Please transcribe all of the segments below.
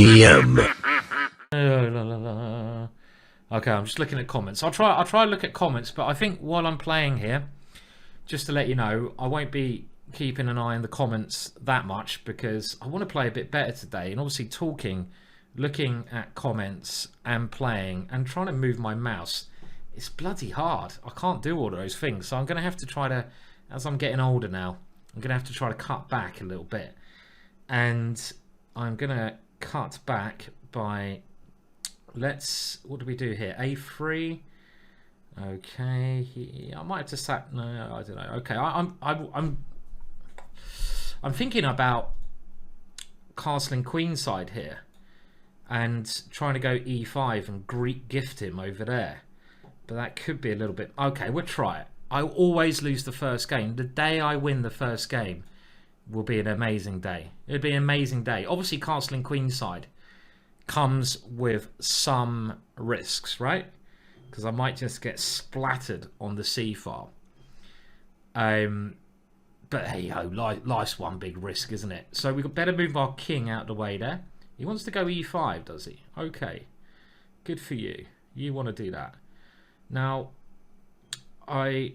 GingerGM. Okay, I'm just looking at comments. I'll try to look at comments, but I think while I'm playing here, just to let you know, I won't be keeping an eye on the comments that much because I want to play a bit better today. And obviously talking, looking at comments and playing and trying to move my mouse, it's bloody hard. I can't do all of those things. So I'm going to have to try to, as I'm getting older now, I'm going to have to try to cut back a little bit. And I'm going to cut back by, what do we do here? A3. Okay, I might have to sack. No, I don't know. Okay, I'm thinking about castling queenside here and trying to go E5 and Greek gift him over there, but that could be a little bit. Okay, we'll try it. I always lose the first game. The day I win the first game will be an amazing day. It'll be an amazing day. Obviously, castling queenside comes with some risks, right? Because I might just get splattered on the C file. But hey ho, life's one big risk, isn't it? So we better move our king out of the way there. He wants to go E5, does he? Okay, good for you. You want to do that. Now, I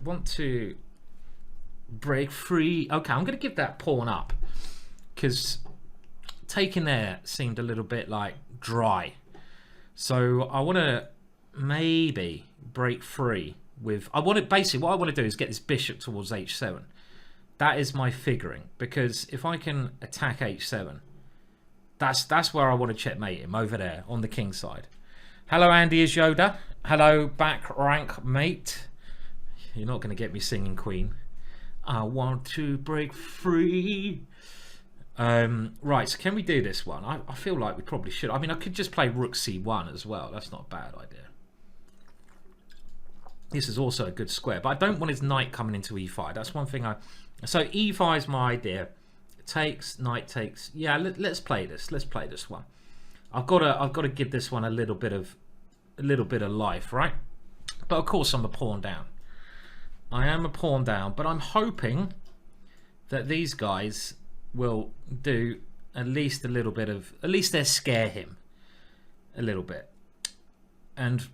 want to break free. Okay, I'm going to give that pawn up because taking there seemed a little bit like dry. So I want to maybe break free with. Basically what I want to do is get this bishop towards H7. That is my figuring, because if I can attack H7, that's where I want to checkmate him, over there on the king side. Hello, Andy is Yoda. Hello, back rank mate. You're not going to get me singing Queen. I want to break free. Right, so can we do this one? I feel like we probably should. I mean, I could just play Rook C1 as well. That's not a bad idea. This is also a good square, but I don't want his knight coming into E5. That's one thing So E5 is my idea. Takes, knight takes. Yeah, let's play this. Let's play this one. I've got to give this one a little bit of life, right? But of course, I'm a pawn down. I am a pawn down, but I'm hoping that these guys will do at least a little bit of, at least they scare him a little bit. And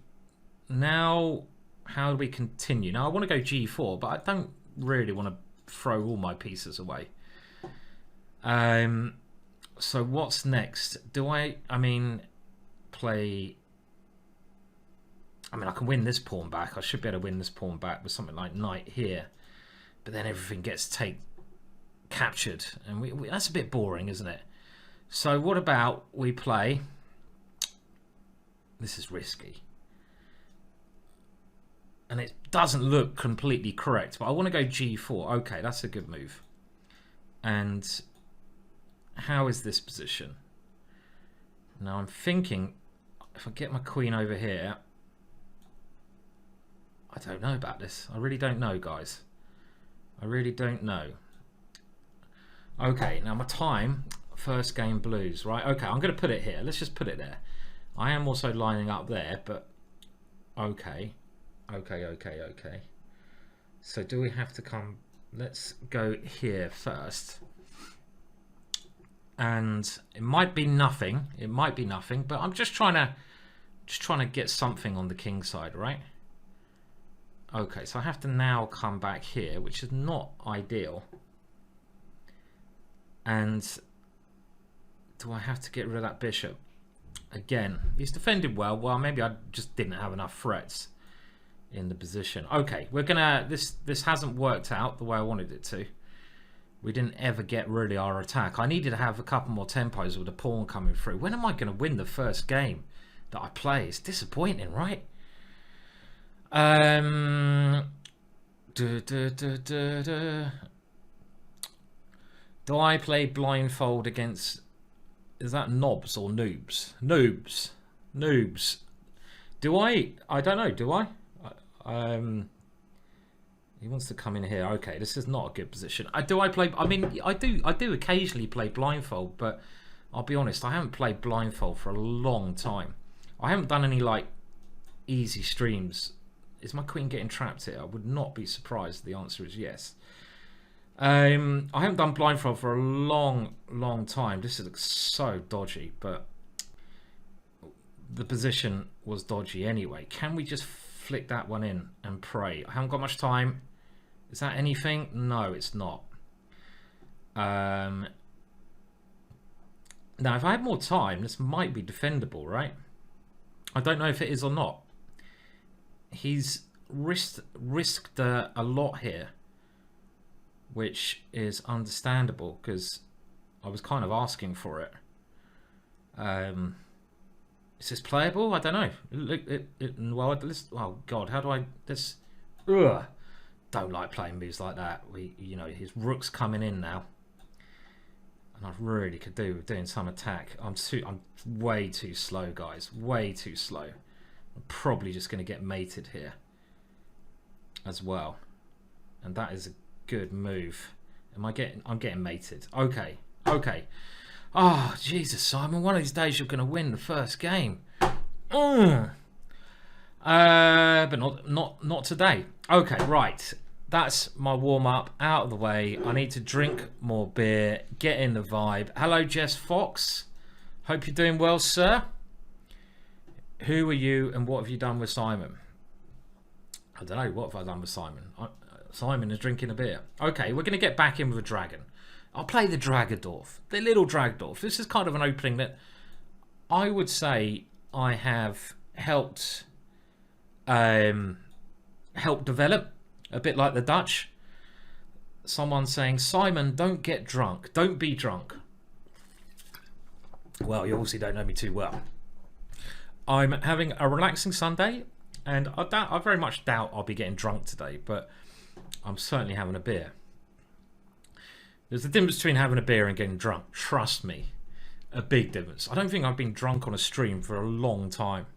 now, how do we continue? Now I want to go G4, but I don't really want to throw all my pieces away. So what's next? I can win this pawn back. I should be able to win this pawn back with something like knight here, but then everything gets captured, and that's a bit boring, isn't it? So what about we play, this is risky and it doesn't look completely correct, but I want to go G4. Okay, that's a good move. And how is this position? Now I'm thinking if I get my queen over here, I don't know about this. I really don't know, guys. I really don't know. Okay, now my time, first game blues, right? Okay, I'm going to put it here. Let's just put it there. I am also lining up there, but okay. So do we have to come? Let's go here first. And it might be nothing. It might be nothing, but I'm just trying to get something on the king side, right? Okay, so I have to now come back here, which is not ideal. And do I have to get rid of that bishop? Again, he's defended well. Well, maybe I just didn't have enough threats in the position. Okay, we're gonna, this hasn't worked out the way I wanted it to. We didn't ever get really our attack. I needed to have a couple more tempos with the pawn coming through. When am I going to win the first game that I play? It's disappointing, right? Do I play blindfold against, is that knobs or noobs? Noobs. Do I don't know, do I? He wants to come in here. Okay, this is not a good position. I do occasionally play blindfold, but I'll be honest, I haven't played blindfold for a long time. I haven't done any like easy streams. Is my queen getting trapped here? I would not be surprised. The answer is yes. I haven't done blindfold for a long time. This looks so dodgy, but the position was dodgy anyway. Can we just flick that one in and pray? I haven't got much time. Is that anything? No, it's not. Now, if I had more time, this might be defendable, right? I don't know if it is or not. He's risked a lot here, which is understandable because I was kind of asking for it. Is this playable? I don't know. Well, oh God, how do I? This. Ugh, don't like playing moves like that. You know, his rook's coming in now, and I really could do with doing some attack. I'm way too slow, guys. Way too slow. I'm probably just going to get mated here as well, and that is a good move. I'm getting mated. Okay. Oh, Jesus, Simon, one of these days you're going to win the first game. But not today. Okay, right. That's my warm-up out of the way. I need to drink more beer, get in the vibe. Hello, Jess Fox. Hope you're doing well, sir. Who are you and what have you done with Simon? I don't know. What have I done with Simon? Simon is drinking a beer. Okay, we're going to get back in with a dragon. I'll play the Dragadorf, the little Dragadorf. This is kind of an opening that I would say I have helped develop, a bit like the Dutch. Someone saying, Simon, don't get drunk. Don't be drunk. Well, you obviously don't know me too well. I'm having a relaxing Sunday, and I very much doubt I'll be getting drunk today, but I'm certainly having a beer. There's a difference between having a beer and getting drunk. Trust me. A big difference. I don't think I've been drunk on a stream for a long time.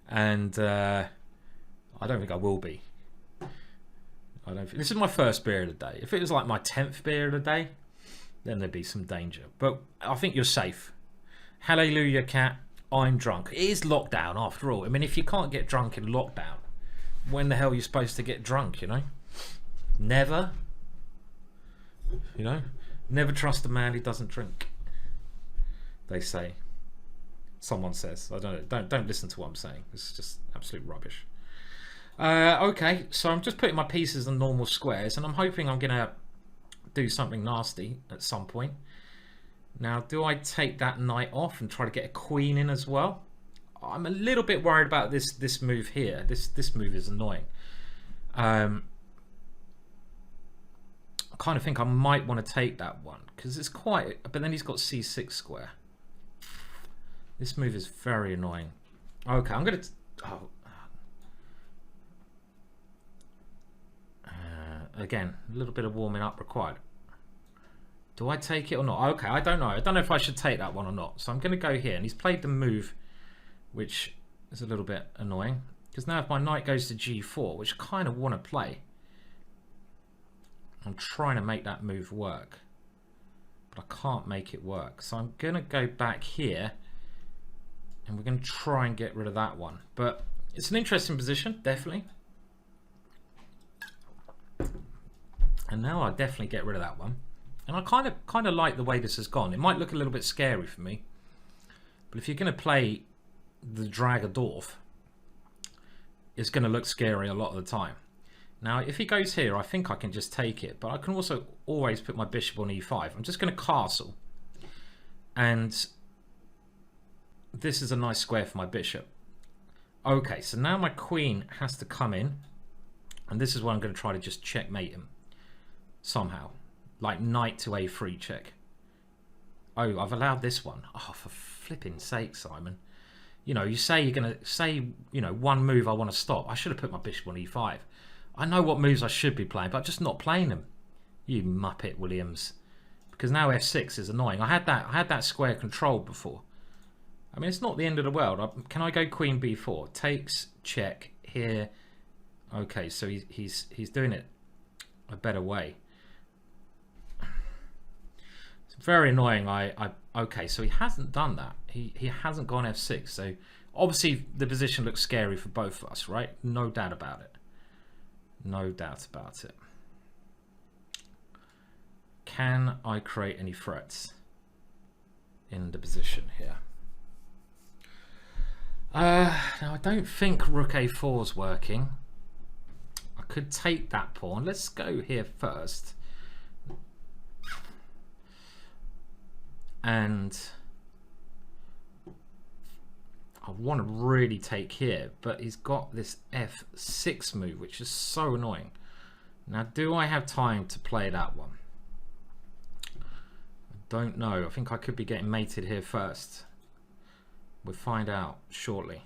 And I don't think I will be. This is my first beer of the day. If it was like my 10th beer of the day, then there'd be some danger. But I think you're safe. Hallelujah, cat. I'm drunk. It is lockdown after all. I mean, if you can't get drunk in lockdown, when the hell are you supposed to get drunk, you know? Never. You know, never trust a man who doesn't drink. They say. Someone says. I don't know. Don't listen to what I'm saying. It's just absolute rubbish. Okay, so I'm just putting my pieces in normal squares, and I'm hoping I'm gonna do something nasty at some point. Now, do I take that knight off and try to get a queen in as well? I'm a little bit worried about this move here. This move is annoying. I kind of think I might want to take that one because it's quite, but then he's got c6 square. This move is very annoying. Okay, I'm gonna again, a little bit of warming up required. Do I take it or not? Okay, I don't know if I should take that one or not, so I'm gonna go here. And he's played the move, which is a little bit annoying because now if my knight goes to g4, which I kind of want to play, I'm trying to make that move work, but I can't make it work. So I'm going to go back here, and we're going to try and get rid of that one. But it's an interesting position, definitely. And now I definitely get rid of that one. And I kind of like the way this has gone. It might look a little bit scary for me, but if you're going to play the Dragadorf, it's going to look scary a lot of the time. Now, if he goes here, I think I can just take it, but I can also always put my bishop on e5. I'm just going to castle. And this is a nice square for my bishop. Okay, so now my queen has to come in. And this is where I'm going to try to just checkmate him. Somehow. Like knight to a3 check. Oh, I've allowed this one. Oh, for flipping sake, Simon. You know, you say you're going to say, you know, one move I want to stop. I should have put my bishop on e5. I know what moves I should be playing, but I'm just not playing them. You muppet, Williams. Because now f6 is annoying. I had that square controlled before. I mean, it's not the end of the world. Can I go queen b4? Takes, check, here. Okay, so he's doing it a better way. It's very annoying. Okay, so he hasn't done that. He hasn't gone f6. So obviously the position looks scary for both of us, right? No doubt about it. No doubt about it. can I create any threats in the position here? Now I don't think rook a4 is working. I could take that pawn. Let's go here first. And I want to really take here, but he's got this f6 move, which is so annoying. Now, do I have time to play that one? I don't know. I think I could be getting mated here first. We'll find out shortly.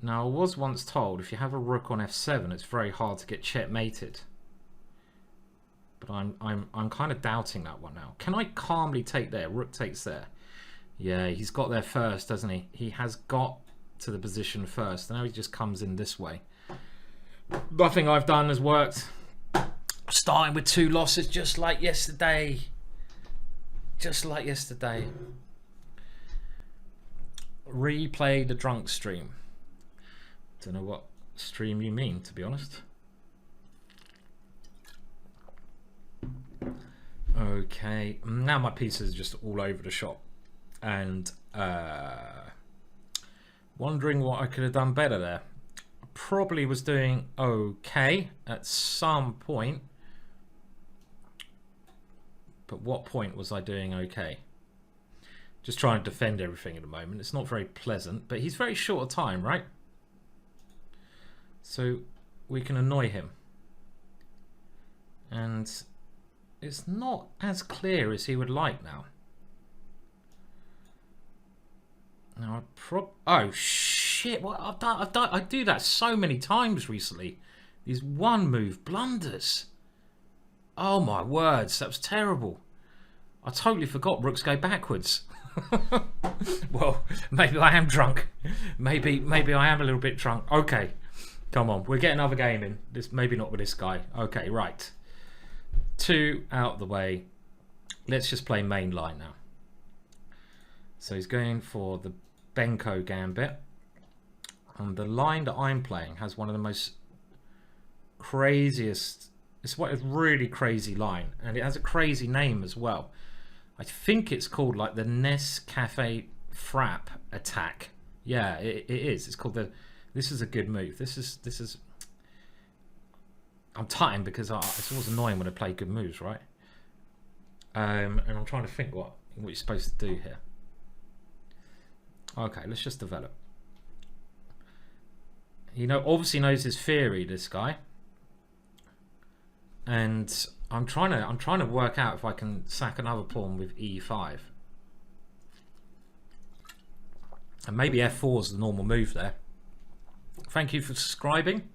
Now, I was once told if you have a rook on f7, it's very hard to get checkmated. But I'm kind of doubting that one now. Can I calmly take there? Rook takes there. Yeah, he's got there first, doesn't he? He has got to the position first. Now he just comes in this way. Nothing I've done has worked. Starting with 2 losses just like yesterday. Just like yesterday. Replay the drunk stream. Don't know what stream you mean, to be honest. Okay, now my pieces are just all over the shop, and wondering what I could have done better there. I probably was doing okay at some point, but what point was I doing okay? Just trying to defend everything at the moment. It's not very pleasant, but he's very short of time, right? So we can annoy him. And it's not as clear as he would like now. Now oh shit! What I do that so many times recently. These one move blunders. Oh my words, that was terrible. I totally forgot rooks go backwards. Well, maybe I am drunk. Maybe I am a little bit drunk. Okay, come on, we're getting another game in. This maybe not with this guy. Okay, right. 2 out the way. Let's just play main line now. So he's going for the Benko gambit, and the line that I'm playing has one of the most craziest. It's what a really crazy line, and it has a crazy name as well. I think it's called like the Nescafe Frap attack. Yeah, it is. It's called the. This is a good move. This is. I'm tighting because it's always annoying when I play good moves, right? And I'm trying to think what you're supposed to do here. Okay, let's just develop. You know, obviously knows his theory, this guy. And I'm trying to work out if I can sack another pawn with e5. And maybe f4 is the normal move there. Thank you for subscribing.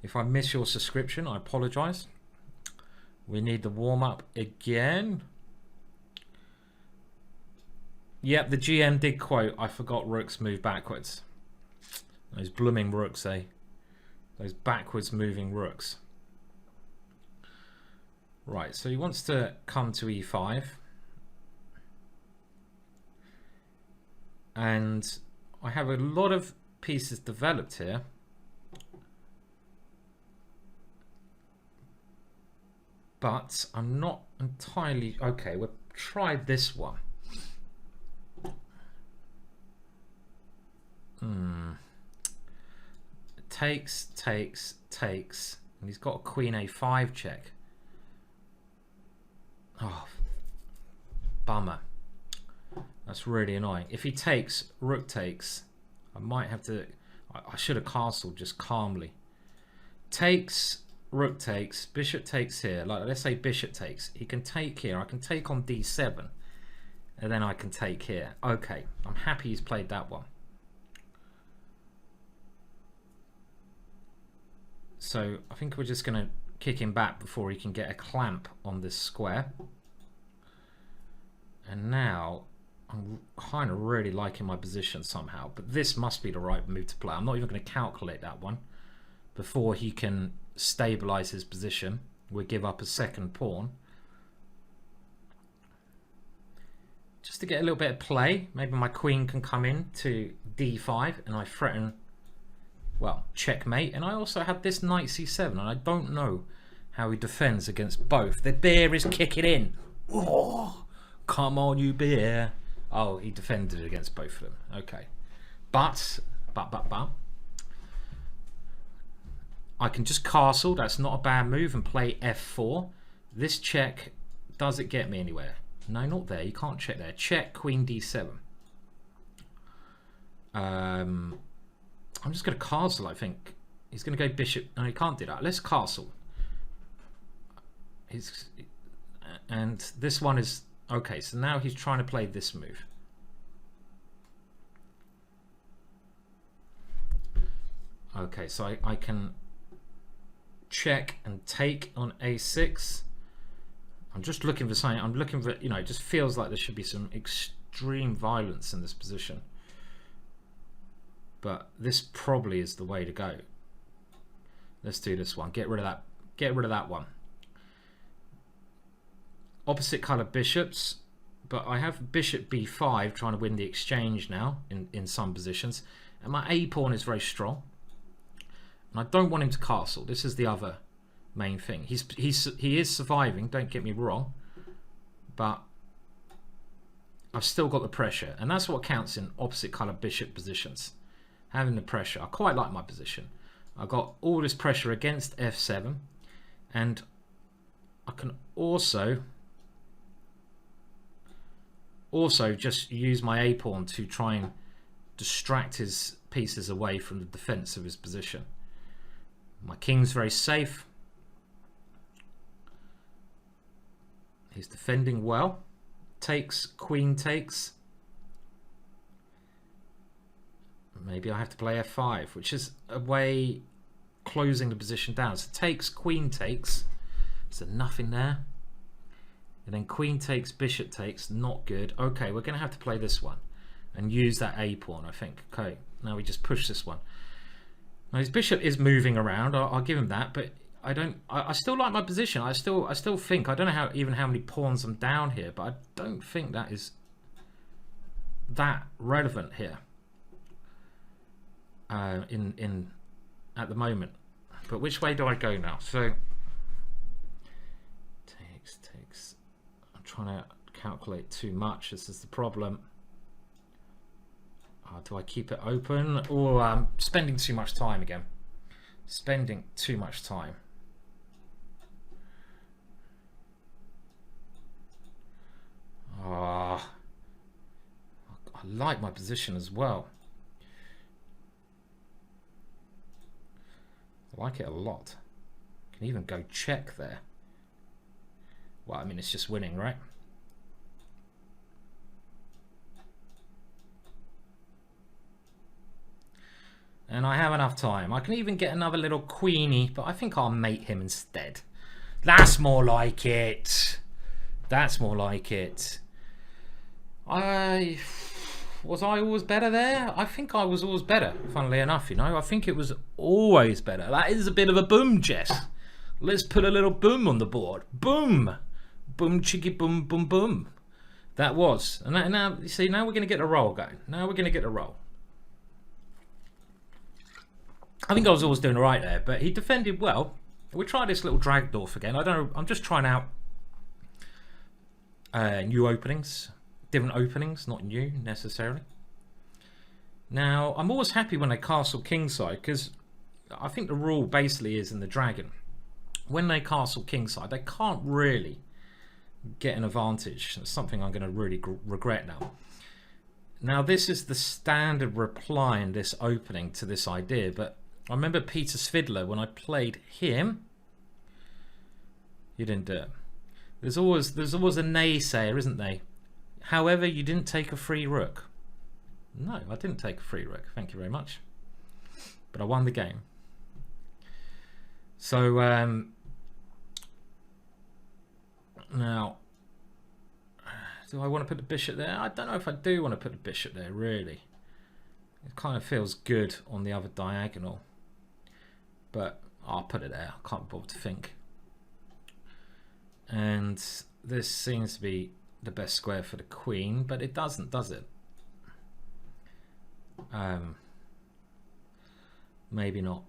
If I miss your subscription, I apologize. We need the warm-up again. Yep, the GM did quote, I forgot rooks move backwards. Those blooming rooks, eh? Those backwards moving rooks. Right, so he wants to come to e5. And I have a lot of pieces developed here. But I'm not entirely... Okay, we'll try this one. Takes. And he's got a queen a5 check. Oh, bummer. That's really annoying. If he takes, rook takes, I might have to... I should have castled just calmly. Takes, rook takes, bishop takes here. Like, let's say bishop takes. He can take here. I can take on d7. And then I can take here. Okay, I'm happy he's played that one. So I think we're just going to kick him back before he can get a clamp on this square. And now I'm kind of really liking my position somehow, but this must be the right move to play. I'm not even going to calculate that one before he can stabilize his position. We'll give up a second pawn just to get a little bit of play. Maybe my queen can come in to d5 and I threaten, well, checkmate. And I also have this knight c7, and I don't know how he defends against both. The beer is kicking in. Oh, come on, you beer. Oh, he defended against both of them. Okay. But. I can just castle. That's not a bad move, and play f4. This check, does it get me anywhere? No, not there. You can't check there. Check queen d7. I'm just going to castle, I think. He's going to go bishop. No, he can't do that. Let's castle. And this one is... Okay, so now he's trying to play this move. Okay, so I can check and take on a6. I'm just looking for something. I'm looking for, you know, it just feels like there should be some extreme violence in this position. But this probably is the way to go. Let's do this one. Get rid of that. Get rid of that one. Opposite color bishops, but I have bishop b5 trying to win the exchange now in some positions, and my a pawn is very strong. And I don't want him to castle. This is the other main thing. He is surviving, don't get me wrong, but I've still got the pressure, and that's what counts in opposite color bishop positions. Having the pressure. I quite like my position. I got all this pressure against f7, and I can also just use my a pawn to try and distract his pieces away from the defense of his position. My king's very safe. He's defending well. Takes, queen takes. Maybe I have to play f5, which is a way closing the position down. So takes, queen takes. So nothing there. And then queen takes, bishop takes. Not good. Okay, we're going to have to play this one and use that a pawn, I think. Okay, now we just push this one. Now his bishop is moving around. I'll give him that, but I don't. I still like my position. I still think, I don't know even how many pawns I'm down here, but I don't think that is that relevant here. At the moment. But which way do I go now? So takes. I'm trying to calculate too much. This is the problem. Do I keep it open? Or I'm spending too much time again. Spending too much time. I like my position as well. I like it a lot. Can even go check there. Well, I mean, it's just winning, right? And I have enough time. I can even get another little queenie, but I think I'll mate him instead. That's more like it. That's more like it. Was I always better there? I think I was always better, funnily enough, you know. I think it was always better. That is a bit of a boom, Jess. Let's put a little boom on the board. Boom. Boom, chicky, boom, boom, boom. That was. And now, you see, now we're going to get a roll going. Now we're going to get a roll. I think I was always doing all right there, but he defended well. We'll try this little Dragdorf again. I don't know. I'm just trying out new openings. Different openings, not new necessarily. Now, I'm always happy when they castle kingside, because I think the rule basically is in the dragon. When they castle kingside, they can't really get an advantage. That's something I'm going to really regret now. Now, this is the standard reply in this opening to this idea, but I remember Peter Svidler, when I played him, he didn't do it. There's always a naysayer, isn't there? However, you didn't take a free rook. No, I didn't take a free rook. Thank you very much. But I won the game. So, now, do I want to put the bishop there? I don't know if I do want to put the bishop there, really. It kind of feels good on the other diagonal. But I'll put it there. I can't bother to think. And this seems to be the best square for the queen, but it doesn't, does it? Maybe not.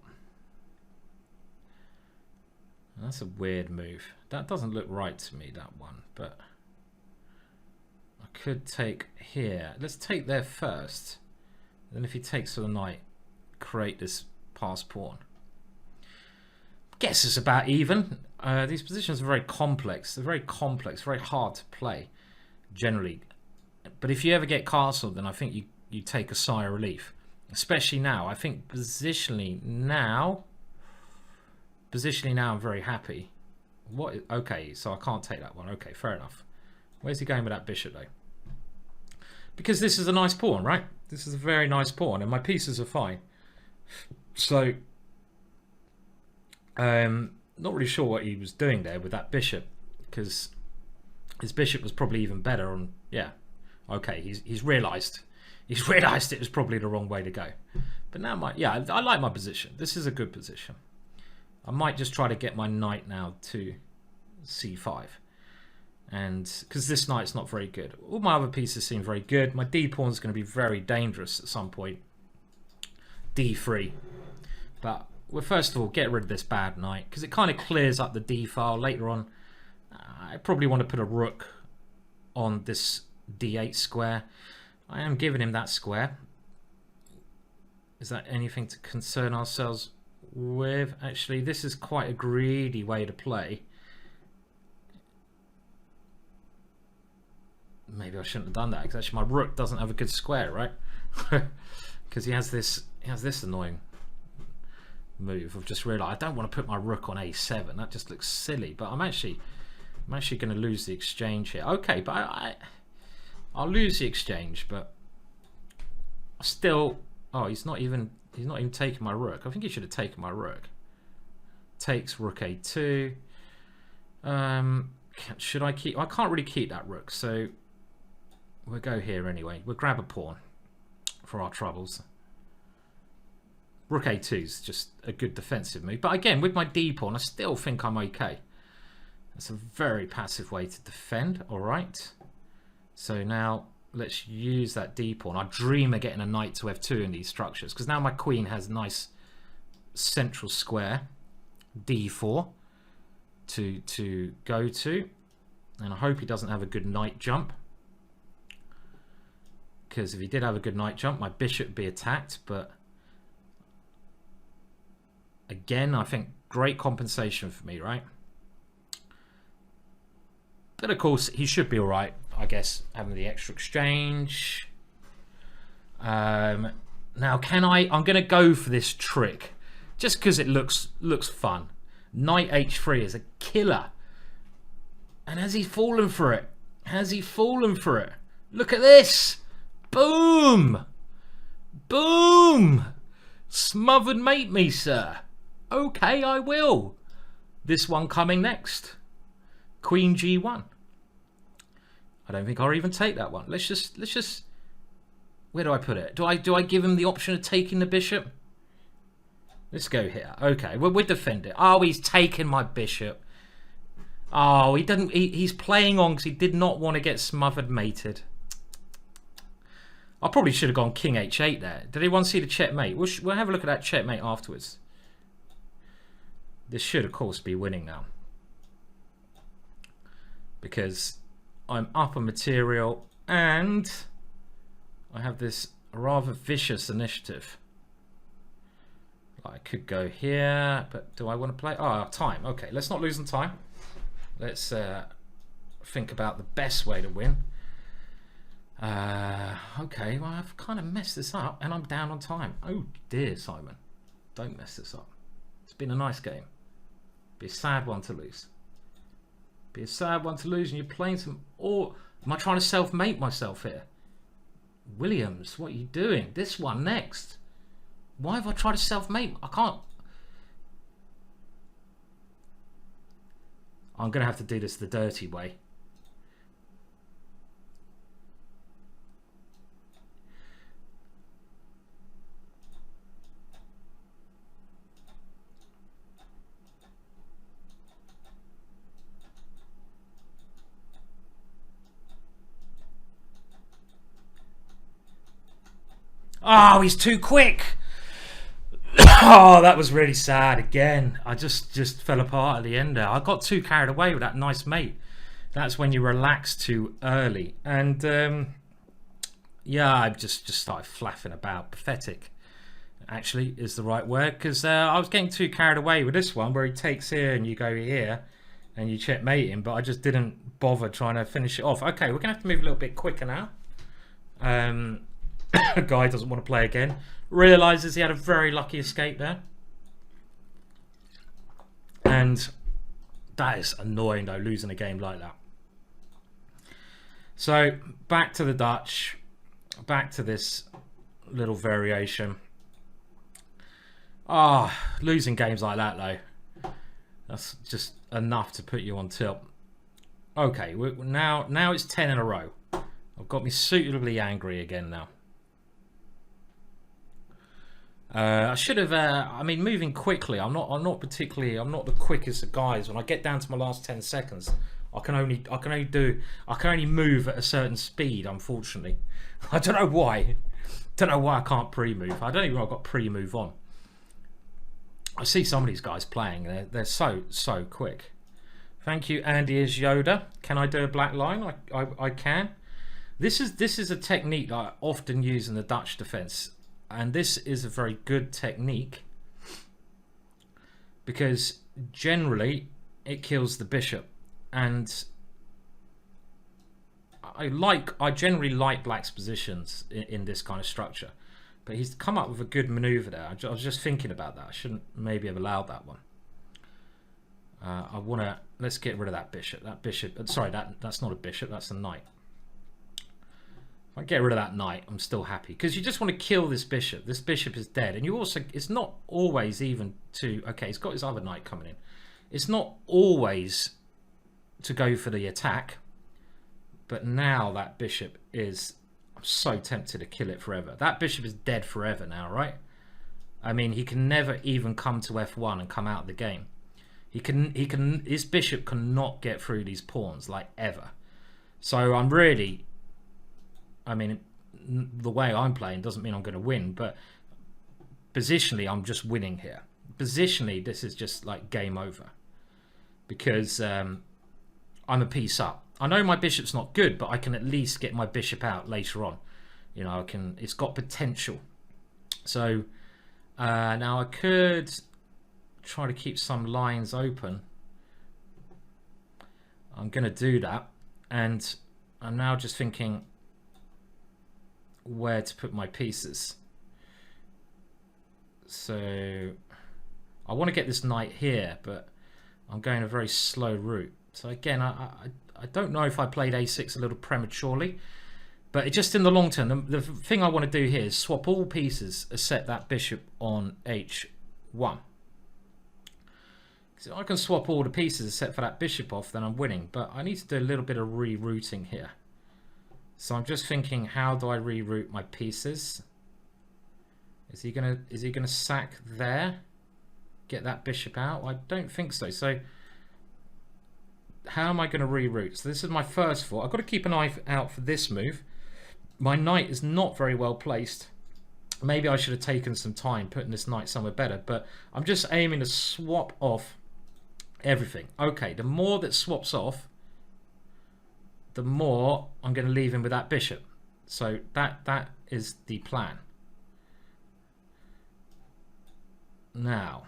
That's a weird move. That doesn't look right to me, that one. But I could take here. Let's take there first. Then if he takes to the knight, create this pass pawn. Guess it's about even. These positions are very complex. They're very complex, very hard to play, generally. But if you ever get castled, then I think you take a sigh of relief. Especially now. I think positionally now I'm very happy. Okay, so I can't take that one. Okay, fair enough. Where's he going with that bishop, though? Because this is a nice pawn, right? This is a very nice pawn, and my pieces are fine. So, not really sure what he was doing there with that bishop, because his bishop was probably even better on. Yeah, okay, he's realised it was probably the wrong way to go. But now I like my position. This is a good position. I might just try to get my knight now to c5, and because this knight's not very good. All my other pieces seem very good. My d pawn's going to be very dangerous at some point. d3, but we'll first of all get rid of this bad knight because it kind of clears up the d file later on. I probably want to put a rook on this d8 square. I am giving him that square. Is that anything to concern ourselves with? Actually, this is quite a greedy way to play. Maybe I shouldn't have done that because actually my rook doesn't have a good square, right? Because he has this annoying move. I've just realised I don't want to put my rook on a7. That just looks silly. But I'm actually going to lose the exchange here. Okay, but I'll lose the exchange, but I still. Oh, he's not even taking my rook. I think he should have taken my rook. Takes rook a2. Should I keep? I can't really keep that rook, so we'll go here anyway. We'll grab a pawn for our troubles. Rook a2 is just a good defensive move, but again, with my d pawn, I still think I'm okay. That's a very passive way to defend. All right. So now let's use that d pawn. I dream of getting a knight to f2 in these structures because now my queen has a nice central square, d4, to go to, and I hope he doesn't have a good knight jump, because if he did have a good knight jump, my bishop would be attacked. But again, I think great compensation for me, right? But of course, he should be all right, I guess, having the extra exchange. Now, I'm going to go for this trick just because it looks fun. Knight h3 is a killer. And has he fallen for it? Has he fallen for it? Look at this. Boom. Boom. Smothered mate me, sir. Okay, I will. This one coming next. Queen g1. I don't think I'll even take that one. Let's just. Where do I put it? Do I give him the option of taking the bishop? Let's go here. Okay, we're defending. Oh, he's taking my bishop. Oh, he didn't. He's playing on because he did not want to get smothered mated. I probably should have gone king h8 there. Did anyone see the checkmate? We'll have a look at that checkmate afterwards. This should, of course, be winning now, because I'm up on material and I have this rather vicious initiative. I could go here, but do I want to play? Oh, time. Okay, let's not lose on time. Let's think about the best way to win. Okay, well, I've kind of messed this up and I'm down on time. Oh dear, Simon. Don't mess this up. It's been a nice game. Be a sad one to lose. Be a sad one to lose, and you're playing some. Or am I trying to self-mate myself here? Williams, what are you doing? This one next. Why have I tried to self-mate? I can't. I'm going to have to do this the dirty way. Oh, he's too quick. Oh, that was really sad again. I just fell apart at the end there. I got too carried away with that nice mate. That's when you relax too early. And yeah, I just started flapping about. Pathetic, actually, is the right word. Because I was getting too carried away with this one where he takes here and you go here and you checkmate him. But I just didn't bother trying to finish it off. Okay, we're going to have to move a little bit quicker now. A guy doesn't want to play again. Realises he had a very lucky escape there. And that is annoying though, losing a game like that. So back to the Dutch. Back to this little variation. Losing games like that though. That's just enough to put you on tilt. Okay, now it's 10 in a row. I've got me suitably angry again now. I should have. I mean, moving quickly. I'm not the quickest of guys. When I get down to my last 10 seconds, I can only move at a certain speed. Unfortunately, I don't know why. Don't know why I can't pre-move. I don't even know I've got pre-move on. I see some of these guys playing. They're so quick. Thank you, Andy is Yoda. Can I do a black line? I can. This is a technique that I often use in the Dutch defense. And this is a very good technique because generally it kills the bishop, and I generally like black's positions in this kind of structure, but he's come up with a good maneuver there. I was just thinking about that. I shouldn't maybe have allowed that one. Let's get rid of that bishop. Sorry, that's not a bishop. That's a knight. I get rid of that knight, I'm still happy, because you just want to kill this bishop. This bishop is dead, and you also, it's not always even to, okay, he's got his other knight coming in. It's not always to go for the attack, but now that bishop is, I'm so tempted to kill it forever. That bishop is dead forever now, right? I mean, he can never even come to f1 and come out of the game. His bishop cannot get through these pawns, like, ever. So I'm really, I mean, the way I'm playing doesn't mean I'm going to win, but positionally, I'm just winning here. Positionally, this is just like game over because I'm a piece up. I know my bishop's not good, but I can at least get my bishop out later on. You know, it's got potential. So now I could try to keep some lines open. I'm going to do that, and I'm now just thinking where to put my pieces. So I want to get this knight here, but I'm going a very slow route. So again, I don't know if I played a6 a little prematurely, but it just in the long term, the thing I want to do here is swap all pieces except that bishop on h1. So I can swap all the pieces except for that bishop off, then I'm winning, but I need to do a little bit of rerouting here. So I'm just thinking, how do I reroute my pieces? Is he gonna sack there? Get that bishop out? I don't think so. So how am I going to reroute? So this is my first thought. I've got to keep an eye out for this move. My knight is not very well placed. Maybe I should have taken some time putting this knight somewhere better, but I'm just aiming to swap off everything. Okay, the more that swaps off, the more I'm going to leave him with that bishop. So that is the plan. Now,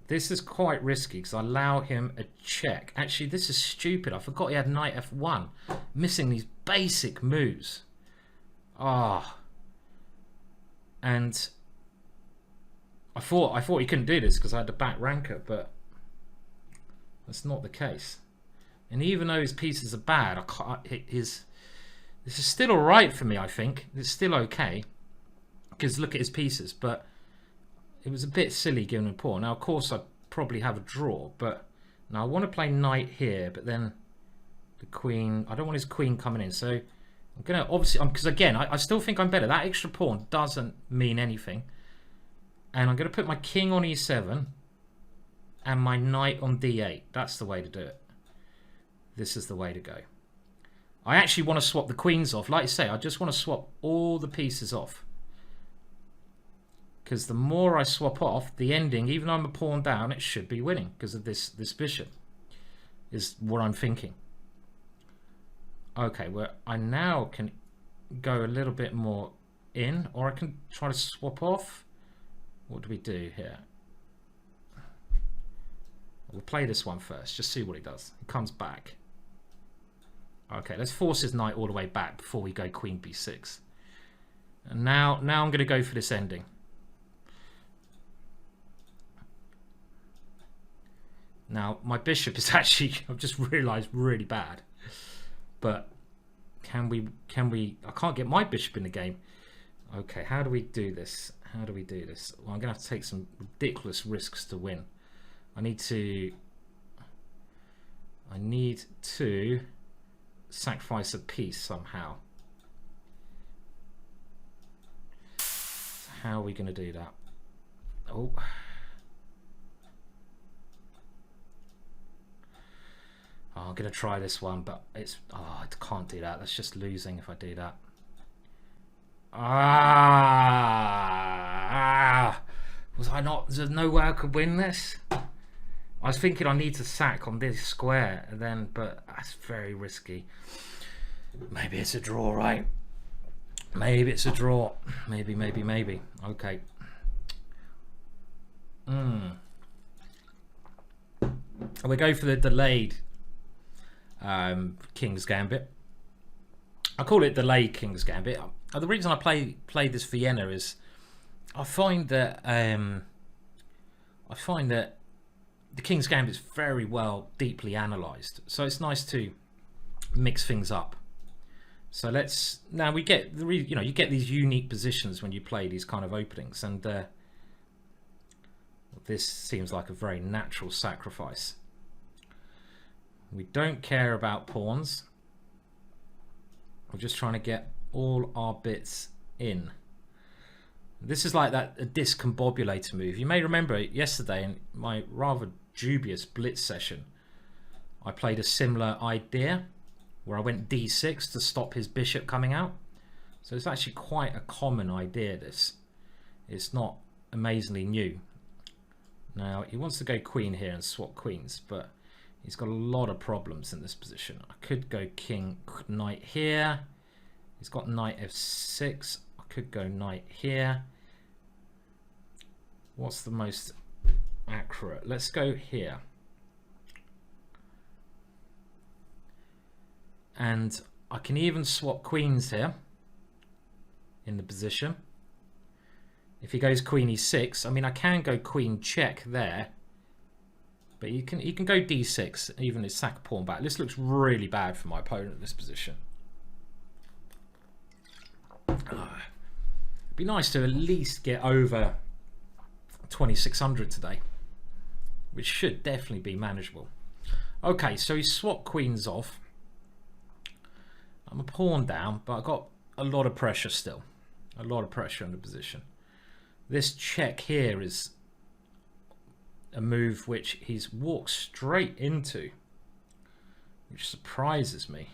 this is quite risky because I allow him a check. Actually, this is stupid. I forgot he had knight f1. Missing these basic moves. And I thought he couldn't do this because I had the back ranker, but that's not the case. And even though his pieces are bad, this is still all right for me, I think. It's still okay because look at his pieces, but it was a bit silly giving him a pawn. Now, of course, I probably have a draw, but now I want to play knight here, but then the queen, I don't want his queen coming in. So I'm going to, obviously, because again, I still think I'm better. That extra pawn doesn't mean anything. And I'm going to put my king on e7 and my knight on d8. That's the way to do it. This is the way to go. I actually want to swap the queens off. Like I say, I just want to swap all the pieces off. Because the more I swap off, the ending, even though I'm a pawn down, it should be winning because of this bishop, is what I'm thinking. Okay, well, I now can go a little bit more in, or I can try to swap off. What do we do here? We'll play this one first, just see what he does. He comes back. Okay, let's force his knight all the way back before we go queen b6. And now I'm going to go for this ending. Now, my bishop is actually, I've just realised, really bad. But can we, I can't get my bishop in the game. Okay, how do we do this? How do we do this? Well, I'm going to have to take some ridiculous risks to win. I need to sacrifice a piece somehow. So how are we going to do that? Oh. I'm going to try this one, but it's... Oh, I can't do that. That's just losing if I do that. Was I not... There's no way I could win this? I was thinking I need to sack on this square, and then, but that's very risky. Maybe it's a draw, right? Maybe it's a draw. Maybe. Okay. We go for the delayed King's Gambit. I call it delayed King's Gambit. The reason I play this Vienna is I find that the King's Gambit is very well deeply analysed, so it's nice to mix things up. So let's now we get you get these unique positions when you play these kind of openings, and this seems like a very natural sacrifice. We don't care about pawns. We're just trying to get all our bits in. This is like a discombobulator move. You may remember yesterday in my rather dubious blitz session, I played a similar idea where I went d6 to stop his bishop coming out. So it's actually quite a common idea, this. It's not amazingly new. Now, he wants to go queen here and swap queens, but he's got a lot of problems in this position. I could go king, knight here. He's got knight f6. I could go knight here. What's the most accurate? Let's go here. And I can even swap queens here in the position. If he goes queen e6, I mean, I can go queen check there, but he can go d6, even his sack pawn back. This looks really bad for my opponent in this position. It'd be nice to at least get over 2600 today, which should definitely be manageable. Okay, so he swapped queens off. I'm a pawn down, but I've got a lot of pressure still. A lot of pressure on the position. This check here is a move which he's walked straight into, which surprises me,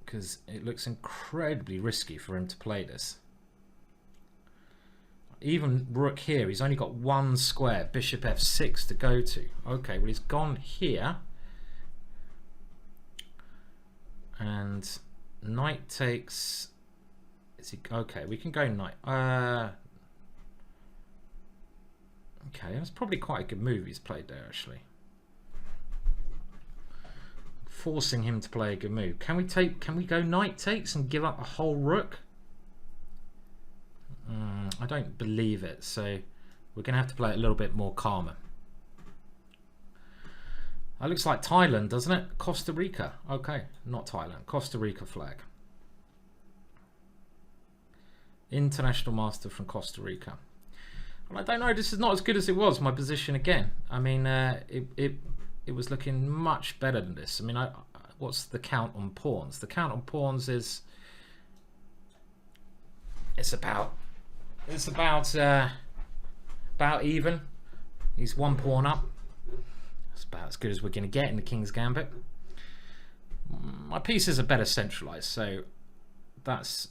because it looks incredibly risky for him to play this. Even rook here, he's only got one square, bishop f6 to go to. Okay, well, he's gone here, and knight takes. Is he okay? We can go knight. Okay, that's probably quite a good move he's played there, actually. Forcing him to play a good move. Can we go knight takes and give up a whole rook? I don't believe it, so we're going to have to play it a little bit more calmer. That looks like Thailand, doesn't it? Costa Rica. Okay, not Thailand. Costa Rica flag. International master from Costa Rica. Well, I don't know. This is not as good as it was. My position again. I mean, it was looking much better than this. I mean, what's the count on pawns? The count on pawns is it's about even. He's one pawn up. That's about as good as we're going to get in the King's Gambit. My pieces are better centralized, so that's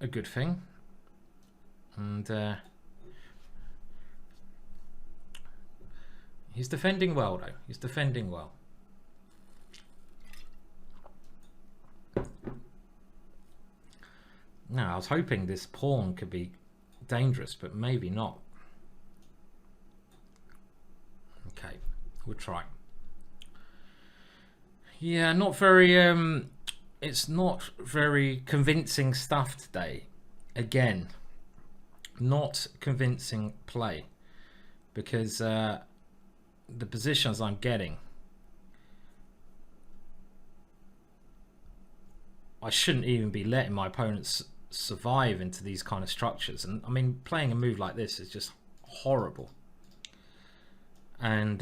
a good thing. And he's defending well, though. He's defending well. Now, I was hoping this pawn could be dangerous, but maybe not. Okay, we'll try. Yeah, not very... it's not very convincing stuff today. Again, not convincing play. Because the positions I'm getting, I shouldn't even be letting my opponents survive into these kind of structures. And I mean, playing a move like this is just horrible. And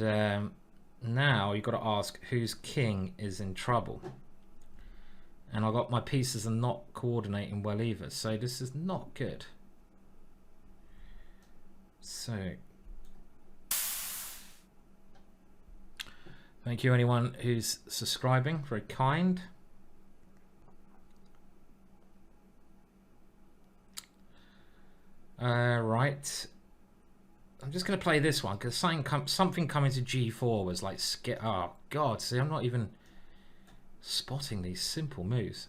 now you've got to ask whose king is in trouble. And I got my pieces are not coordinating well either, so this is not good. So thank you anyone who's subscribing, very kind. Right, I'm just going to play this one because something coming to g4 was like, oh god, see, I'm not even spotting these simple moves.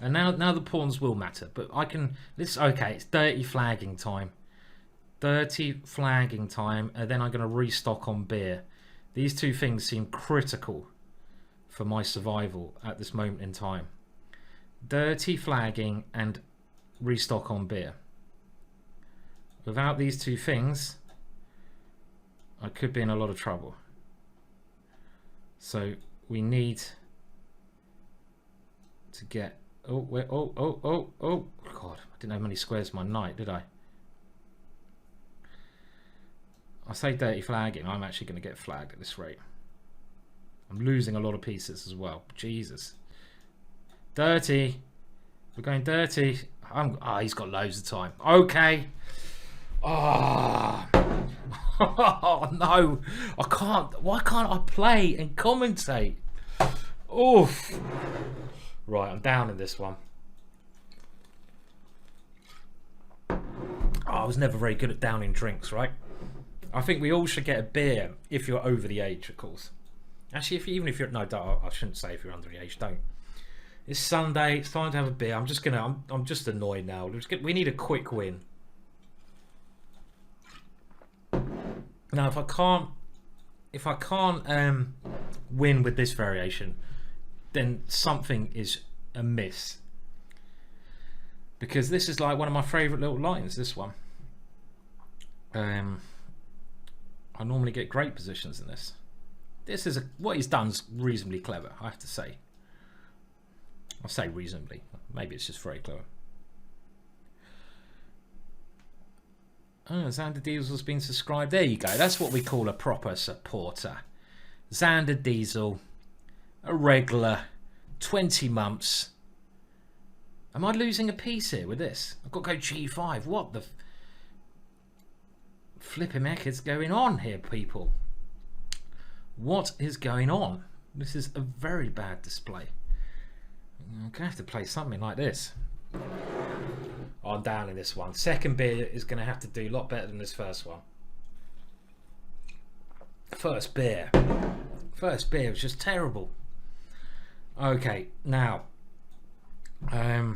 And now the pawns will matter, but I can, okay, it's dirty flagging time. Dirty flagging time, and then I'm going to restock on beer. These two things seem critical for my survival at this moment in time. Dirty flagging and restock on beer. Without these two things, I could be in a lot of trouble. So we need to get... Oh, God, I didn't have many squares my knight, did I? I say dirty flagging, I'm actually going to get flagged at this rate. I'm losing a lot of pieces as well. Jesus. Dirty. We're going dirty. He's got loads of time. Okay. Oh. Oh no. I can't. Why can't I play and commentate? Oof. Right, I'm down in this one. I was never very good at downing drinks, right? I think we all should get a beer if you're over the age, of course. Actually, even if you're... No, I shouldn't say if you're under the age, don't. It's Sunday, it's time to have a beer. I'm just annoyed now. We need a quick win. Now, if I can't win with this variation, then something is amiss. Because this is like one of my favourite little lines, this one. I normally get great positions in this. This is what he's done's reasonably clever, I have to say. I say reasonably. Maybe it's just very clever. Oh, Xander Diesel's been subscribed. There you go. That's what we call a proper supporter. Xander Diesel, a regular, 20 months. Am I losing a piece here with this? I've got to go G5. What the flipping heck is going on here, people? What is going on? This is a very bad display. I'm going to have to play something like this. Oh, I'm down in this one. Second beer is going to have to do a lot better than this first one. First beer was just terrible. Okay, now I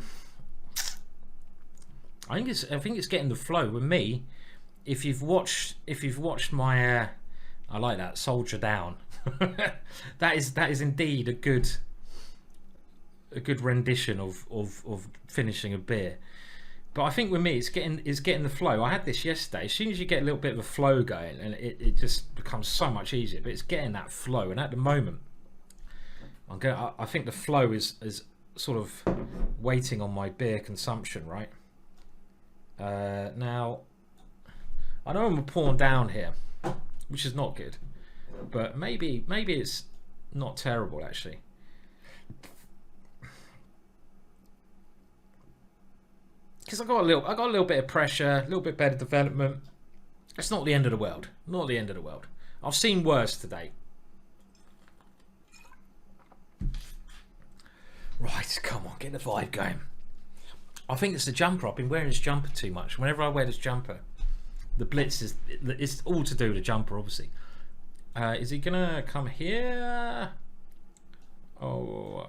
think it's getting the flow with me. If you've watched my I like that, Soldier Down. that is indeed a good rendition of finishing a beer. But I think with me it's getting the flow. I had this yesterday. As soon as you get a little bit of a flow going, and it just becomes so much easier. But it's getting that flow, and at the moment I think the flow is sort of waiting on my beer consumption, right? Now I know I'm a pawn down here, which is not good, but maybe it's not terrible actually. Because I got a little bit of pressure, a little bit better development. It's not the end of the world. Not the end of the world. I've seen worse today. Right, come on, get the vibe going. I think it's the jumper. I've been wearing this jumper too much. Whenever I wear this jumper, the Blitz is, it's all to do with the jumper, obviously. Is he gonna come here? Oh,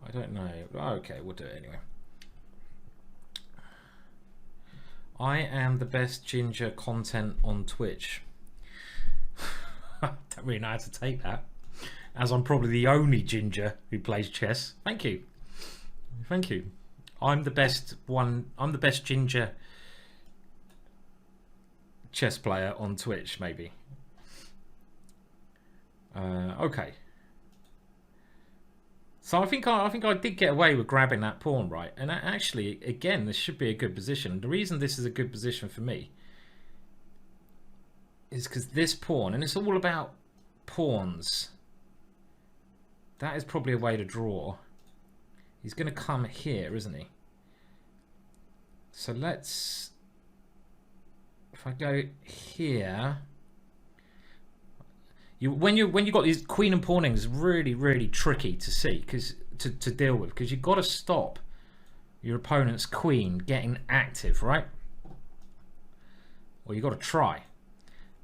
I don't know. Okay, we'll do it anyway. I am the best ginger content on Twitch. I don't really know how to take that, as I'm probably the only ginger who plays chess. Thank you. Thank you. I'm the best one. I'm the best ginger chess player on Twitch, maybe. Okay. So I think I did get away with grabbing that pawn, right? And actually, again, this should be a good position. The reason this is a good position for me is because this pawn, and it's all about pawns. That is probably a way to draw. He's going to come here, isn't he? So let's, if I go here, when you got these queen and pawning is really tricky to see, because to deal with, because you've got to stop your opponent's queen getting active, right? Well, you've got to try,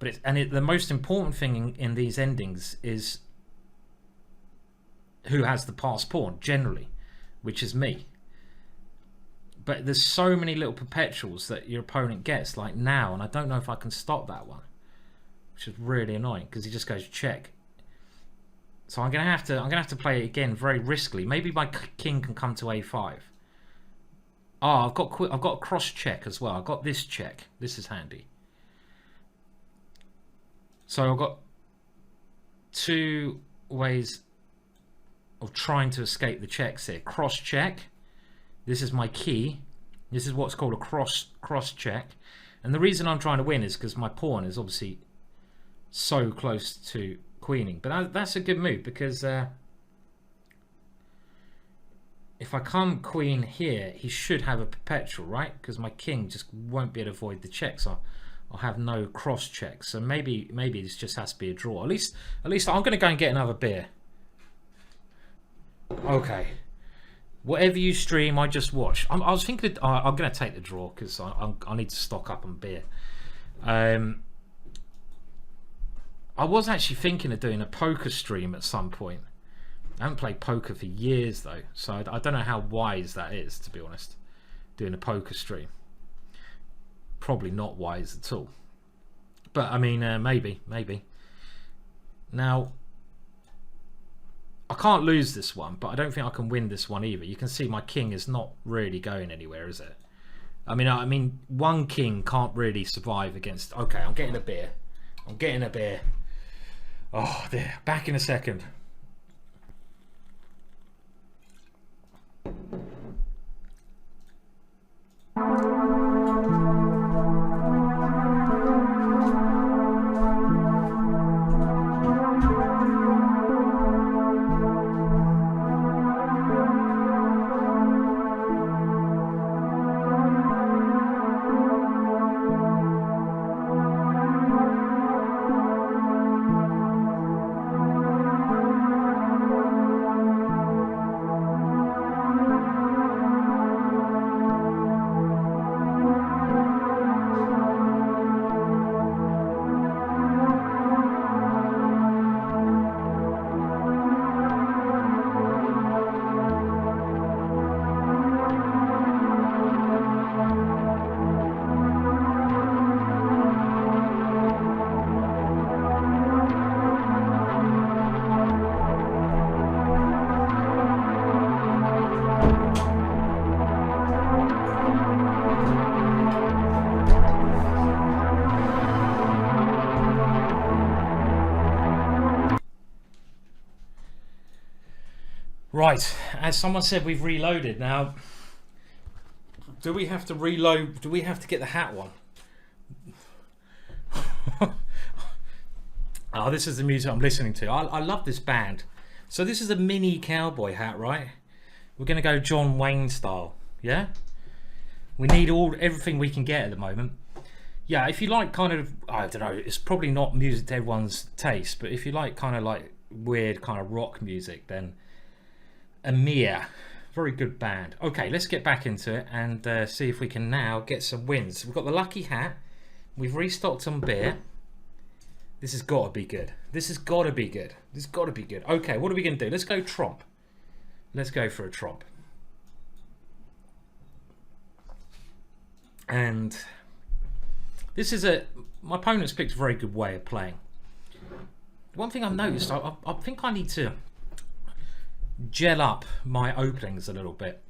but the most important thing in these endings is who has the passed pawn generally, which is me. But there's so many little perpetuals that your opponent gets, like now, and I don't know if I can stop that one, which is really annoying because he just goes check. So I'm gonna have to play it again very riskily. Maybe my king can come to a5. Oh, I've got a cross check as well. I've got this check. This is handy. So I've got two ways of trying to escape the checks here. Cross check. This is my key. This is what's called a cross check. And the reason I'm trying to win is because my pawn is obviously so close to queening. But that's a good move, because if I come queen here, he should have a perpetual, right? Because my king just won't be able to avoid the checks. I'll have no cross checks. So maybe this just has to be a draw. At least I'm going to go and get another beer. Okay. Whatever you stream, I just watch. I was thinking I'm going to take the draw because I need to stock up on beer. I was actually thinking of doing a poker stream at some point. I haven't played poker for years though, so I don't know how wise that is, to be honest. Doing a poker stream. Probably not wise at all. But I mean, maybe. Now, I can't lose this one, but I don't think I can win this one either. You can see my king is not really going anywhere, is it? I mean, one king can't really survive against... Okay, I'm getting a beer. Oh, there. Back in a second. Right, as someone said, we've reloaded. Now, do we have to reload? Do we have to get the hat one? Oh, this is the music I'm listening to. I love this band. So this is a mini cowboy hat, right? We're going to go John Wayne style, yeah? We need everything we can get at the moment. Yeah, if you like kind of, I don't know, it's probably not music to everyone's taste, but if you like kind of like weird kind of rock music, then Amir, very good band. Okay, let's get back into it and see if we can now get some wins. We've got the lucky hat. We've restocked on beer. This has got to be good. This has got to be good. This has got to be good. Okay, what are we going to do? Let's go tromp. Let's go for a tromp. And this is my opponent's picked a very good way of playing. One thing I've noticed, I think I need to gel up my openings a little bit.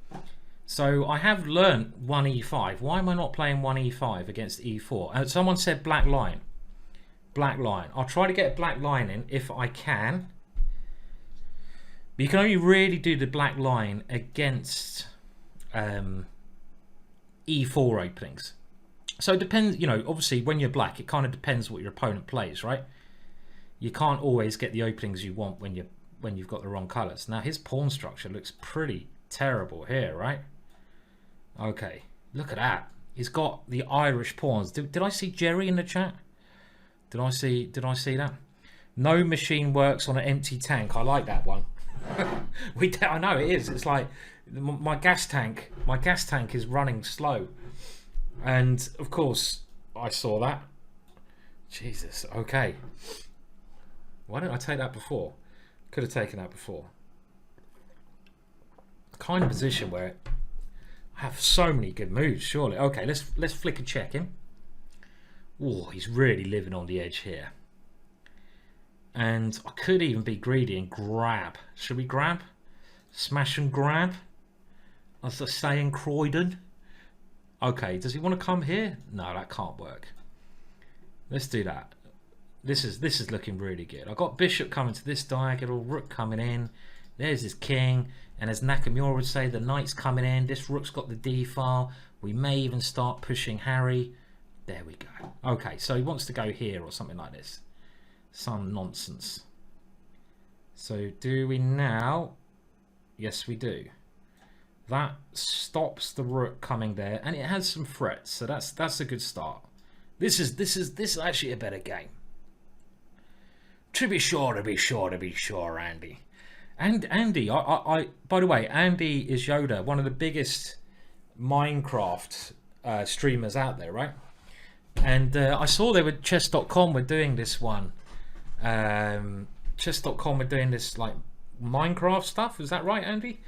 So I have learnt 1e5. Why am I not playing 1e5 against e4? Someone said black line. Black line. I'll try to get a black line in if I can. But you can only really do the black line against e4 openings. So it depends, you know, obviously when you're black, it kind of depends what your opponent plays, right? You can't always get the openings you want when you've got the wrong colours. Now his pawn structure looks pretty terrible here, right? Okay, look at that. He's got the Irish pawns. Did I see Jerry in the chat? Did I see that? No machine works on an empty tank. I like that one. I know it is. It's like my gas tank. My gas tank is running slow, and of course I saw that. Jesus. Okay. Why didn't I take that before? Could have taken that before. Kind of position where I have so many good moves. Surely. Okay. Let's flick a check him. Oh, he's really living on the edge here. And I could even be greedy and grab. Should we grab? Smash and grab? As I say in Croydon. Okay, does he want to come here? No, that can't work. Let's do that. This is looking really good. I've got bishop coming to this diagonal, rook coming in. There's his king. And as Nakamura would say, the knight's coming in. This rook's got the d file. We may even start pushing Harry. There we go. Okay, so he wants to go here or something like this. Some nonsense. So do we now? Yes, we do. That stops the rook coming there, and it has some threats, so that's a good start. This is actually a better game. To be sure, Andy. And Andy, I by the way, Andy is Yoda, one of the biggest Minecraft streamers out there, right? And I saw they were chess.com were doing this one. Chess.com were doing this like Minecraft stuff. Is that right, Andy?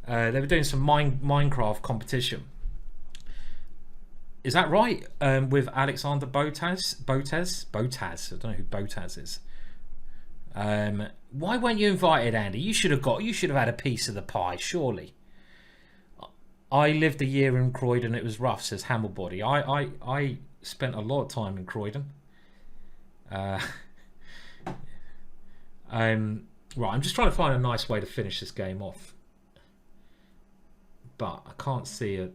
They were doing some Minecraft competition. Is that right? With Alexander Botez. I don't know who Botez is. Why weren't you invited, Andy? You should have had a piece of the pie, surely. I lived a year in Croydon. It was rough, says Hamilbody. I spent a lot of time in Croydon. Right, I'm just trying to find a nice way to finish this game off. But I can't see it.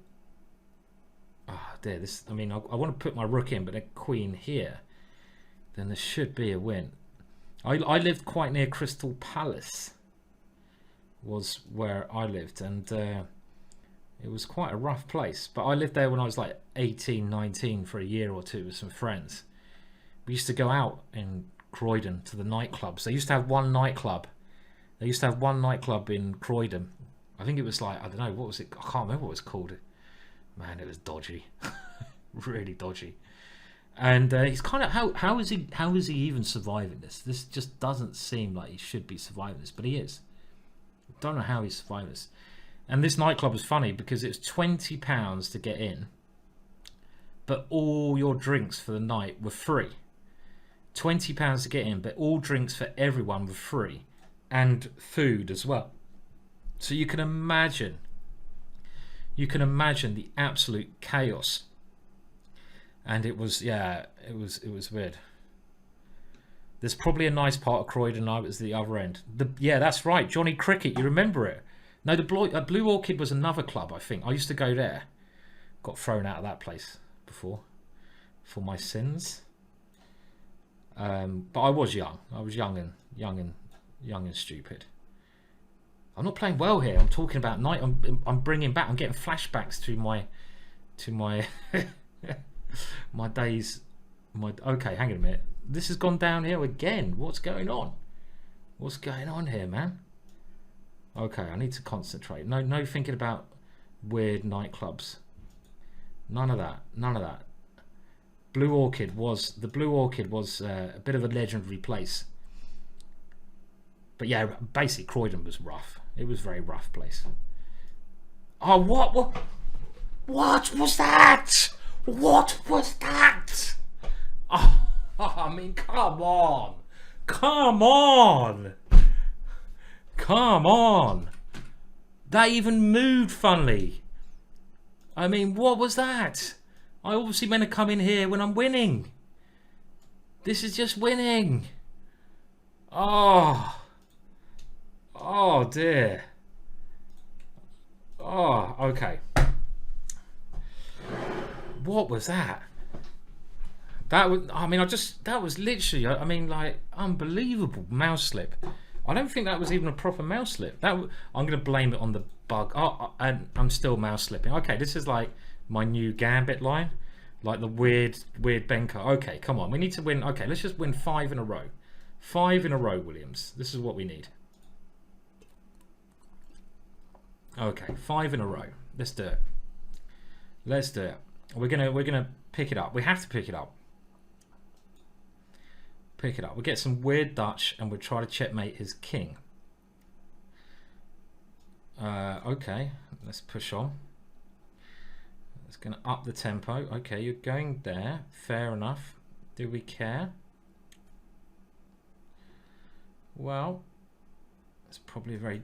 There. I mean, I want to put my rook in, but a queen here. Then there should be a win. I lived quite near Crystal Palace. Was where I lived, and it was quite a rough place. But I lived there when I was like 18, 19 for a year or two with some friends. We used to go out in Croydon to the nightclubs. They used to have one nightclub. They used to have one nightclub in Croydon. I think it was like, I don't know, what was it? I can't remember what it was called. Man, it was dodgy. Really dodgy. And he's kind of, how is he even surviving this? This just doesn't seem like he should be surviving this, but he is. Don't know how he's surviving this. And this nightclub was funny because it was £20 to get in, but all your drinks for the night were free. £20 to get in, but all drinks for everyone were free, and food as well. So you can imagine the absolute chaos. And it was, yeah, it was weird. There's probably a nice part of Croydon. I was the other end. Yeah, that's right, Johnny Cricket. You remember it? No, the Blue Orchid was another club. I think I used to go there. Got thrown out of that place before for my sins. But I was young. I was young and stupid. I'm not playing well here. I'm talking about night. I'm bringing back. I'm getting flashbacks to my my days. Okay, hang on a minute. This has gone downhill again. What's going on? What's going on here, man? Okay, I need to concentrate. No thinking about weird nightclubs. None of that. None of that. The Blue Orchid was a bit of a legendary place. But yeah, basically Croydon was rough. It was a very rough place. Oh, what was that? What was that? Oh, I mean, come on. Come on. Come on. That even moved funnily. I mean, what was that? I obviously meant to come in here when I'm winning. This is just winning. Oh. Oh dear. Oh, okay. What was that? That was, I mean, that was literally, I mean, like, unbelievable mouse slip. I don't think that was even a proper mouse slip. I'm going to blame it on the bug. Oh, and I'm still mouse slipping. Okay, this is like my new Gambit line. Like the weird Benko. Okay, come on. We need to win. Okay, let's just win 5 in a row. 5 in a row, Williams. This is what we need. Okay, 5 in a row. Let's do it. Let's do it. We're gonna pick it up. We have to pick it up. Pick it up. We'll get some weird Dutch and we'll try to checkmate his king. Okay, let's push on. It's going to up the tempo. Okay, you're going there. Fair enough. Do we care? Well, it's probably a very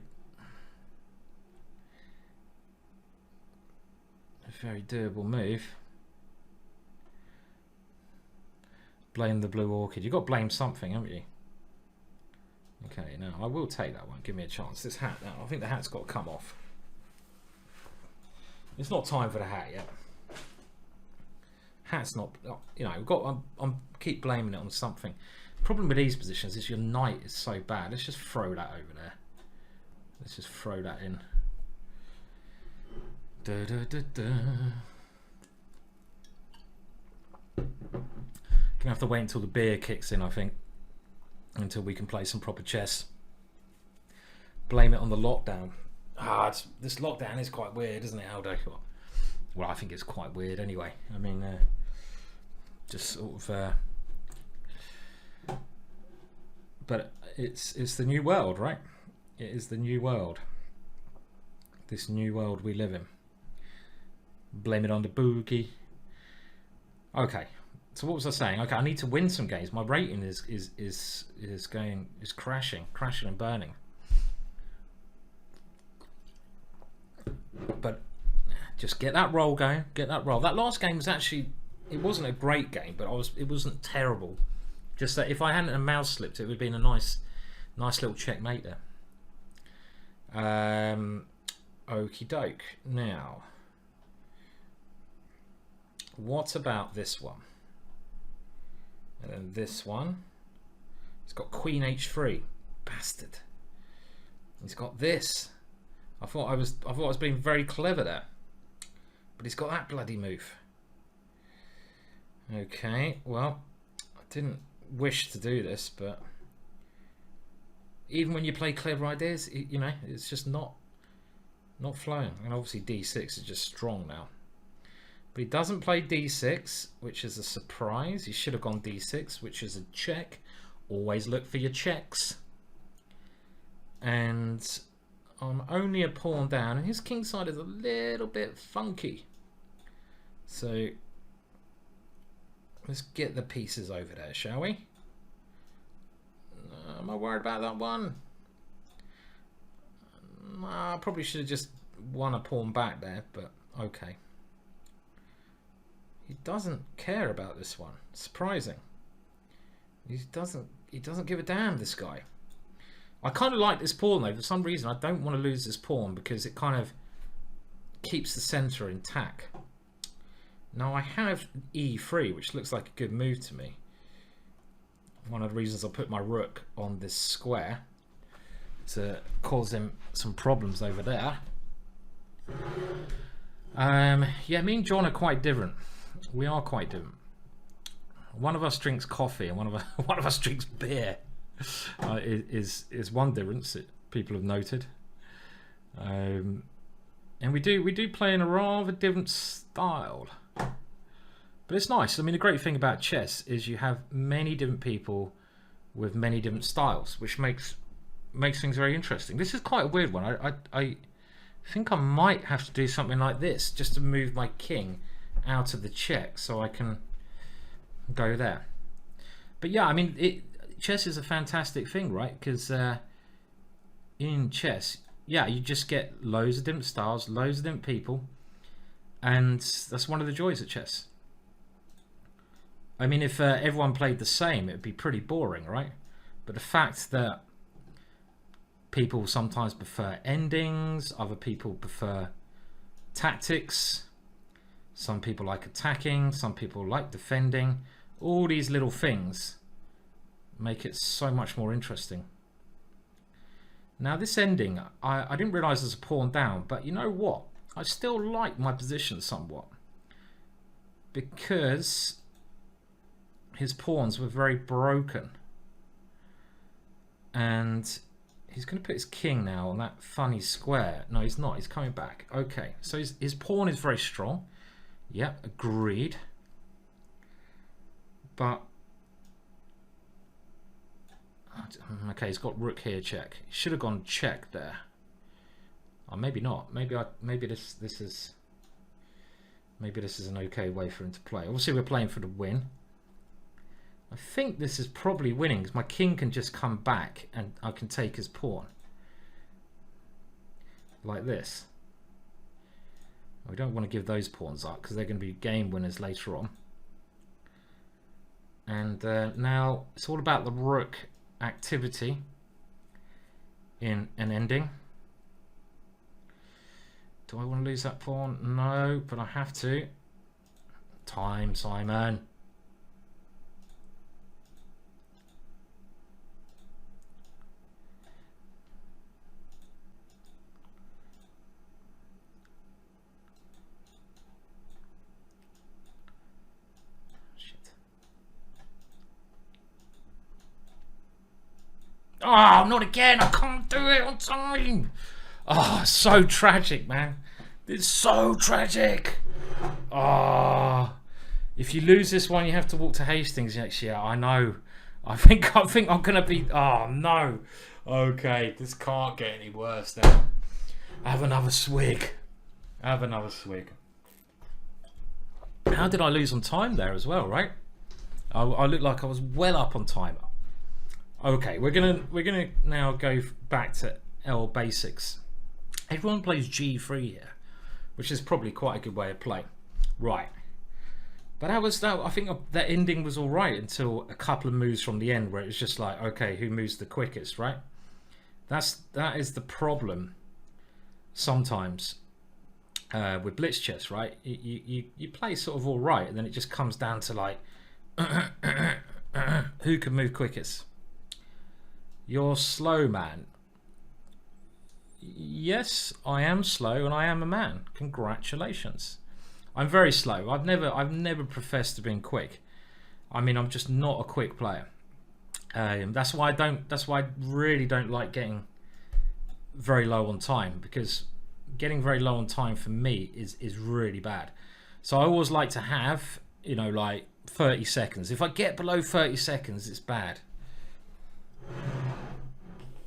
doable move. Blame the Blue Orchid. You've got to blame something, haven't you? Okay, now I will take that one. Give me a chance. This hat now. I think the hat's got to come off. It's not time for the hat yet. Hat's not. You know, we've got. I'm keep blaming it on something. The problem with these positions is your knight is so bad. Let's just throw that over there. Let's just throw that in. Da, da, da, da. Gonna have to wait until the beer kicks in, I think, until we can play some proper chess. Blame it on the lockdown. This lockdown is quite weird, isn't it, Aldo? Well, I think it's quite weird anyway. I mean, just sort of. But it's the new world, right? It is the new world. This new world we live in. Blame it on the boogie. Okay. So what was I saying? Okay, I need to win some games. My rating is crashing and burning. But just get that roll going. Get that roll. That last game was actually, it wasn't a great game, but it wasn't terrible. Just that if I hadn't a mouse slipped, it would have been a nice little checkmate there. Okie doke. Now, what about this one? And then this one. He's got Queen H3. Bastard. He's got this. I thought I was being very clever there. But he's got that bloody move. Okay, well, I didn't wish to do this, but even when you play clever ideas, you know, it's just not flowing. And obviously D6 is just strong now. But he doesn't play D6, which is a surprise. He should have gone D6, which is a check. Always look for your checks. And I'm only a pawn down, and his king side is a little bit funky. So let's get the pieces over there, shall we? Am I worried about that one? I probably should have just won a pawn back there, but okay. He doesn't care about this one. Surprising. He doesn't give a damn, this guy. I kind of like this pawn though. For some reason, I don't want to lose this pawn because it kind of keeps the center intact. Now I have E3, which looks like a good move to me. One of the reasons I put my rook on this square to cause him some problems over there. Yeah, me and John are quite different. We are quite different. One of us drinks coffee and one of us drinks beer. Is one difference that people have noted. And we do play in a rather different style, but it's nice. I mean, the great thing about chess is you have many different people with many different styles, which makes things very interesting. This is quite a weird one. I think I might have to do something like this just to move my king out of the check so I can go there. But yeah, I mean, chess is a fantastic thing, right? Because in chess, yeah, you just get loads of different styles, loads of different people, and that's one of the joys of chess. I mean, if everyone played the same, it'd be pretty boring, right? But the fact that people sometimes prefer endings, other people prefer tactics, some people like attacking, some people like defending, all these little things make it so much more interesting. Now this ending, I didn't realise there's a pawn down, but you know what? I still like my position somewhat, because his pawns were very broken, and he's going to put his king now on that funny square. No, he's not. He's coming back. Okay, so his pawn is very strong. Yep, agreed. But okay, he's got rook here. Check. He should have gone check there. Or maybe not. Maybe this is an okay way for him to play. Obviously, we're playing for the win. I think this is probably winning because my king can just come back and I can take his pawn like this. We don't want to give those pawns up because they're going to be game winners later on. And now it's all about the rook activity in an ending. Do I want to lose that pawn? No, but I have to. Time, Simon. Oh, not again. I can't do it on time. Oh, so tragic, man. It's so tragic. Oh, if you lose this one, you have to walk to Hastings next year. I know. I think I'm going to be... Oh, no. Okay, this can't get any worse now. Have another swig. Have another swig. How did I lose on time there as well, right? I looked like I was well up on time. Okay, we're gonna now go back to L basics. Everyone plays G3 here, which is probably quite a good way of playing. Right, but I think that ending was all right until a couple of moves from the end where it was just like, okay, who moves the quickest, right? That is the problem sometimes with blitz chess, right? You play sort of all right, and then it just comes down to like who can move quickest. You're slow, man. Yes, I am slow, and I am a man. Congratulations. I'm very slow. I've never professed to being quick. I mean, I'm just not a quick player. That's why I really don't like getting very low on time, because getting very low on time for me is really bad. So I always like to have, you know, like 30 seconds. If I get below 30 seconds, it's bad.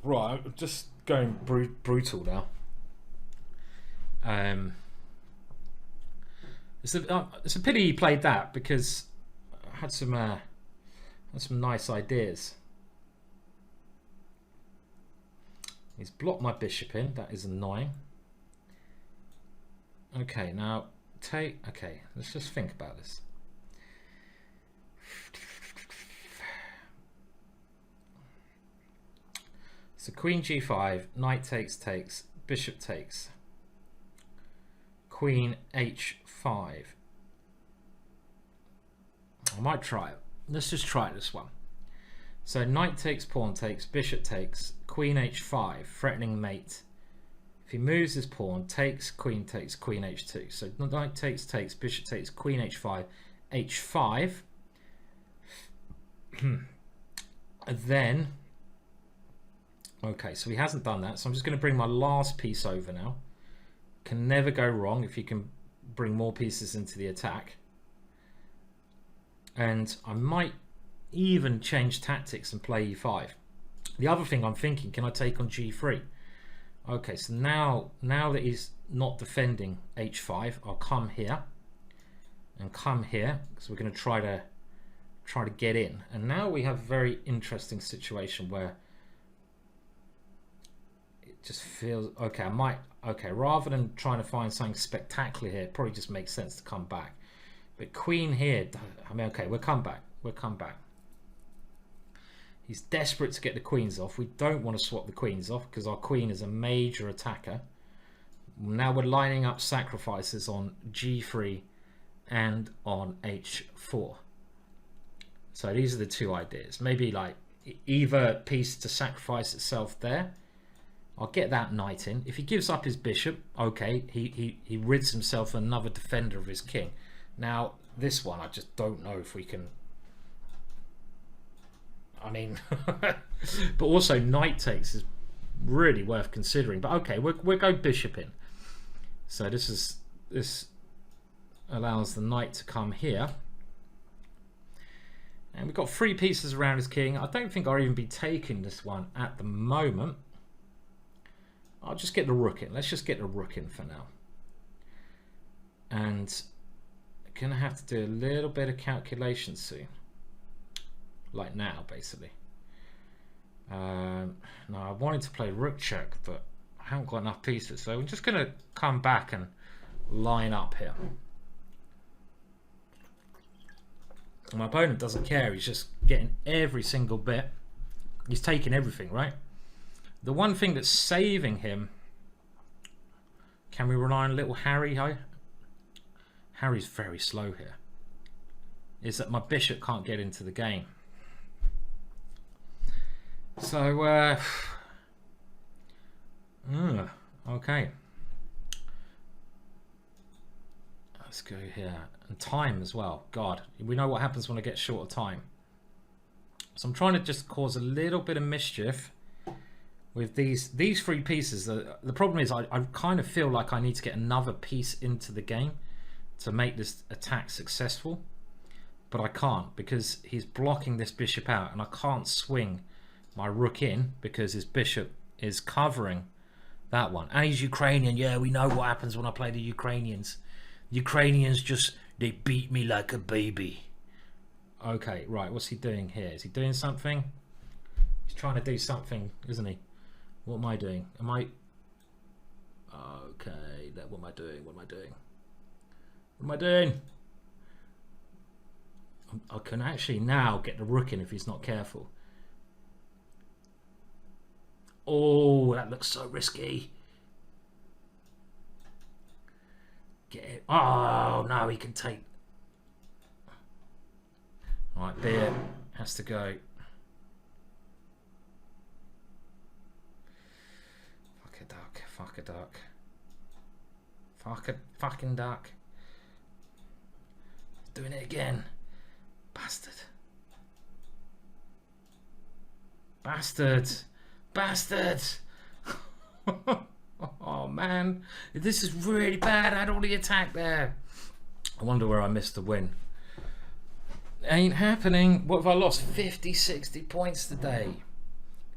Right, I'm just going brutal now. It's a pity he played that, because I had some nice ideas. He's blocked my bishop in. That is annoying. Okay, now okay, let's just think about this. So queen g5, knight takes, bishop takes, queen h5. I might try it. Let's just try this one. So knight takes, pawn takes, bishop takes, queen h5, threatening mate. If he moves his pawn, takes, queen h2. So knight takes, bishop takes, queen h5, h5. And then Okay, so he hasn't done that, so I'm just going to bring my last piece over now. Can never go wrong if you can bring more pieces into the attack. And I might even change tactics and play e5. The other thing I'm thinking, can I take on g3? Okay, so now that he's not defending h5, I'll come here and come here, because we're going to try to get in. And now we have a very interesting situation where it just feels okay. Rather than trying to find something spectacular here, it probably just makes sense to come back. But queen here, I mean, okay, we'll come back. He's desperate to get the queens off. We don't want to swap the queens off because our queen is a major attacker. Now we're lining up sacrifices on g3 and on h4. So these are the two ideas. Maybe like either piece to sacrifice itself there. I'll get that knight in. If he gives up his bishop, okay, he rids himself of another defender of his king. Now this one, I just don't know if we can. I mean, but also knight takes is really worth considering. But okay, we'll go bishop in. So this allows the knight to come here, and we've got 3 pieces around his king. I don't think I'll even be taking this one at the moment. I'll just get the rook in. Let's just get the rook in for now. And I'm gonna have to do a little bit of calculation soon. Like now, basically. No, I wanted to play rook check, but I haven't got enough pieces, so I'm just going to come back and line up here. And my opponent doesn't care, he's just getting every single bit. He's taking everything, right? The one thing that's saving him, can we rely on little Harry? Harry's very slow here. Is that my bishop can't get into the game. So, okay. Let's go here. And time as well. God, we know what happens when I get short of time. So I'm trying to just cause a little bit of mischief with these 3 pieces. The problem is I kind of feel like I need to get another piece into the game to make this attack successful. But I can't, because he's blocking this bishop out, and I can't swing my rook in because his bishop is covering that one. And he's Ukrainian. Yeah, we know what happens when I play the Ukrainians. Ukrainians just, they beat me like a baby. Okay, right, what's he doing here? Is he doing something? He's trying to do something, isn't he? What am I doing? Am I... Okay, what am I doing? What am I doing? What am I doing? I can actually now get the rook in if he's not careful. Oh, that looks so risky. Get it. Oh, no, he can take. All right, Beer has to go. Fuck a duck. Fuck a duck. Fuck a fucking duck. Doing it again. Bastard. Bastard. Bastard. Oh man, this is really bad. I had all the attack there. I wonder where I missed the win. Ain't happening. What if I lost 50, 60 points today?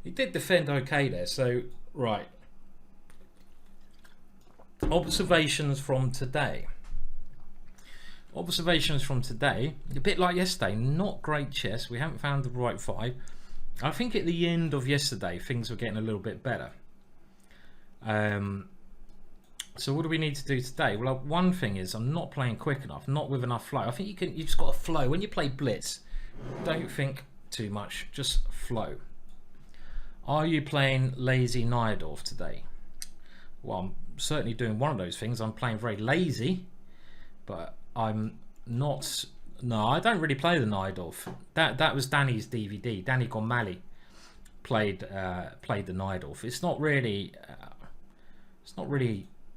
He did defend okay there, so right. Observations from today. Observations from today, a bit like yesterday, not great chess. We haven't found the right 5. I think at the end of yesterday things were getting a little bit better. So what do we need to do today? Well, one thing is I'm not playing quick enough, not with enough flow. I think you just got to flow. When you play Blitz, don't think too much, just flow. Are you playing lazy Najdorf today? Well, I'm certainly doing one of those things. I'm playing very lazy, but I'm not. No, I don't really play the Najdorf. That was Danny's DVD. Danny Gormali played the Najdorf. It's not really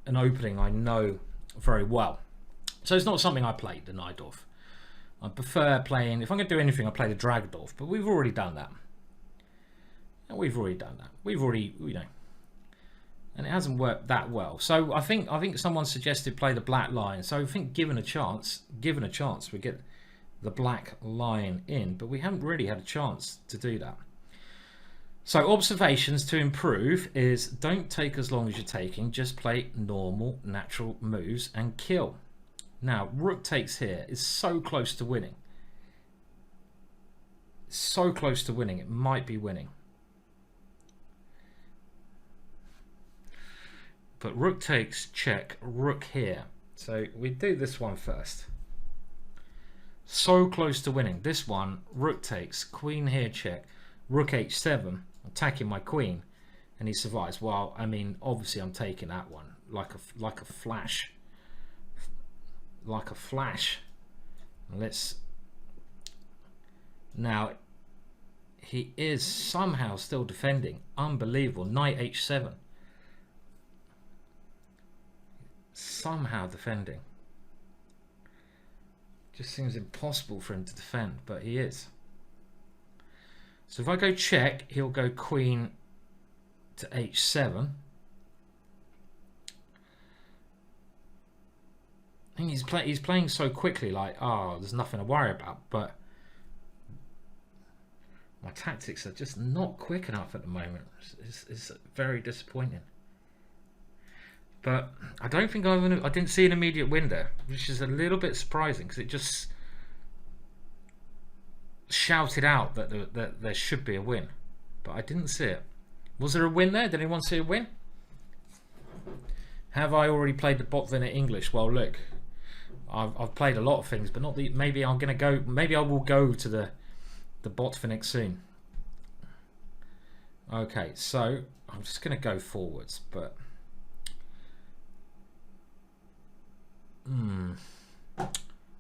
an opening I know very well. So it's not something I played, the Najdorf. I prefer playing, if I'm going to do anything, I play the Dragdorf, but we've already done that. And we've already done that. We've already, you know, and it hasn't worked that well. So I think someone suggested play the black lion. So I think given a chance, we get the black lion in, but we haven't really had a chance to do that. So observations to improve is don't take as long as you're taking, just play normal, natural moves and kill. Now, rook takes here is so close to winning. So close to winning, it might be winning. But rook takes, check, rook here. So we do this one first. So close to winning. This one, rook takes, queen here, check, rook h7, attacking my queen, and he survives. Well, I mean, obviously I'm taking that one like a flash. Like a flash. Let's. Now, he is somehow still defending. Unbelievable. Knight h7. Somehow defending. Just seems impossible for him to defend, but he is. So if I go check, he'll go queen to h7. I think he's playing so quickly, like, oh, there's nothing to worry about. But my tactics are just not quick enough at the moment. It's very disappointing. But I don't think I didn't see an immediate win there, which is a little bit surprising because it just shouted out that there should be a win, but I didn't see it. Was there a win there? Did anyone see a win? Have I already played the Botvinnik English? Well, look, I've played a lot of things, but not the. Maybe I'm gonna go. Maybe I will go to the Botvinnik soon. Okay, so I'm just gonna go forwards, but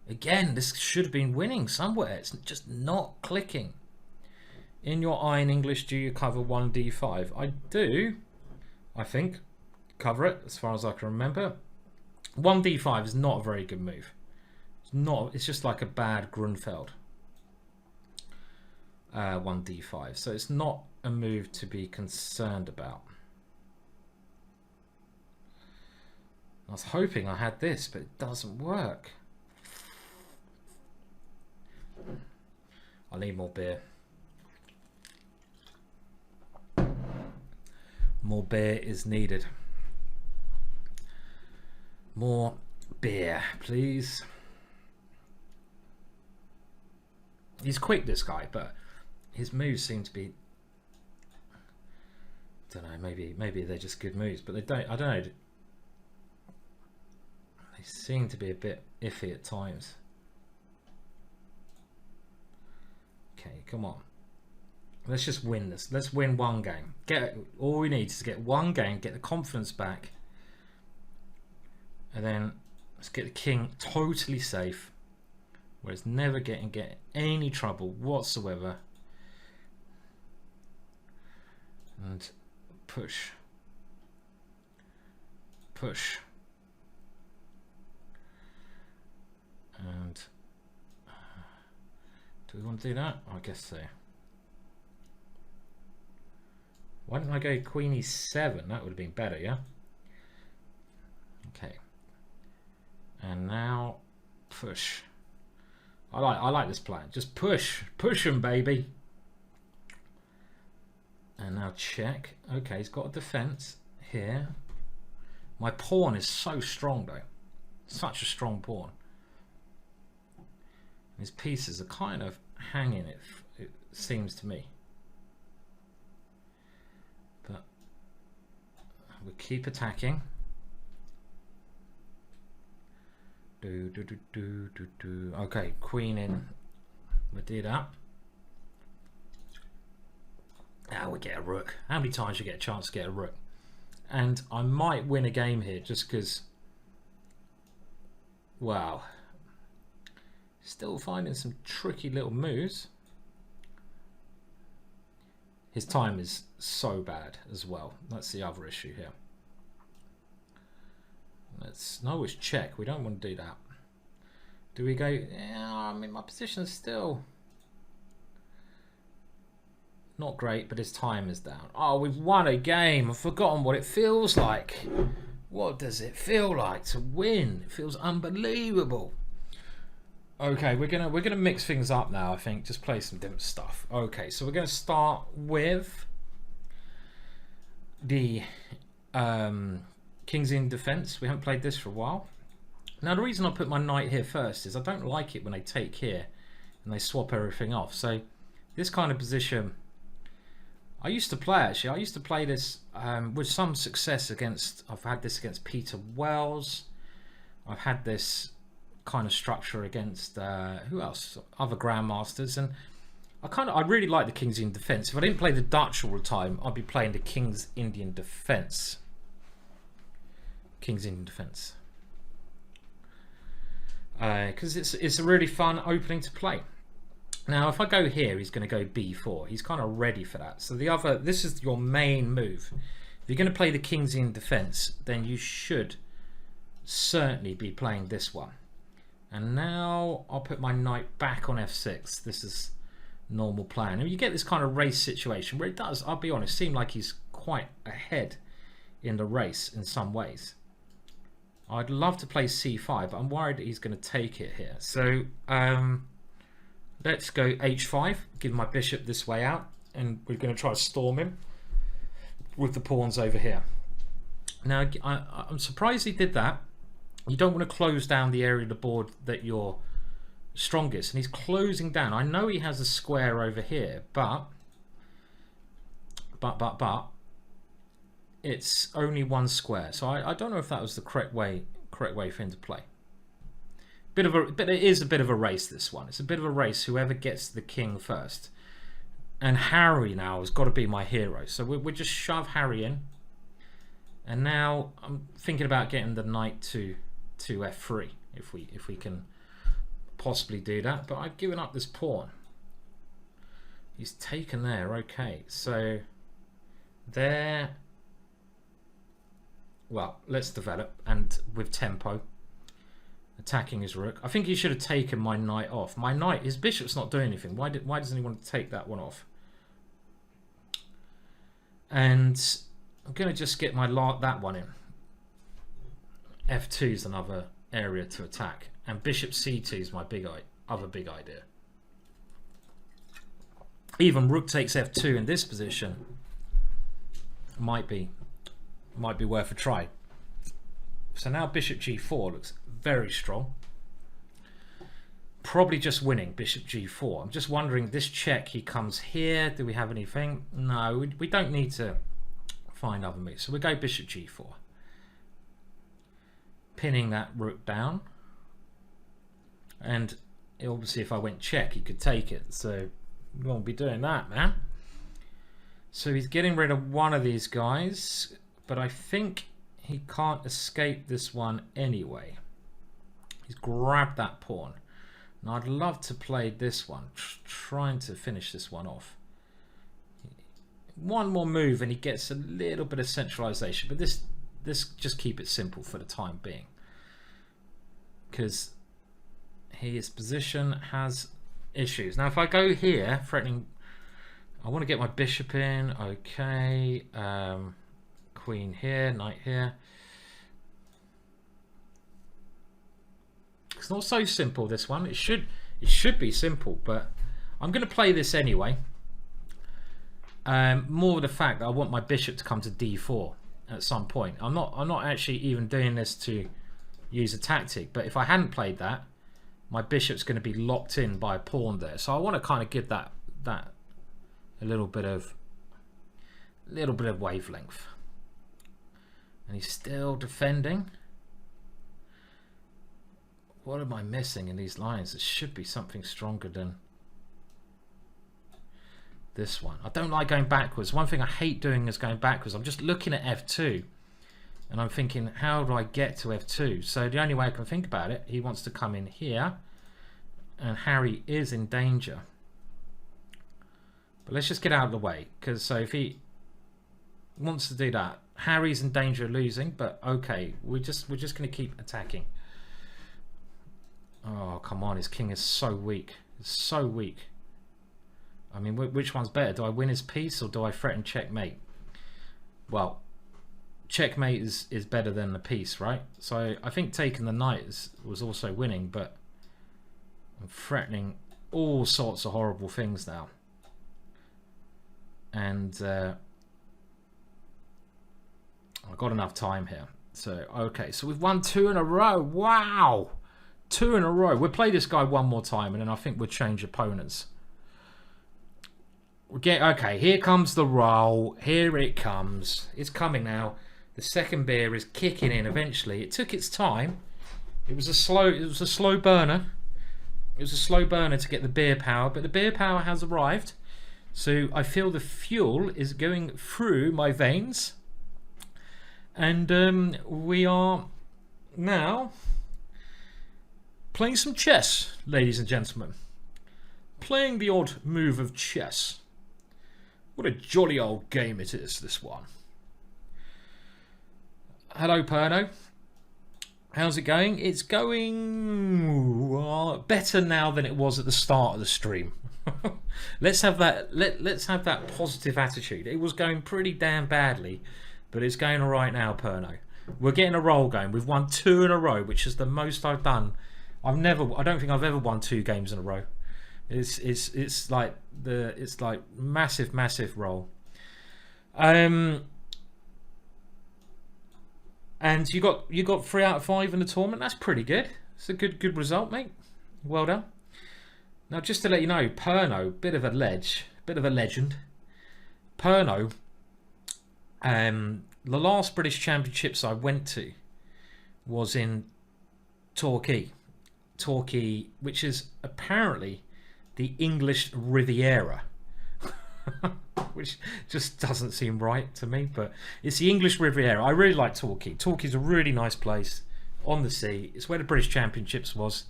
again, this should have been winning somewhere. It's just not clicking. In your eye in English, do you cover 1d5? I do. I think cover it as far as I can remember. 1d5 is not a very good move. It's not. It's just like a bad Grunfeld. 1d5. So it's not a move to be concerned about. I was hoping I had this, but it doesn't work. I need more beer. More beer is needed. More beer, please. He's quick, this guy, but his moves seem to be, I don't know, maybe they're just good moves, but they don't, I don't know. They seem to be a bit iffy at times. Okay, come on. Let's just win this. Let's win one game. All we need is to get one game, get the confidence back, and then let's get the king totally safe, where it's never get any trouble whatsoever. And push. Push. And do we want to do that? I guess so. Why didn't I go queen e7? That would have been better, yeah? Okay. And now push. I like this plan. Just push. Push him, baby. And now check. Okay, he's got a defense here. My pawn is so strong, though. Such a strong pawn. His pieces are kind of hanging, it seems to me. But we'll keep attacking. Okay, queen in. We do that. Now we get a rook. How many times you get a chance to get a rook? And I might win a game here just because, wow. Still finding some tricky little moves. His time is so bad as well. That's the other issue here. No, it's check. We don't want to do that. Do we go? Yeah, I mean, my position is still Not great, but his time is down. Oh, we've won a game. I've forgotten what it feels like. What does it feel like to win? It feels unbelievable. Okay, we're gonna mix things up now, I think. Just play some different stuff. Okay, so we're gonna start with the King's Indian Defense. We haven't played this for a while. Now the reason I put my knight here first is I don't like it when they take here and they swap everything off. So this kind of position I used to play, actually. I used to play this with some success against, I've had this against Peter Wells. I've had this kind of structure against, who else? Other Grandmasters. And I really like the King's Indian Defense. If I didn't play the Dutch all the time, I'd be playing the King's Indian Defense. King's Indian Defense. Because it's a really fun opening to play. Now, if I go here, he's going to go b4. He's kind of ready for that. So this is your main move. If you're going to play the King's Indian Defense, then you should certainly be playing this one. And now I'll put my knight back on f6. This is normal plan. And you get this kind of race situation where it does, I'll be honest, seem like he's quite ahead in the race in some ways. I'd love to play c5, but I'm worried that he's going to take it here. So let's go h5, give my bishop this way out, and we're going to try to storm him with the pawns over here. Now, I'm surprised he did that. You don't want to close down the area of the board that you're strongest, and he's closing down. I know he has a square over here, but it's only one square, so I don't know if that was the correct way for him to play. But it is a bit of a race, this one. It's a bit of a race, whoever gets the king first. And Harry now has got to be my hero, so we'll just shove Harry in. And now I'm thinking about getting the knight to f3 if we can possibly do that, but I've given up this pawn. He's taken there. Okay, so there. Well, let's develop, and with tempo, attacking his rook. I think he should have taken my knight off. My knight, his bishop's not doing anything. Why doesn't he want to take that one off? And I'm going to just get that one in. f2 is another area to attack, and bishop c2 is my other big idea. Even rook takes f2 in this position might be worth a try. So now bishop g4 looks very strong. Probably just winning bishop g4. I'm just wondering, this check, he comes here. Do we have anything? No, we don't need to find other moves. So we go bishop g4. Pinning that rook down. And obviously if I went check, he could take it. So we won't be doing that, man. So he's getting rid of one of these guys, but I think he can't escape this one anyway. He's grabbed that pawn. And I'd love to play this one, trying to finish this one off. One more move and he gets a little bit of centralization, but this just keep it simple for the time being, because his position has issues. Now if I go here, threatening, I want to get my bishop in. Okay, queen here, knight here. It's not so simple, this one. It should be simple, but I'm going to play this anyway. More of the fact that I want my bishop to come to d4 at some point. I'm not actually even doing this to use a tactic, but if I hadn't played that, my bishop's going to be locked in by a pawn there. So I want to kind of give that a little bit of wavelength. And he's still defending. What am I missing in these lines? It should be something stronger than this one. I don't like going backwards. One thing I hate doing is going backwards. I'm just looking at f2 and I'm thinking, how do I get to f2? So the only way I can think about it, he wants to come in here, and Harry is in danger. But let's just get out of the way, because so if he wants to do that, Harry's in danger of losing. But okay, we're just going to keep attacking. Oh, come on, his king is so weak. It's so weak. I mean, which one's better? Do I win his piece or do I threaten checkmate? Well, checkmate is better than the piece, right? So I think taking the knight was also winning, but I'm threatening all sorts of horrible things now. And I've got enough time here. So, okay, so we've won 2 in a row. Wow! 2 in a row. We'll play this guy one more time, and then I think we'll change opponents. Okay, here comes the roll. Here it comes. It's coming now. The second beer is kicking in eventually. It took its time. It was a slow burner. It was a slow burner to get the beer power, but the beer power has arrived. So I feel the fuel is going through my veins. And we are now playing some chess, ladies and gentlemen. Playing the odd move of chess. What a jolly old game it is, this one. Hello, Perno. How's it going? It's going better now than it was at the start of the stream. Let's have that. Let's have that positive attitude. It was going pretty damn badly, but it's going all right now, Perno. We're getting a roll going. We've won 2 in a row, which is the most I've done. I don't think I've ever won 2 games in a row. It's like massive roll. And you got 3 out of 5 in the tournament. That's pretty good. It's a good result, mate. Well done. Now, just to let you know, Perno, bit of a legend. Perno, the last British Championships I went to was in Torquay, which is apparently the English Riviera, which just doesn't seem right to me, but it's the English Riviera. I really like Torquay. Torquay's a really nice place on the sea. It's where the British Championships was,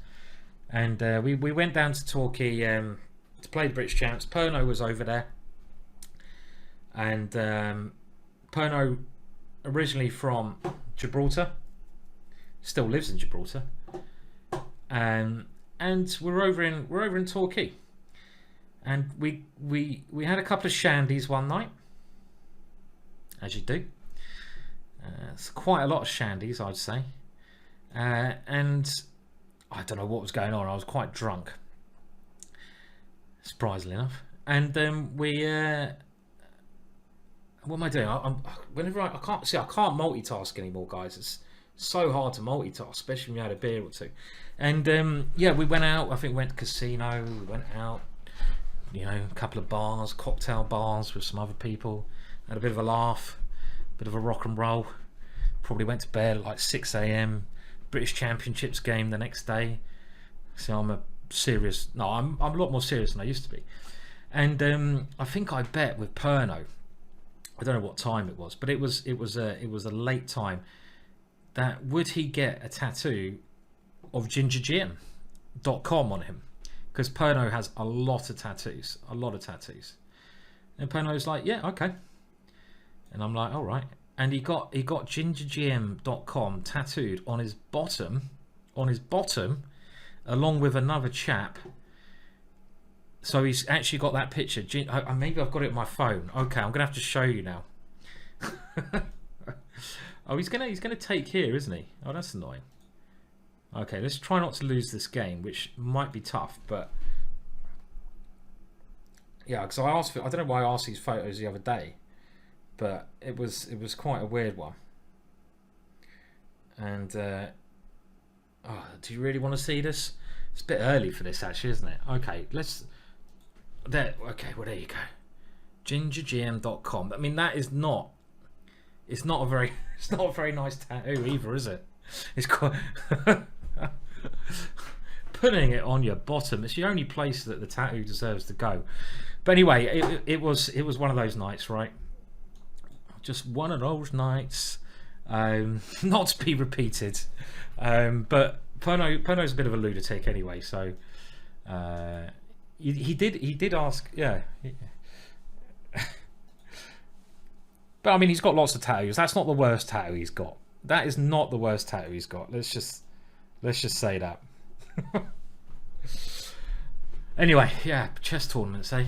and we went down to Torquay to play the British Champs. Perno was over there, and Perno, originally from Gibraltar, still lives in Gibraltar, and we're over in Torquay. And we had a couple of shandies one night, as you do. It's quite a lot of shandies, I'd say. And I don't know what was going on. I was quite drunk, surprisingly enough. And we, what am I doing? I can't multitask anymore, guys. It's so hard to multitask, especially when you had a beer or two. And yeah, we went out. I think we went to casino. We went out. You know, a couple of bars, cocktail bars with some other people. Had a bit of a laugh, bit of a rock and roll. Probably went to bed at like 6 a.m. British Championships game the next day. So I'm a lot more serious than I used to be. And I think I bet with Perno, I don't know what time it was, but it was a late time, that would he get a tattoo of GingerGM.com on him. Because Perno has a lot of tattoos. And Perno's like, yeah, okay. And I'm like, all right. And he got GingerGM.com tattooed on his bottom, along with another chap. So he's actually got that picture. Maybe I've got it on my phone. Okay, I'm gonna have to show you now. Oh, he's gonna take here, isn't he? Oh, that's annoying. Okay, let's try not to lose this game, which might be tough, but yeah, because I don't know why I asked these photos the other day, but it was quite a weird one. And do you really want to see this? It's a bit early for this, actually, isn't it? Okay, there you go. GingerGM.com. I mean, that is not. It's not a very nice tattoo either, is it? It's quite. Putting it on your bottom, it's the only place that the tattoo deserves to go. But anyway, it was one of those nights, right? Just one of those nights, not to be repeated. But Perno's a bit of a lunatic anyway, so he did ask, yeah. But I mean, he's got lots of tattoos. That's not the worst tattoo he's got. That is not the worst tattoo he's got. Let's just say that. Anyway, yeah, chess tournaments, eh?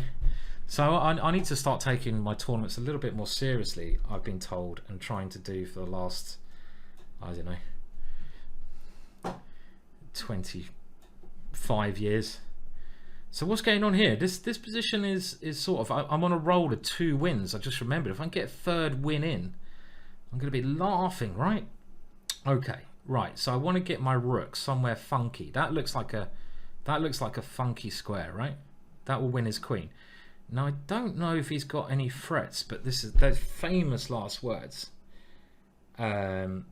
So I need to start taking my tournaments a little bit more seriously, I've been told, and trying to do for the last, I don't know, 25 years. So what's going on here? This position is sort of, I'm on a roll of 2 wins. I just remembered, if I can get a 3rd win in, I'm going to be laughing, right? Okay, right. So I want to get my rook somewhere funky. That looks like a funky square, right? That will win his queen. Now I don't know if he's got any threats, but this is those famous last words. Now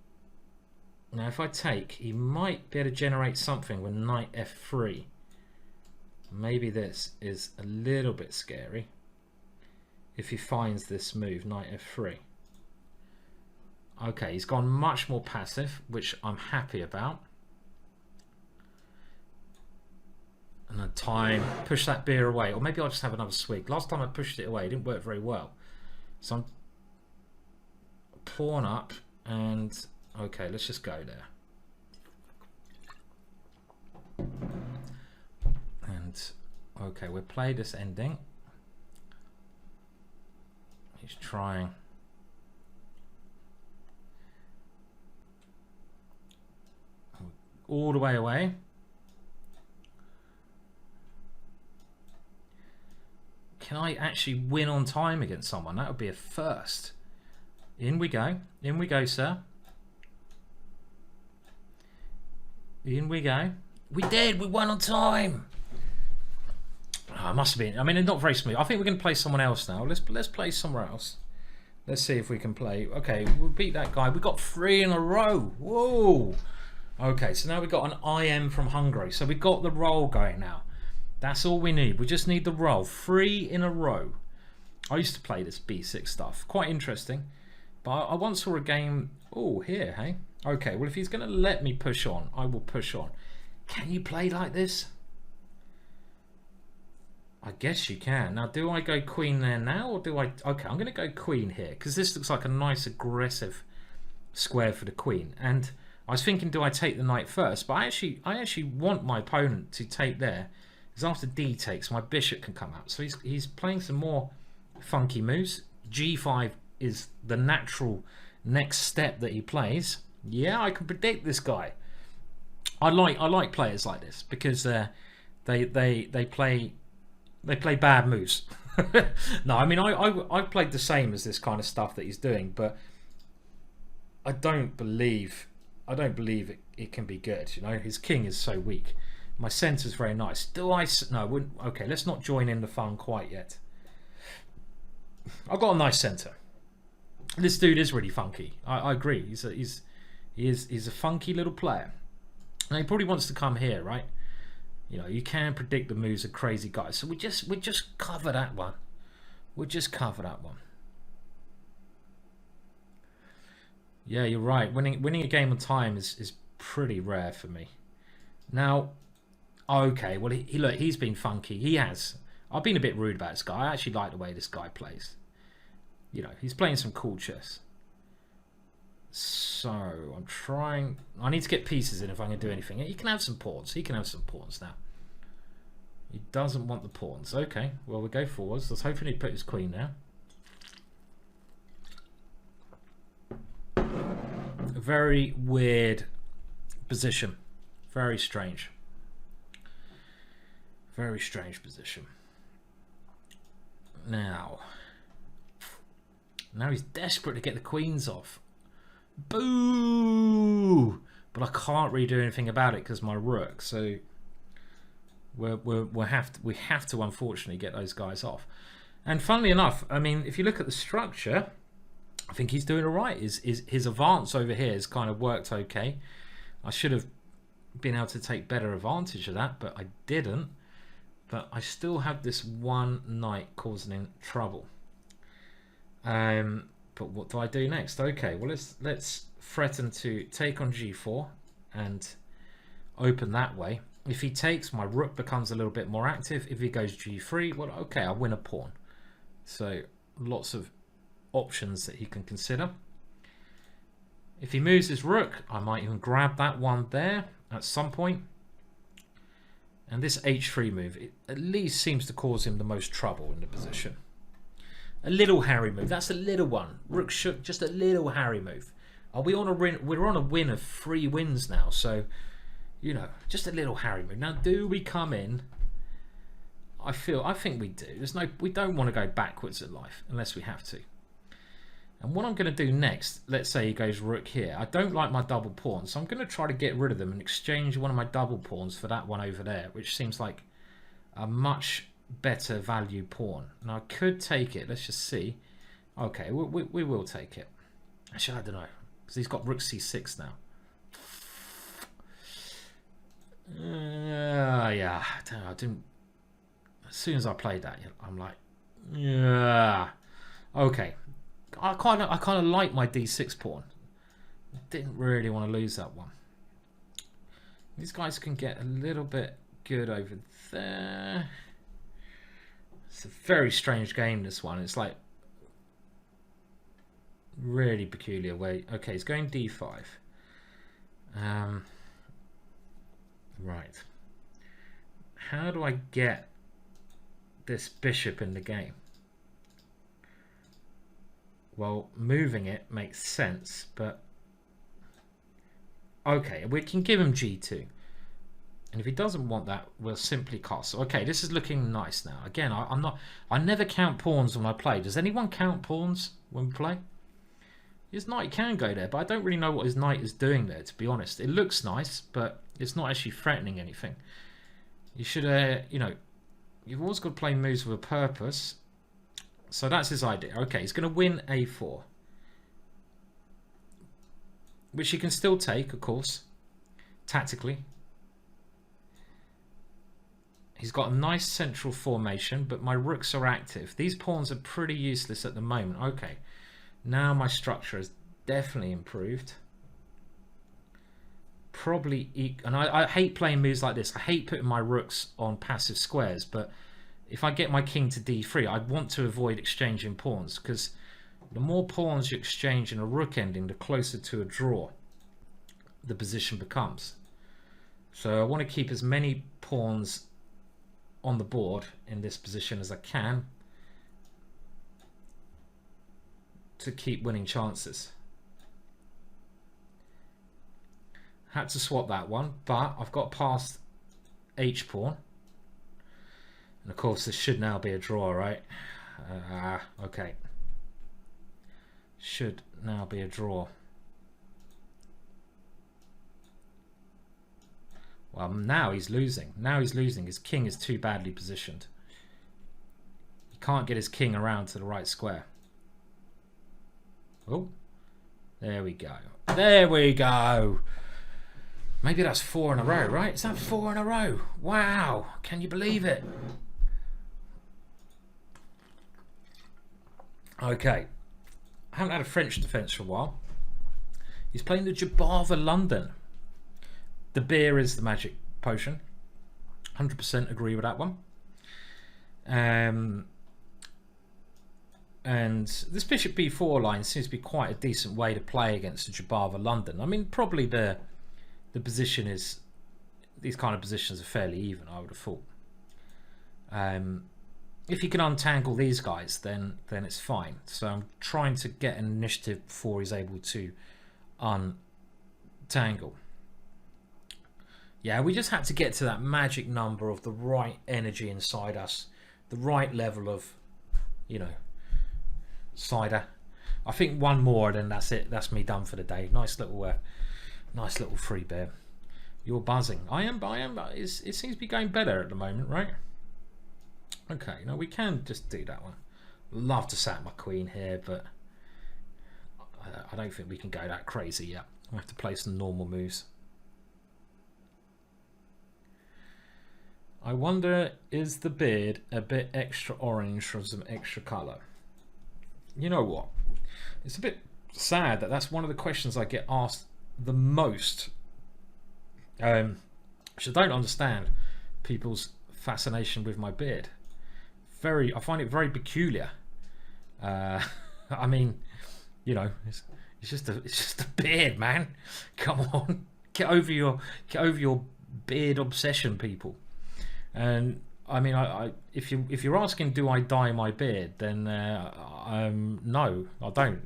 if I take, he might be able to generate something with knight f3. Maybe this is a little bit scary if he finds this move, knight f3. Okay, he's gone much more passive, which I'm happy about. And then time, push that beer away. Or maybe I'll just have another swig. Last time I pushed it away, it didn't work very well. So I'm pawn up and okay, let's just go there. And okay, we'll play this ending. He's trying. All the way away. Can I actually win on time against someone? That would be a first. In we go. In we go, sir. In we go. We did. We won on time. Oh, it must have been. I mean, it's not very smooth. I think we're going to play someone else now. Let's play somewhere else. Let's see if we can play. Okay, we'll beat that guy. We got 3 in a row. Whoa. Okay, so now we've got an IM from Hungary. So we've got the roll going now. That's all we need. We just need the roll. 3 in a row. I used to play this B6 stuff. Quite interesting. But I once saw a game. Oh, here, hey. Okay, well, if he's going to let me push on, I will push on. Can you play like this? I guess you can. Now, do I go queen there now, or do I... Okay, I'm going to go queen here, because this looks like a nice aggressive square for the queen. And I was thinking, do I take the knight first? But I actually want my opponent to take there, because after d takes, my bishop can come out. So he's playing some more funky moves. g5 is the natural next step that he plays. Yeah, I can predict this guy. I like players like this, because they play bad moves. No, I mean I've played the same as this kind of stuff that he's doing, but I don't believe it can be good. You know, his king is so weak. My centre's very nice. Do I? No, wouldn't. Okay, let's not join in the fun quite yet. I've got a nice centre. This dude is really funky. I agree. He's a funky little player. And he probably wants to come here, right? You know, you can predict the moves of crazy guys. So we just cover that one. We'll just cover that one. Yeah, you're right. Winning a game on time is pretty rare for me. Now, okay, well look, he's been funky. He has. I've been a bit rude about this guy. I actually like the way this guy plays. You know, he's playing some cool chess. So I'm trying. I need to get pieces in if I can do anything. He can have some pawns. He can have some pawns now. He doesn't want the pawns. Okay, well we'll go forwards. Let's hoping he put his queen there. A very weird position. Very strange. Very strange position. Now he's desperate to get the queens off. Boo! But I can't really do anything about it because my rook. So we have to unfortunately get those guys off. And funnily enough, I mean, if you look at the structure, I think he's doing all right. His advance over here has kind of worked okay. I should have been able to take better advantage of that, but I didn't. But I still have this one knight causing him trouble. But what do I do next? Okay, well let's threaten to take on g4 and open that way. If he takes, my rook becomes a little bit more active. If he goes g3, well, okay, I'll win a pawn. So lots of options that he can consider. If he moves his rook, I might even grab that one there at some point. And this h3 move, it at least seems to cause him the most trouble in the position. A little Harry move. That's a little one. Rook shook, just a little Harry move. Are we on a win? We're on a win of 3 wins now. So, you know, just a little Harry move. Now, do we come in? I think we do. We don't want to go backwards in life unless we have to. And what I'm going to do next, let's say he goes rook here. I don't like my double pawns, so I'm going to try to get rid of them and exchange one of my double pawns for that one over there, which seems like a much better value pawn. Now I could take it. Let's just see. Okay, we will take it. Actually, I don't know, because he's got rook c6 now. Yeah, I didn't. As soon as I played that, I'm like, yeah, okay. I kind of like my d6 pawn. Didn't really want to lose that one. These guys can get a little bit good over there. It's a very strange game, this one. It's like really peculiar way. Okay, he's going d5. Right. How do I get this bishop in the game? Well, moving it makes sense, but okay, we can give him g2, and if he doesn't want that, we'll simply castle. Okay, this is looking nice now. Again, I never count pawns when I play. Does anyone count pawns when we play? His knight can go there, but I don't really know what his knight is doing there, to be honest. It looks nice, but it's not actually threatening anything. You should, you know, you've always got to play moves with a purpose. So that's his idea. Okay, he's going to win a4. Which he can still take, of course, tactically. He's got a nice central formation, but my rooks are active. These pawns are pretty useless at the moment. Okay, now my structure has definitely improved. Probably, and I hate playing moves like this. I hate putting my rooks on passive squares, but if I get my king to d3, I want to avoid exchanging pawns, because the more pawns you exchange in a rook ending, the closer to a draw the position becomes. So I want to keep as many pawns on the board in this position as I can to keep winning chances. Had to swap that one, but I've got past h pawn. And of course, this should now be a draw, right? Okay. Should now be a draw. Well, now he's losing. Now he's losing. His king is too badly positioned. He can't get his king around to the right square. Oh, there we go. There we go. Maybe that's 4 in a row, right? Is that 4 in a row? Wow. Can you believe it? Okay, I haven't had a French defence for a while. He's playing the Jabava London. The beer is the magic potion. 100% agree with that one. And this bishop b4 line seems to be quite a decent way to play against the Jabava London. I mean, probably the position is, these kind of positions are fairly even, I would have thought. If you can untangle these guys, then it's fine. So I'm trying to get an initiative before he's able to untangle. Yeah, we just had to get to that magic number of the right energy inside us, the right level of, you know, cider. I think one more, then that's it. That's me done for the day. Nice little free beer. You're buzzing. I am. It seems to be going better at the moment, right? Okay, now we can just do that one. Love to sack my queen here, but I don't think we can go that crazy yet. I have to play some normal moves. I wonder, is the beard a bit extra orange from some extra colour? You know what? It's a bit sad that that's one of the questions I get asked the most. I don't understand people's fascination with my beard. I find it very peculiar. I mean, you know, it's just a beard, man. Come on, get over your beard obsession, people. And I mean, if you're asking, do I dye my beard? Then no, I don't.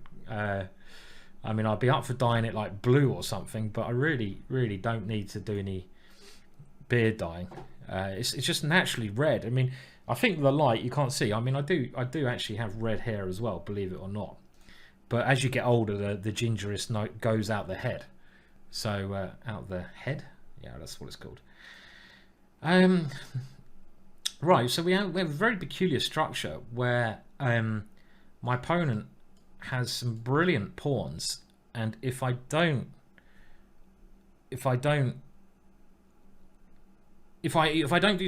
I mean, I'd be up for dyeing it like blue or something, but I really don't need to do any beard dyeing. It's just naturally red. I mean, I think the light you can't see. I mean, I do actually have red hair as well, believe it or not. But as you get older, the gingerness note goes out the head. So out the head, yeah, that's what it's called. Right, so we have a very peculiar structure where my opponent has some brilliant pawns, and if I don't do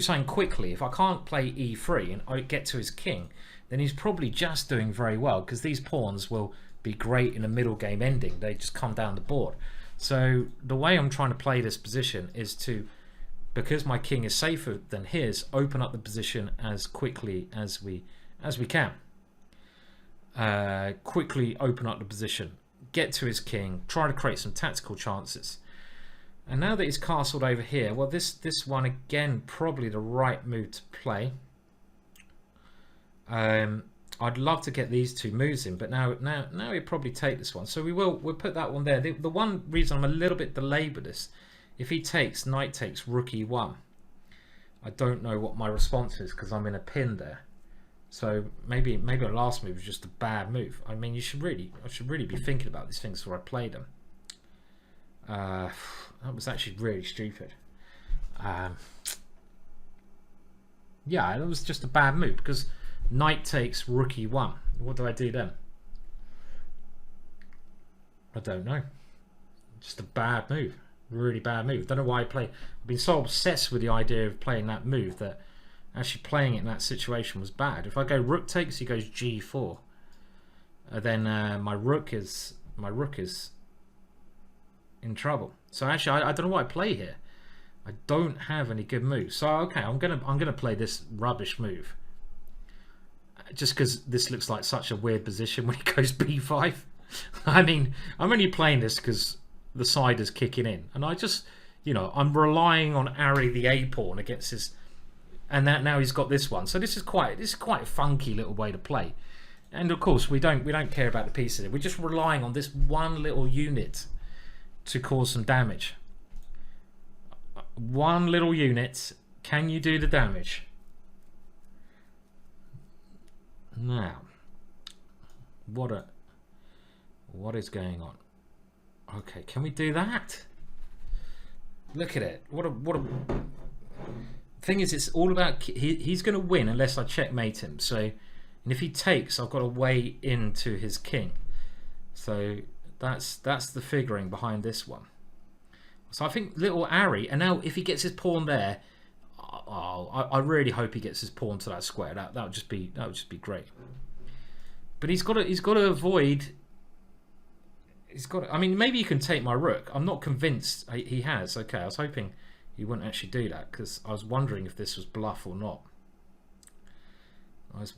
something quickly, if I can't play e3 and I get to his king, then he's probably just doing very well, because these pawns will be great in a middle game ending. They just come down the board. So the way I'm trying to play this position is to, because my king is safer than his, open up the position as quickly as we can. Quickly open up the position, get to his king, try to create some tactical chances. And now that he's castled over here, well, this one again, probably the right move to play. I'd love to get these two moves in, but now he'll probably take this one. So we'll put that one there. The one reason I'm a little bit delayed with this, if he takes, knight takes, rook e1, I don't know what my response is, because I'm in a pin there. So maybe the last move was just a bad move. I mean, I should really be thinking about these things before I play them. That was actually really stupid. Yeah, that was just a bad move, because knight takes, rook e1. What do I do then? I don't know. Just a bad move. Really bad move. Don't know why I play. I've been so obsessed with the idea of playing that move that actually playing it in that situation was bad. If I go rook takes, he goes g4. Then my rook is in trouble. So actually, I don't know what I play here. I don't have any good moves. So okay, I'm gonna play this rubbish move. Just because this looks like such a weird position when he goes b5. I mean, I'm only playing this because the side is kicking in, and I just, you know, I'm relying on Ari the A pawn against his, and that now he's got this one. So this is quite a funky little way to play. And of course, we don't care about the pieces. We're just relying on this one little unit to cause some damage. One little unit. Can you do the damage? Now, what is going on? Okay, can we do that? Look at it. What a thing is, it's all about he's going to win unless I checkmate him. So, and if he takes, I've got to weigh into his king. So that's the figuring behind this one. So I think little Ari, and now if he gets his pawn there, I really hope he gets his pawn to that square. That would just be great. But he's got to avoid. I mean, maybe you can take my rook. I'm not convinced he has. Okay, I was hoping he wouldn't actually do that, because I was wondering if this was bluff or not. And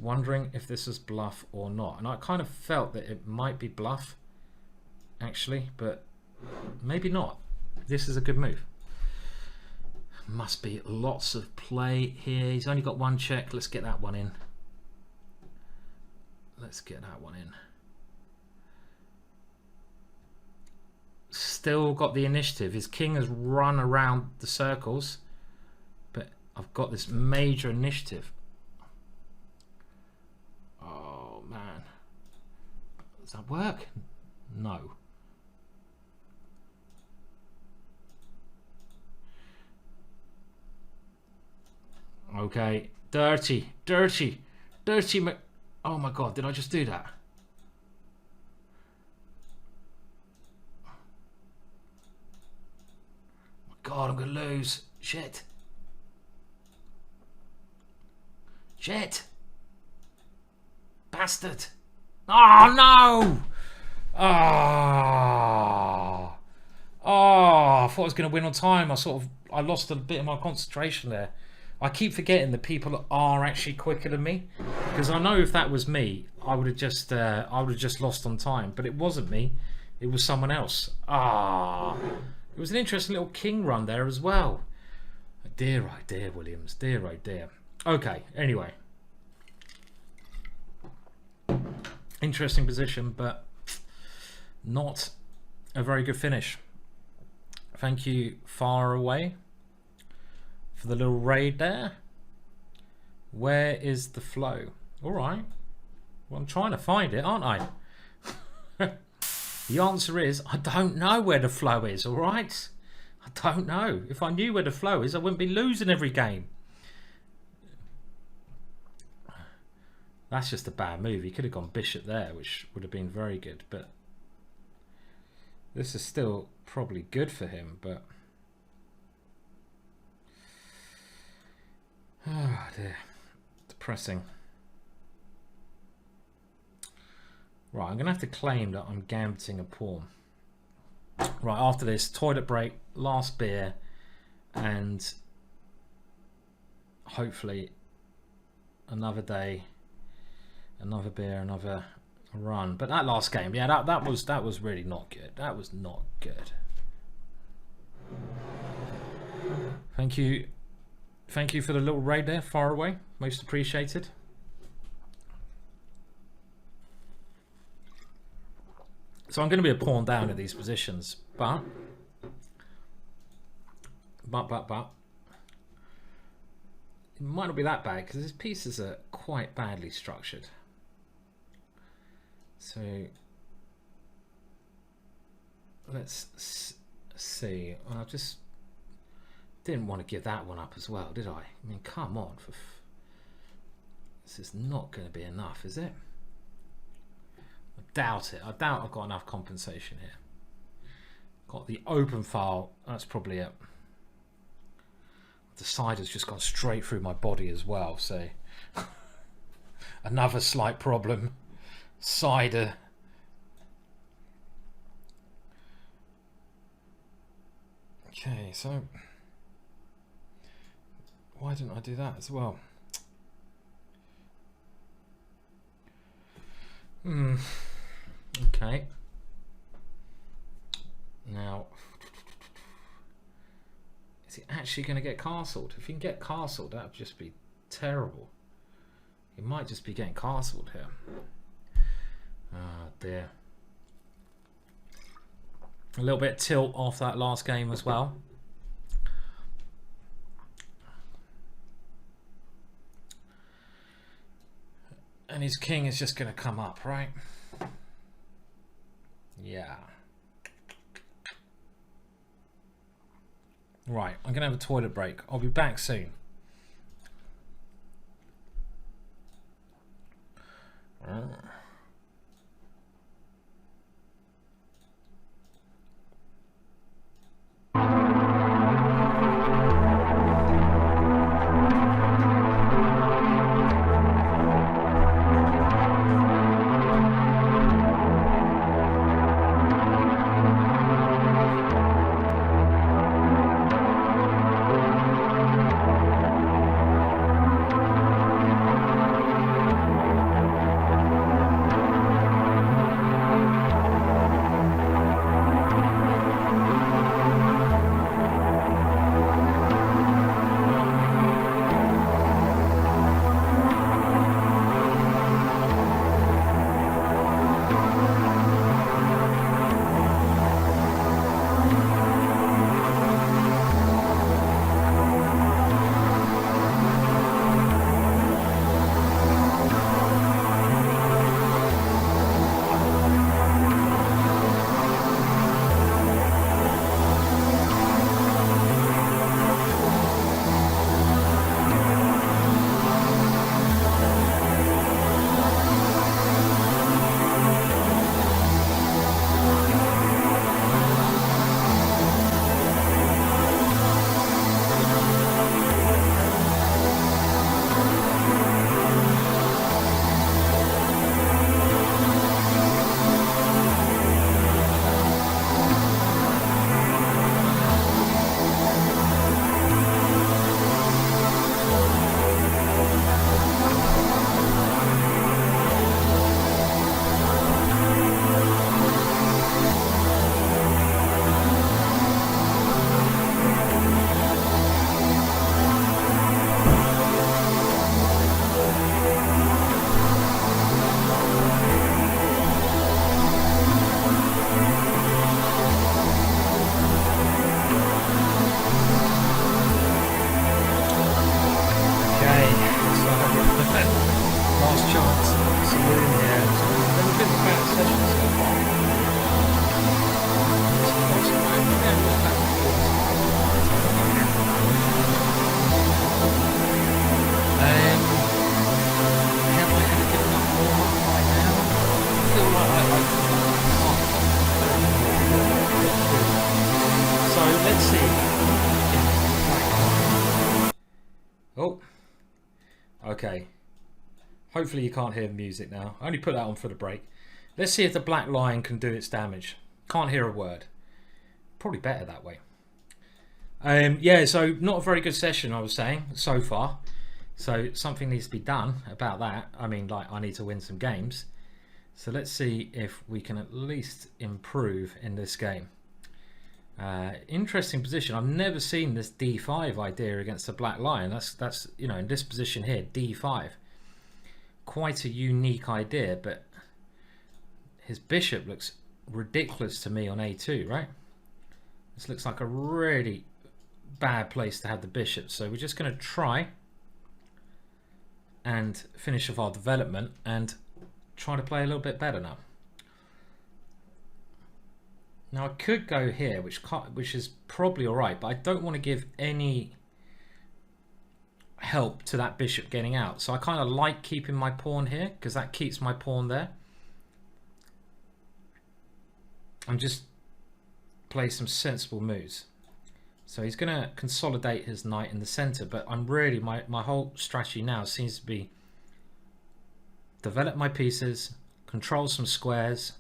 I kind of felt that it might be bluff, actually, but maybe not. This is a good move. Must be lots of play here. He's only got one check. Let's get that one in. Still got the initiative. His king has run around the circles, but I've got this major initiative. Oh man, does that work? No. Okay, dirty. Oh my god, did I just do that? Oh my god, I'm gonna lose. Shit. Bastard. Oh no. Oh, I thought I was gonna win on time. I lost a bit of my concentration there. I keep forgetting that people are actually quicker than me, because I know if that was me, I would have just lost on time. But it wasn't me; it was someone else. It was an interesting little king run there as well. dear, Williams. Dear, oh dear. Okay, anyway. Interesting position, but not a very good finish. Thank you, Far Away, for the little raid there. Where is the flow? All right. Well, I'm trying to find it, aren't I? The answer is, I don't know where the flow is, all right? I don't know. If I knew where the flow is, I wouldn't be losing every game. That's just a bad move. He could have gone bishop there, which would have been very good, but this is still probably good for him, but oh dear, depressing. Right, I'm gonna have to claim that I'm gambiting a pawn. Right, after this, toilet break, last beer, and hopefully another day, another beer, another run. But that last game, yeah, that was really not good. That was not good. Thank you for the little raid there, Far Away, most appreciated. So I'm going to be a pawn down in these positions, but it might not be that bad because his pieces are quite badly structured. So let's see. I just didn't want to give that one up as well, did I? I mean, come on. This is not going to be enough, is it? I doubt it. I doubt I've got enough compensation here. Got the open file. That's probably it. The side has just gone straight through my body as well. So another slight problem. Cider. Okay, so why didn't I do that as well? Okay. Now, is he actually going to get castled? If he can get castled, that would just be terrible. He might just be getting castled here. Oh dear. A little bit of tilt off that last game as well. And his king is just going to come up, right? Yeah. Right, I'm going to have a toilet break. I'll be back soon. Oh, okay. Hopefully you can't hear the music now. I only put that on for the break. Let's see if the black lion can do its damage. Can't hear a word. Probably better that way. Yeah, so not a very good session, I was saying, so far. So something needs to be done about that. I mean, like, I need to win some games. So let's see if we can at least improve in this game. Interesting position. I've never seen this D5 idea against the black lion. That's you know, in this position here, D5. Quite a unique idea, but his bishop looks ridiculous to me on A2, right? This looks like a really bad place to have the bishop. So we're just going to try and finish off our development and try to play a little bit better now. Now I could go here, which is probably all right, but I don't want to give any help to that bishop getting out. So I kind of like keeping my pawn here because that keeps my pawn there. And just play some sensible moves. So he's going to consolidate his knight in the center, but I'm really, my whole strategy now seems to be develop my pieces, control some squares,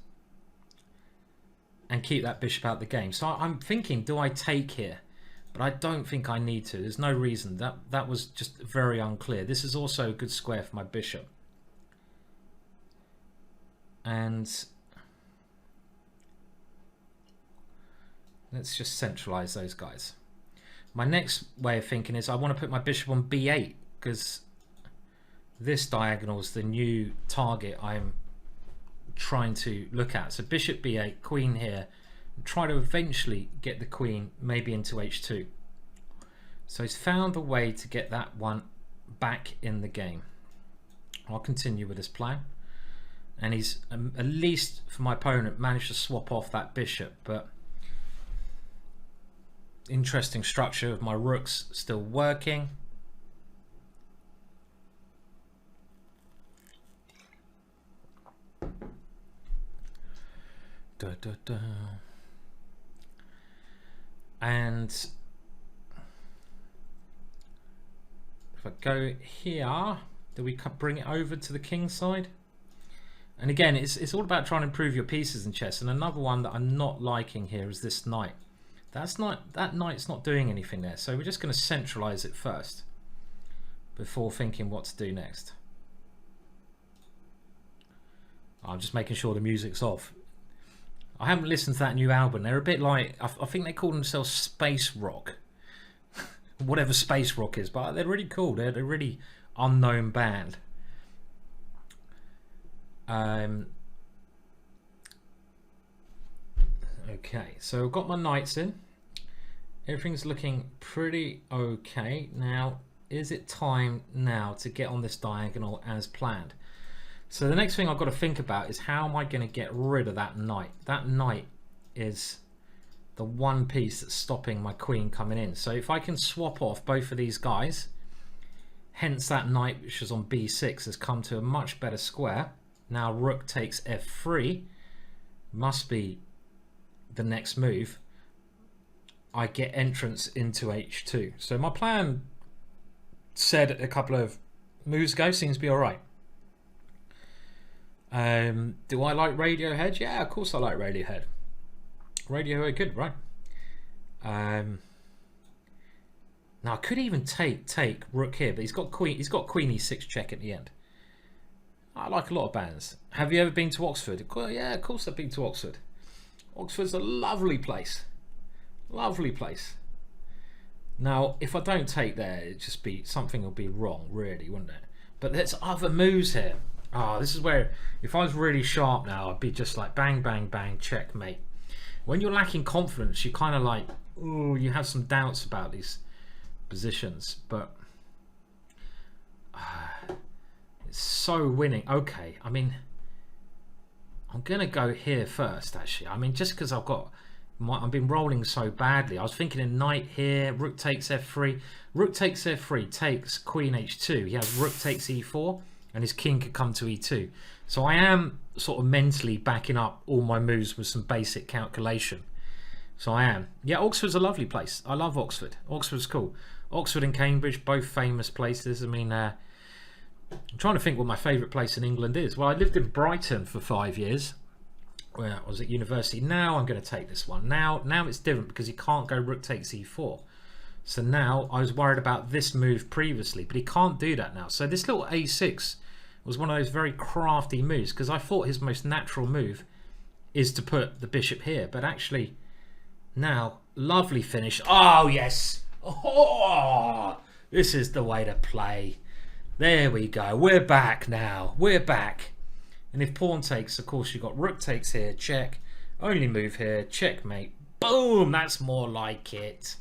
and keep that bishop out of the game. So I'm thinking, do I take here? But I don't think I need to. There's no reason. That was just very unclear. This is also a good square for my bishop. And let's just centralize those guys. My next way of thinking is I want to put my bishop on B8 because this diagonal is the new target I'm trying to look at. So bishop B8, queen here, and try to eventually get the queen maybe into H2. So he's found a way to get that one back in the game. I'll continue with this plan. And he's, at least for my opponent, managed to swap off that bishop, but interesting structure of my rooks still working. And if I go here, do we bring it over to the king side? And again, it's all about trying to improve your pieces in chess. And another one that I'm not liking here is this knight. That knight's not doing anything there. So we're just going to centralize it first before thinking what to do next. I'm just making sure the music's off. I haven't listened to that new album. They're a bit like, I think they call themselves space rock. Whatever space rock is, but they're really cool. They're a really unknown band. Okay, so I've got my knights in. Everything's looking pretty okay. Now, is it time now to get on this diagonal as planned? So the next thing I've got to think about is how am I going to get rid of that knight? That knight is the one piece that's stopping my queen coming in. So if I can swap off both of these guys, hence that knight which is on B6 has come to a much better square. Now rook takes F3, must be the next move. I get entrance into H2. So my plan said a couple of moves ago seems to be all right. Do I like Radiohead? Yeah, of course I like Radiohead. Radiohead, good, right? Now I could even take rook here, but he's got queen E6 check at the end. I like a lot of bands. Have you ever been to Oxford? Yeah, of course I've been to Oxford. Oxford's a lovely place. Lovely place. Now, if I don't take there, it'd just be something will be wrong, really, wouldn't it? But there's other moves here. Oh, this is where, if I was really sharp now, I'd be just like bang, bang, bang, checkmate. When you're lacking confidence, you kind of like, ooh, you have some doubts about these positions, but it's so winning. Okay, I mean, I'm gonna go here first, actually. I mean, just because I've been rolling so badly. I was thinking a knight here, rook takes F3. Rook takes F3, takes queen H2. He has rook takes E4. And his king could come to E2. So I am sort of mentally backing up all my moves with some basic calculation. So I am. Yeah, Oxford's a lovely place. I love Oxford. Oxford's cool. Oxford and Cambridge, both famous places. I mean, I'm trying to think what my favourite place in England is. Well, I lived in Brighton for 5 years when I was at university. Now I'm going to take this one. Now it's different because you can't go rook takes e4. So now I was worried about this move previously, but he can't do that now. So this little a6 was one of those very crafty moves, because I thought his most natural move is to put the bishop here, but actually now, lovely finish. Oh yes, oh, this is the way to play. There we go, we're back now, we're back. And if pawn takes, of course you've got rook takes here, check, only move here, checkmate, boom, that's more like it.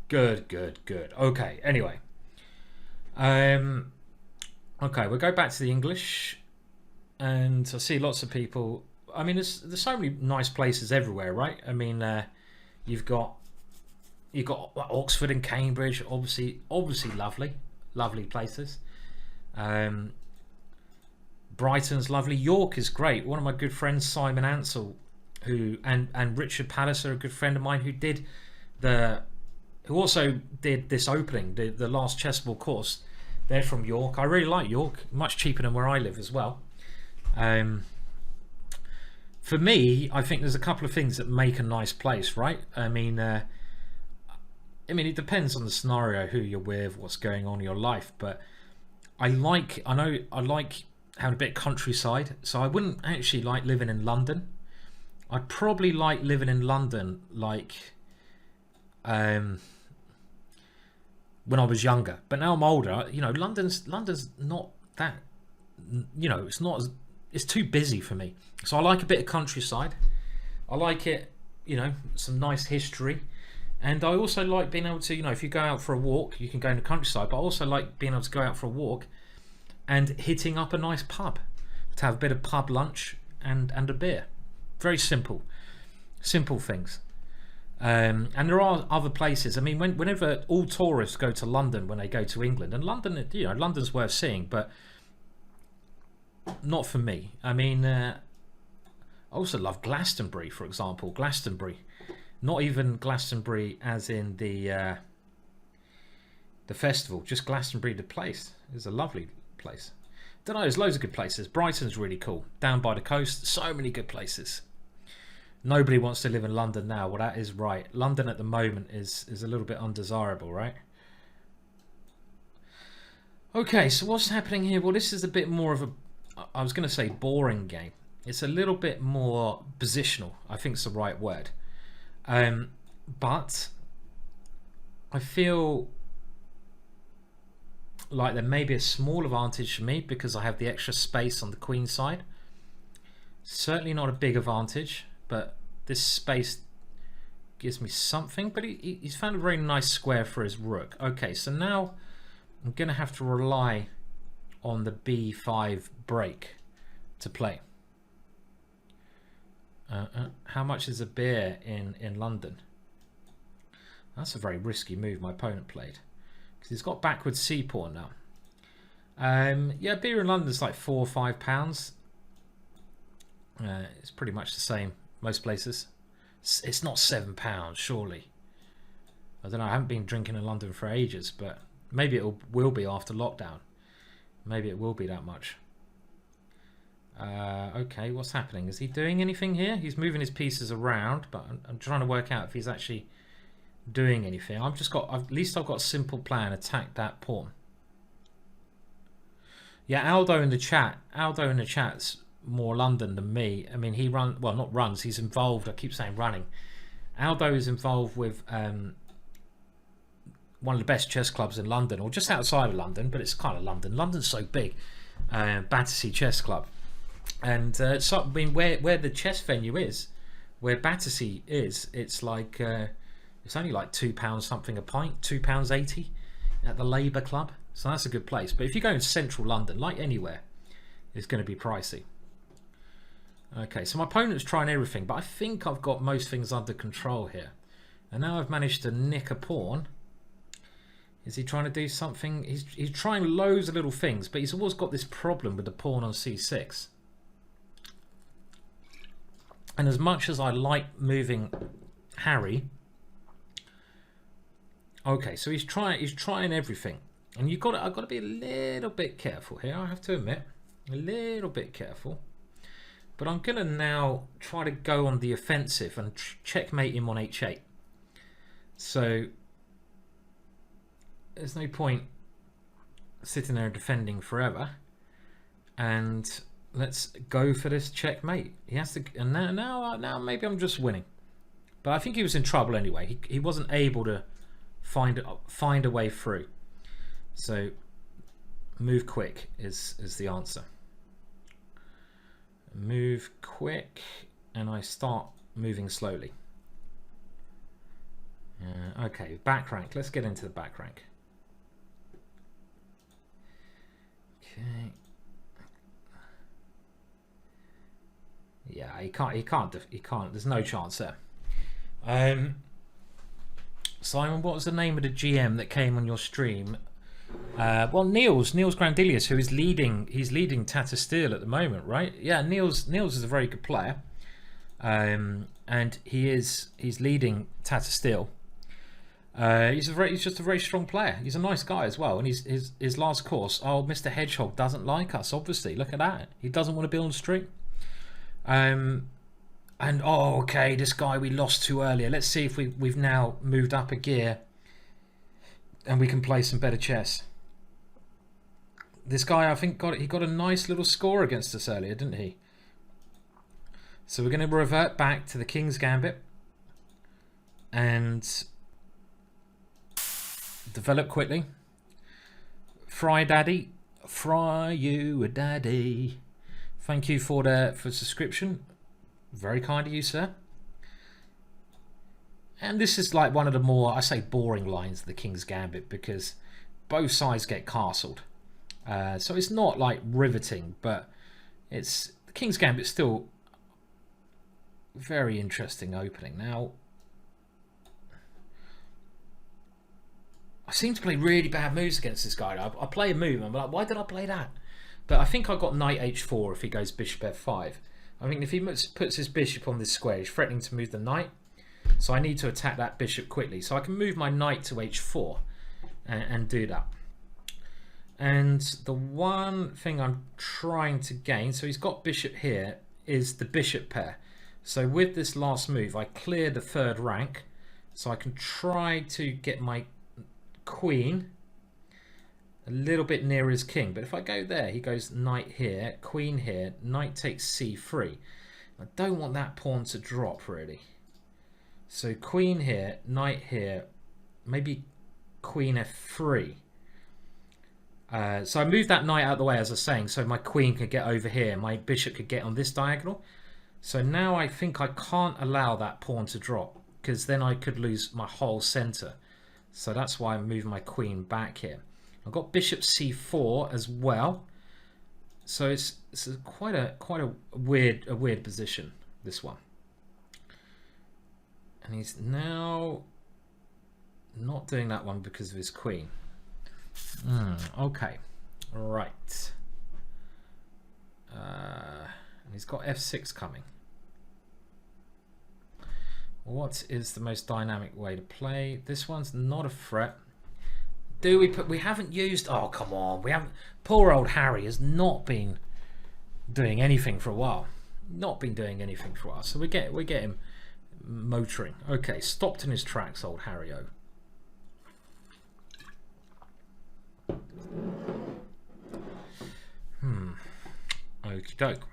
Good, good, good. Okay, anyway, okay, we'll go back to the English, and I see lots of people. I mean, there's so many nice places everywhere, right? I mean, you've got Oxford and Cambridge, obviously lovely places. Brighton's lovely. York is great. One of my good friends, Simon Ansell, and Richard Palliser, a good friend of mine, who also did this opening, the last chessball course. They're from York. I really like York, much cheaper than where I live as well. For me, I think there's a couple of things that make a nice place, right? I mean, it depends on the scenario, who you're with, what's going on in your life. But I like having a bit of countryside. So I wouldn't actually like living in London. I'd probably like living in London, like when I was younger. But now I'm older. You know, London's not that. You know, it's too busy for me. So I like a bit of countryside. I like it, you know, some nice history. And I also like being able to, you know, if you go out for a walk, you can go in the countryside, but I also like being able to go out for a walk and hitting up a nice pub to have a bit of pub lunch and a beer. Very simple things. And there are other places. I mean, whenever all tourists go to London when they go to England, and London, you know, London's worth seeing, but not for me. I mean, I also love Glastonbury, for example. Glastonbury, not even Glastonbury as in the festival, just Glastonbury the place. It's a lovely place. Don't know, there's loads of good places. Brighton's really cool, down by the coast. So many good places. Nobody wants to live in London now. Well, that is right. London at the moment is a little bit undesirable, right? Okay, so what's happening here? Well, this is a bit more of a, I was going to say boring game. It's a little bit more positional, I think is the right word. But I feel like there may be a small advantage for me because I have the extra space on the queen side. Certainly not a big advantage, but this space gives me something. But he's found a very nice square for his rook. Okay, so now I'm going to have to rely on the b5 break to play. How much is a beer in London? That's a very risky move my opponent played, because he's got backwards c pawn now. Yeah, beer in London is like £4 or £5. It's pretty much the same most places. It's not £7, surely. I don't know. I haven't been drinking in London for ages, but maybe it will be after lockdown. Maybe it will be that much. Okay, what's happening? Is he doing anything here? He's moving his pieces around, but I'm trying to work out if he's actually doing anything. At least I've got a simple plan. Attack that pawn. Yeah, Aldo in the chat's more London than me. I mean, not runs, he's involved. I keep saying running. Aldo is involved with one of the best chess clubs in London, or just outside of London, but it's kind of London. London's so big. Battersea Chess Club. And so, I mean, where the chess venue is, where Battersea is, it's like it's only like £2 something a pint, £2.80 at the Labour Club. So that's a good place. But if you go in central London, like anywhere, it's going to be pricey. Okay, so my opponent's trying everything, but I think I've got most things under control here. And now I've managed to nick a pawn. Is he trying to do something? He's trying loads of little things, but he's always got this problem with the pawn on c6. And as much as I like moving Harry, Okay, so he's trying everything, and I've got to be a little bit careful here. I have to admit, a little bit careful. But I'm gonna now try to go on the offensive and checkmate him on h8. So there's no point sitting there defending forever, and let's go for this checkmate. He has to, and now maybe I'm just winning, but I think he was in trouble anyway. He wasn't able to find a way through. So move quick is the answer. Move quick, and I start moving slowly. Okay, back rank. Let's get into the back rank. Okay. Yeah, he can't. There's no chance there. Simon, what was the name of the GM that came on your stream? Well, Niels Grandilius, who is leading. He's leading Tata Steel at the moment, right? Yeah, Niels is a very good player, and he's leading Tata Steel. He's just a very strong player. He's a nice guy as well, and his last course. Oh, Mr. Hedgehog doesn't like us. Obviously, look at that. He doesn't want to be on the stream. And oh, okay, this guy we lost to earlier. Let's see if we've now moved up a gear, and we can play some better chess. This guy, I think, got a nice little score against us earlier, didn't he? So we're going to revert back to the King's Gambit and develop quickly. Fry Daddy, fry you a daddy. Thank you for subscription. Very kind of you, sir. And this is like one of the more, I say, boring lines of the King's Gambit, because both sides get castled. So it's not like riveting, but the King's Gambit still very interesting opening. Now, I seem to play really bad moves against this guy. I play a move and I'm like, why did I play that? But I think I got knight h4 if he goes bishop f5. I think if he puts his bishop on this square, he's threatening to move the knight. So I need to attack that bishop quickly. So I can move my knight to h4 and do that. And the one thing I'm trying to gain, so he's got bishop here, is the bishop pair. So with this last move, I clear the third rank. So I can try to get my queen a little bit nearer his king. But if I go there, he goes knight here, queen here, knight takes c3. I don't want that pawn to drop, really. So queen here, knight here, maybe queen f3. So I moved that knight out of the way, as I was saying, so my queen could get over here. My bishop could get on this diagonal. So now I think I can't allow that pawn to drop, because then I could lose my whole center. So that's why I'm moving my queen back here. I've got bishop c4 as well. So it's quite a weird position, this one. And he's now not doing that one because of his queen. Okay, right. And he's got f6 coming. What is the most dynamic way to play? This one's not a threat. We haven't used, oh come on, we haven't. Poor old Harry has not been doing anything for a while. Not been doing anything for a while. So we get him motoring. Okay, stopped in his tracks, old Harry-o. Okie doke.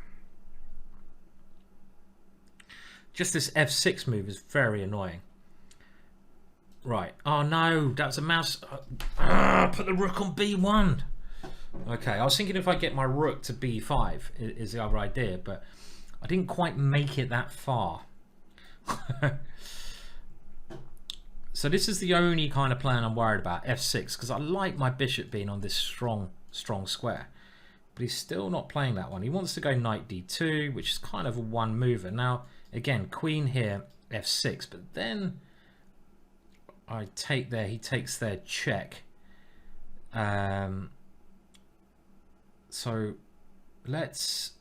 Just this f6 move is very annoying. Right. Oh no, that's a mouse. Put the rook on b1. Okay, I was thinking if I get my rook to b5 is the other idea, but I didn't quite make it that far. So this is the only kind of plan I'm worried about, f6, because I like my bishop being on this strong square. But he's still not playing that one. He wants to go knight d2, which is kind of a one mover. Now, again, queen here, f6, but then I take there, he takes there, check. So let's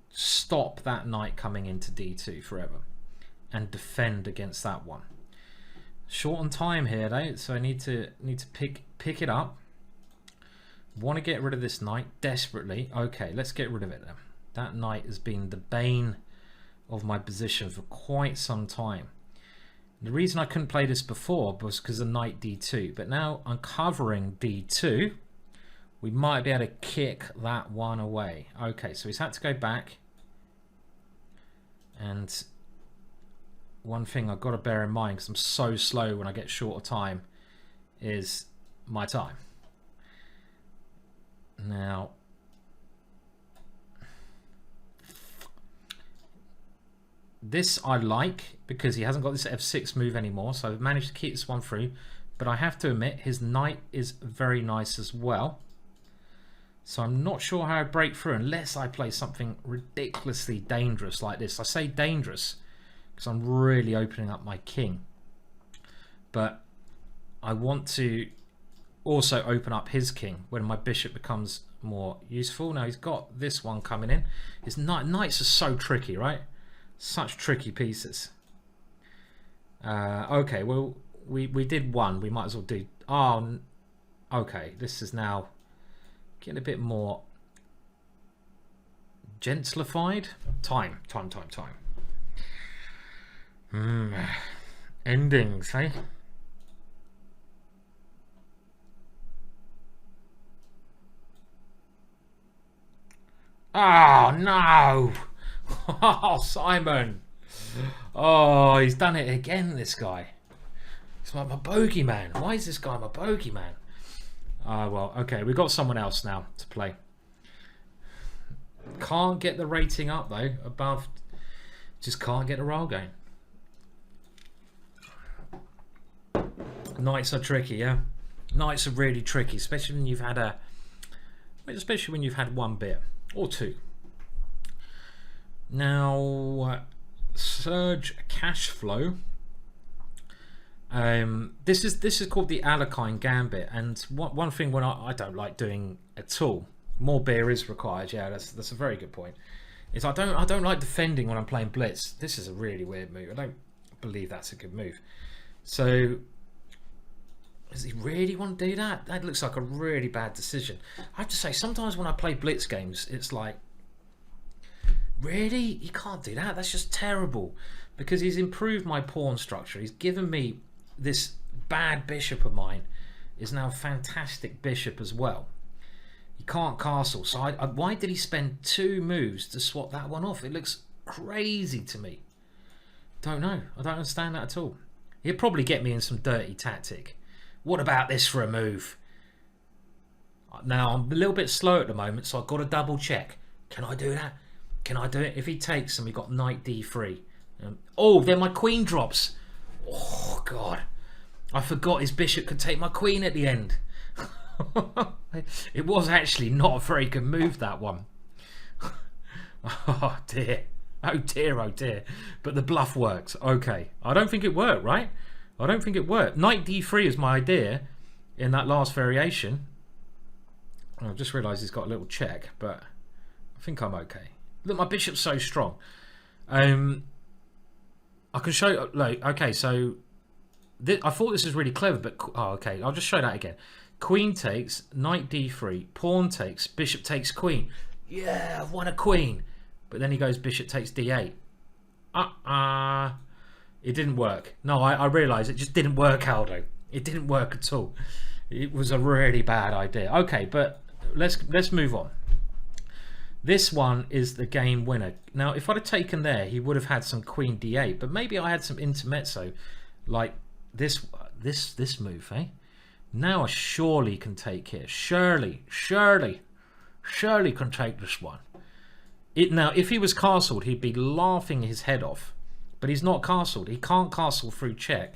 stop that knight coming into d2 forever and defend against that one. Short on time here though, so I need to pick it up. Want to get rid of this knight desperately. Okay, let's get rid of it then. That knight has been the bane of my position for quite some time. The reason I couldn't play this before was because of knight d2, but now I'm covering d2. We might be able to kick that one away. Okay, so he's had to go back. And one thing I've got to bear in mind, because I'm so slow when I get short of time, is my time. Now, this I like because he hasn't got this f6 move anymore, so I've managed to keep this one through. But I have to admit, his knight is very nice as well. So I'm not sure how I break through unless I play something ridiculously dangerous like this. I say dangerous because I'm really opening up my king. But I want to also open up his king when my bishop becomes more useful. Now he's got this one coming in. His knights are so tricky, right? Such tricky pieces. Okay, well, we did one. We might as well do... Oh, okay. This is now getting a bit more gentlified. Time. Endings, eh? Oh, no! Oh, Simon! Oh, he's done it again, this guy. He's like my bogeyman. Why is this guy my bogeyman? Well, okay, we've got someone else now to play. Can't get the rating up, though, above... Just can't get a roll going. Knights are tricky, yeah? Knights are really tricky, especially when you've had a... Especially when you've had one bit. Or two. Now, Surge Cash Flow. This is called the Alekhine Gambit, and one thing when I don't like doing at all. More beer is required. Yeah, that's a very good point. Is I don't like defending when I'm playing Blitz. This is a really weird move. I don't believe that's a good move. So, does he really want to do that? That looks like a really bad decision. I have to say, sometimes when I play Blitz games, it's like, really? You can't do that. That's just terrible. Because he's improved my pawn structure. He's given me this bad bishop of mine is now a fantastic bishop as well. He can't castle. So why did he spend 2 moves to swap that one off? It looks crazy to me. Don't know. I don't understand that at all. He'll probably get me in some dirty tactic. What about this for a move? Now, I'm a little bit slow at the moment, so I've got to double check. Can I do that? Can I do it? If he takes and we got knight d3. Oh, then my queen drops. Oh, God. I forgot his bishop could take my queen at the end. It was actually not a very good move, that one. Oh, dear. Oh, dear, oh, dear. But the bluff works. Okay. I don't think it worked, right? I don't think it worked. Knight d3 is my idea in that last variation. I've just realised he's got a little check, but I think I'm okay. Look, my bishop's so strong. I can show... Like, okay, so... I thought this was really clever, but... Oh, okay, I'll just show that again. Queen takes, knight d3, pawn takes, bishop takes queen. Yeah, I've won a queen. But then he goes bishop takes d8. It didn't work. No, I realised it just didn't work, Aldo. It didn't work at all. It was a really bad idea. Okay, but let's move on. This one is the game winner. Now, if I'd have taken there, he would have had some queen d8. But maybe I had some intermezzo, like this move, eh? Now I surely can take here. Surely can take this one. Now, if he was castled, he'd be laughing his head off. But he's not castled. He can't castle through check.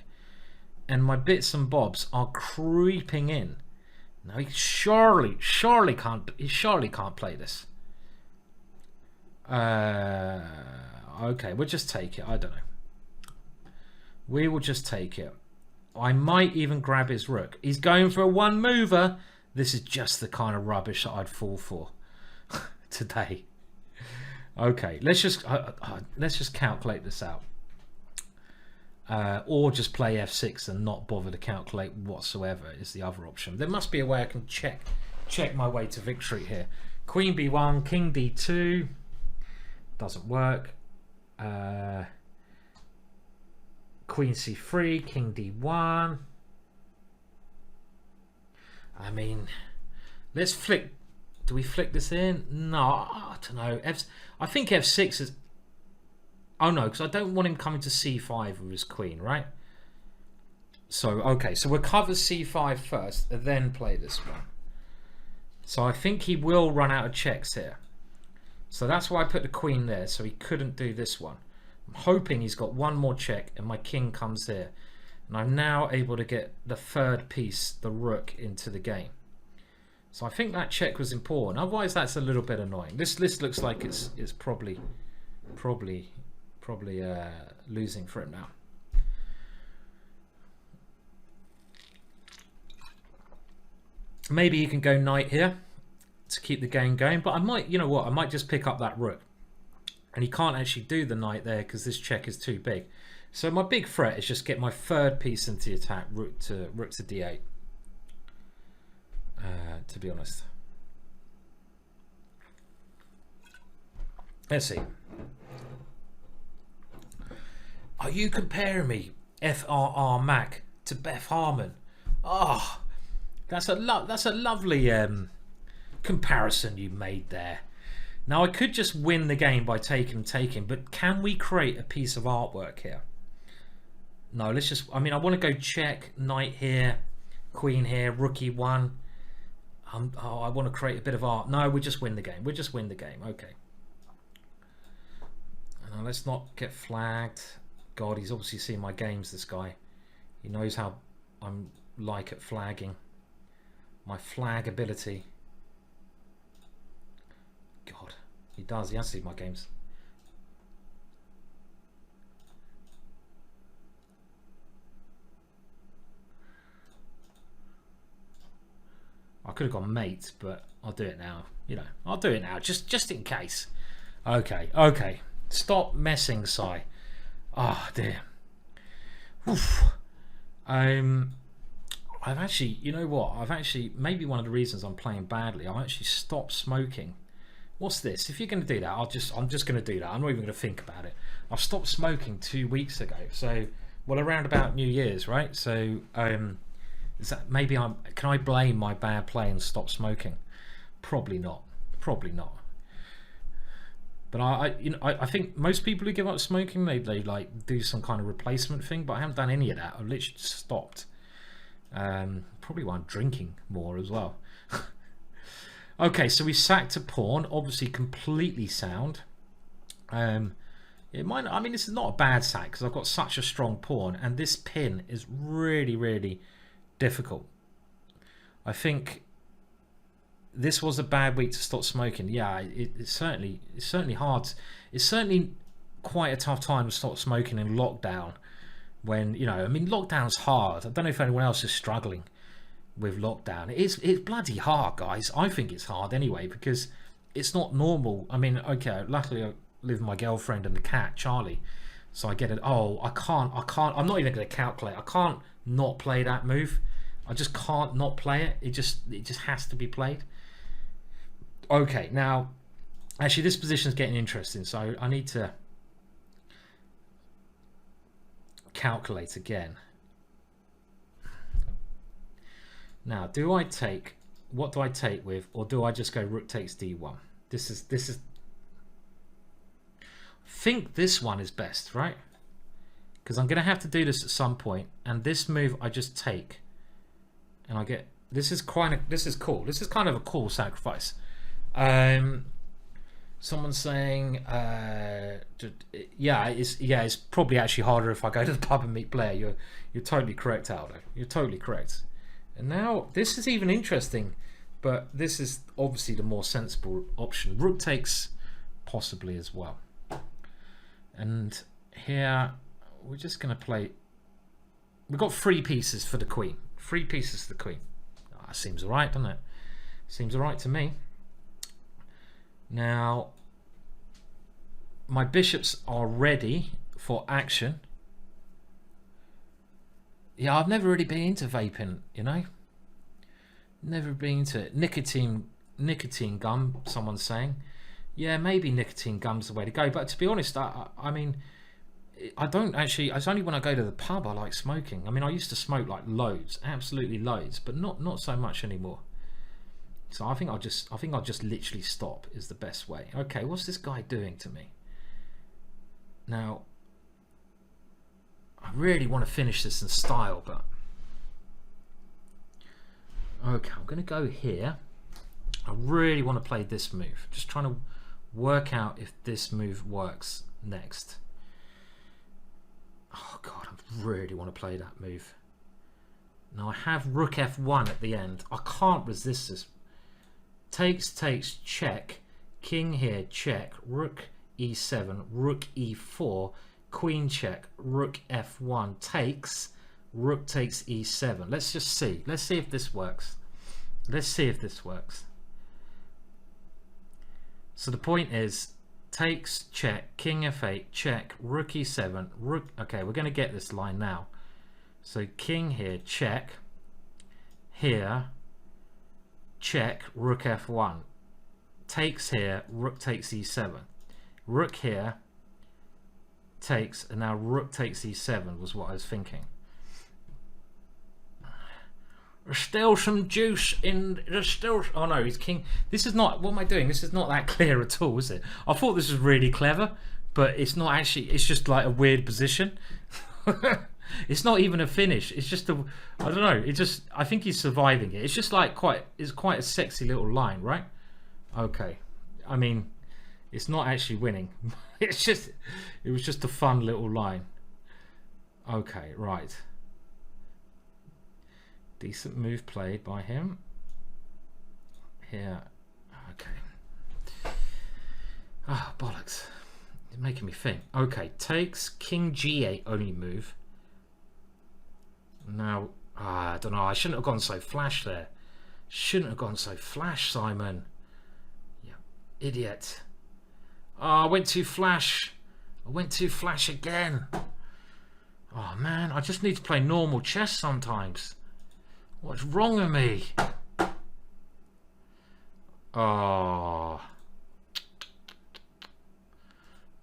And my bits and bobs are creeping in. Now he surely can't play this. Okay, we'll just take it. I don't know. We will just take it. I might even grab his rook. He's going for a one mover. This is just the kind of rubbish that I'd fall for today. Okay, let's just calculate this out. or just play f6 and not bother to calculate whatsoever is the other option. There must be a way I can check my way to victory here. Queen b1, king d2, doesn't work. Queen c3, king d1. I mean, let's flick. Do we flick this in? No, I don't know. I think f6 is... Oh no, because I don't want him coming to c5 with his queen, right? So, okay, so we'll cover c5 first and then play this one. So I think he will run out of checks here. So that's why I put the queen there, so he couldn't do this one. I'm hoping he's got one more check and my king comes here. And I'm now able to get the third piece, the rook, into the game. So I think that check was important. Otherwise, that's a little bit annoying. This list looks like it's probably losing for him now. Maybe he can go knight here to keep the game going, but I might, you know what, I might just pick up that rook. And he can't actually do the knight there because this check is too big. So my big threat is just get my third piece into the attack, rook to d8. To be honest. Let's see. Are you comparing me, FRR Mac, to Beth Harmon? Oh, that's a lovely comparison you made there. Now I could just win the game by taking, but can we create a piece of artwork here? No, let's just. I mean, I want to go check, knight here, queen here, rook e1. Oh, I want to create a bit of art. No, we just win the game. We just win the game. Okay. Now let's not get flagged. God, he's obviously seen my games, this guy. He knows how I'm like at flagging. My flag ability. God, he does. He has seen my games. I could have gone mate, but I'll do it now. You know, I'll do it now, just in case. Okay, okay. Stop messing, Sai. Oh dear. Oof. I've actually, you know what? I've actually, maybe one of the reasons I'm playing badly, I've actually stopped smoking. What's this? If you're going to do that, I'm just going to do that. I'm not even going to think about it. I've stopped smoking 2 weeks ago. So, well, around about New Year's, right? So, is that maybe can I blame my bad play and stop smoking? Probably not. Probably not. But I think most people who give up smoking, they like do some kind of replacement thing. But I haven't done any of that. I've literally stopped. Probably why I'm drinking more as well. Okay, so we sacked a pawn. Obviously, completely sound. It might. I mean, this is not a bad sack because I've got such a strong pawn, and this pin is really, really difficult. I think this was a bad week to stop smoking. Yeah, it's certainly hard. It's certainly quite a tough time to stop smoking in lockdown. When, you know, I mean, lockdown's hard. I don't know if anyone else is struggling with lockdown. It's bloody hard, guys. I think it's hard anyway because it's not normal. I mean, okay, luckily I live with my girlfriend and the cat Charlie, so I get it. Oh, I can't. I'm not even going to calculate. I can't not play that move. I just can't not play it. It just has to be played. Okay, now actually this position is getting interesting, so I need to calculate again. Now, do I take, what do I take with, or do I just go rook takes d1? This is I think this one is best, right? Because I'm going to have to do this at some point, and this move I just take, and I get, this is cool. This is kind of a cool sacrifice. Someone's saying, yeah, it's probably actually harder if I go to the pub and meet Blair. You're totally correct, Aldo. You're totally correct. And now this is even interesting, but this is obviously the more sensible option. Rook takes possibly as well. And here we're just going to play. We've got 3 pieces for the queen. 3 pieces for the queen. Oh, that seems alright, doesn't it? Seems alright to me. Now, my bishops are ready for action. Yeah, I've never really been into vaping, you know. Never been into it. Nicotine gum, someone's saying. Yeah, maybe nicotine gum's the way to go. But to be honest, I mean, I don't actually. It's only when I go to the pub I like smoking. I mean, I used to smoke like loads, absolutely loads, but not so much anymore. So I think I'll just literally stop is the best way. Okay, what's this guy doing to me? Now, I really want to finish this in style, but okay, I'm going to go here. I really want to play this move. Just trying to work out if this move works next. Oh god, I really want to play that move. Now I have rook f1 at the end. I can't resist this. Takes, check. King here, check. Rook e7, rook e4, queen check, rook f1, takes, rook takes e7. Let's just see. Let's see if this works. Let's see if this works. So the point is, takes, check, king f8, check, rook e7, rook. Okay, we're going to get this line now. So king here, check. Here, check, rook f1. Takes here, rook takes e7. Rook here, takes, and now rook takes e7 was what I was thinking. There's still some juice in. There's still. Oh no, he's king. This is not. What am I doing? This is not that clear at all, is it? I thought this was really clever, but it's not actually. It's just like a weird position. It's not even a finish. It's just a. I don't know. It just. I think he's surviving it. It's just like quite. It's quite a sexy little line, right? Okay. I mean, it's not actually winning. It's just. It was just a fun little line. Okay. Right. Decent move played by him. Here. Okay. Ah, oh, bollocks. It's making me think. Okay, takes king g8 only move. Now, I don't know. I shouldn't have gone so flash there. Shouldn't have gone so flash, Simon. Yeah, idiot. Oh, I went too flash. I went too flash again. Oh, man. I just need to play normal chess sometimes. What's wrong with me? Oh.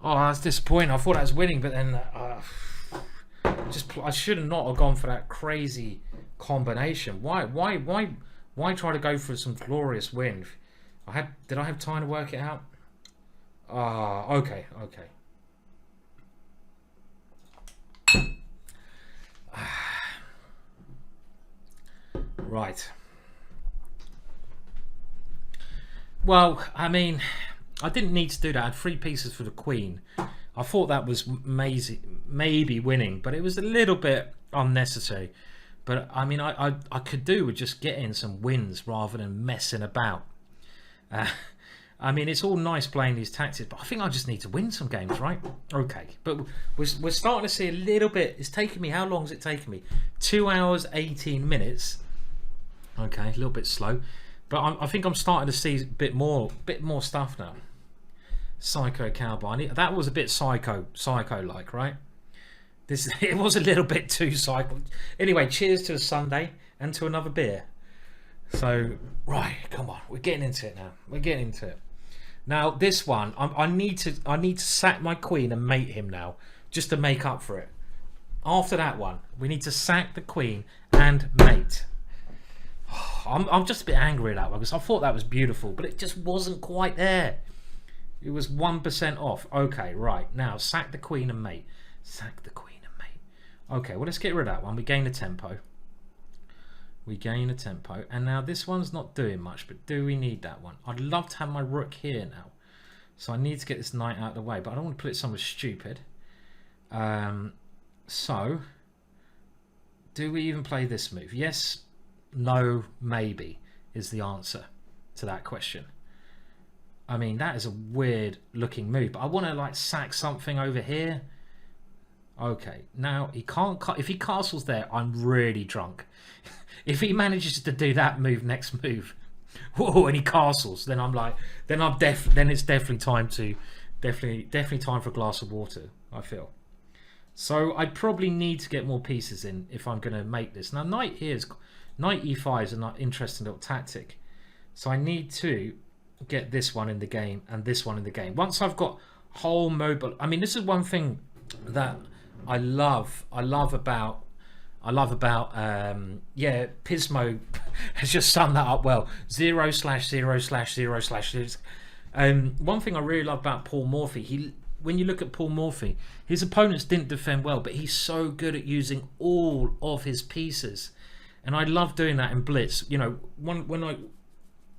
Oh, that's disappointing. I thought I was winning, but then I should have not have gone for that crazy combination. Why try to go for some glorious win? Did I have time to work it out? Okay. Right. Well, I mean, I didn't need to do that. I had 3 pieces for the queen. I thought that was maybe winning, but it was a little bit unnecessary. But I mean, I could do with just getting some wins rather than messing about. I mean, it's all nice playing these tactics, but I think I just need to win some games, right? Okay, but we're starting to see a little bit. It's taken me, how long has it taken me? 2 hours, 18 minutes. Okay, a little bit slow, but I think I'm starting to see a bit more stuff now. Psycho Cowboy. That was a bit psycho-like, right? It was a little bit too psycho. Anyway, cheers to a Sunday and to another beer. So, right, come on, we're getting into it now. We're getting into it. Now, this one, I need to sack my queen and mate him now, just to make up for it. After that one, we need to sack the queen and mate. I'm just a bit angry at that one because I thought that was beautiful, but it just wasn't quite there. It was 1% off. Okay, right. Now, sack the queen and mate. Sack the queen and mate. Okay, well, let's get rid of that one. We gain a tempo. And now this one's not doing much, but do we need that one? I'd love to have my rook here now. So I need to get this knight out of the way, but I don't want to put it somewhere stupid. So, do we even play this move? Yes, no, maybe is the answer to that question. I mean, that is a weird looking move, but I want to like sack something over here. Okay, now he can't. If he castles there, I'm really drunk. If he manages to do that move, next move, whoa, and he castles, then I'm like, then it's definitely time to, definitely time for a glass of water. I feel. So I probably need to get more pieces in if I'm going to make this. Now knight e5 is an interesting little tactic. So I need to get this one in the game and this one in the game. Once I've got whole mobile, I mean, this is one thing that I love about yeah, Pismo has just summed that up well. 0/0/0/0/0. One thing I really love about Paul Morphy, when you look at Paul Morphy, his opponents didn't defend well, but he's so good at using all of his pieces, and I love doing that in Blitz. You know,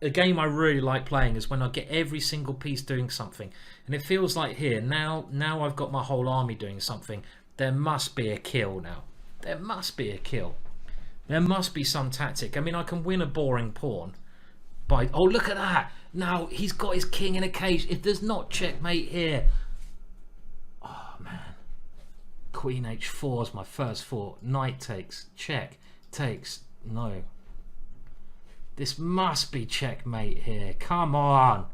a game I really like playing is when I get every single piece doing something, and it feels like here now I've got my whole army doing something. There must be a kill now. There must be a kill. There must be some tactic. I mean, I can win a boring pawn by... Oh, look at that. Now, he's got his king in a cage. If there's not checkmate here... Oh, man. Queen h4 is my first thought. Knight takes. Check. Takes. No. This must be checkmate here. Come on.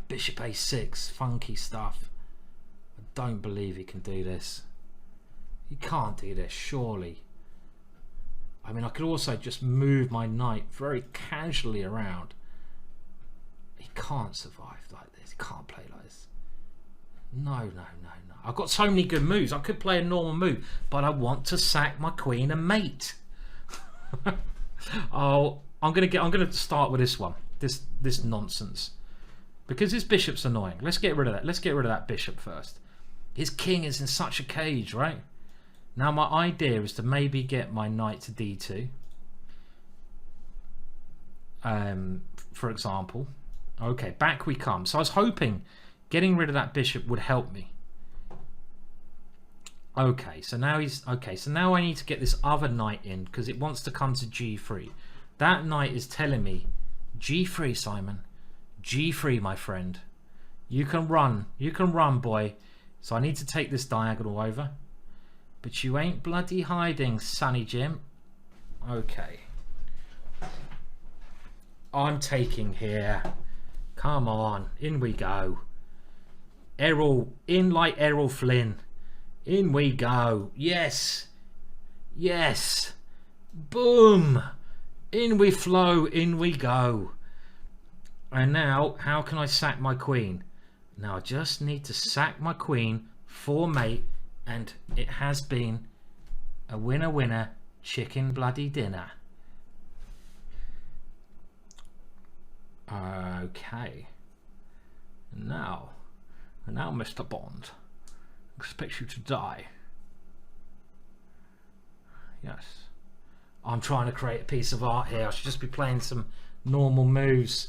Bishop a6. Funky stuff. I don't believe he can do this. You can't do this, surely. I mean, I could also just move my knight very casually around. He can't survive like this. He can't play like this. No. I've got so many good moves. I could play a normal move, but I want to sack my queen and mate. Oh, I'm gonna start with this one. This nonsense. Because his bishop's annoying. Let's get rid of that. Let's get rid of that bishop first. His king is in such a cage, right? Now my idea is to maybe get my knight to d2, for example. Okay, back we come. So I was hoping getting rid of that bishop would help me. Okay, so now so now I need to get this other knight in because it wants to come to g3. That knight is telling me g3, Simon. g3, my friend. You can run, boy. So I need to take this diagonal over. But you ain't bloody hiding, Sonny Jim. Okay. I'm taking here. Come on. In we go. Errol. In like Errol Flynn. In we go. Yes. Yes. Boom. In we flow. In we go. And now, how can I sack my queen? Now I just need to sack my queen for mate. And it has been a winner, chicken bloody dinner. Okay. Now, Mr. Bond, I expect you to die. Yes. I'm trying to create a piece of art here. I should just be playing some normal moves.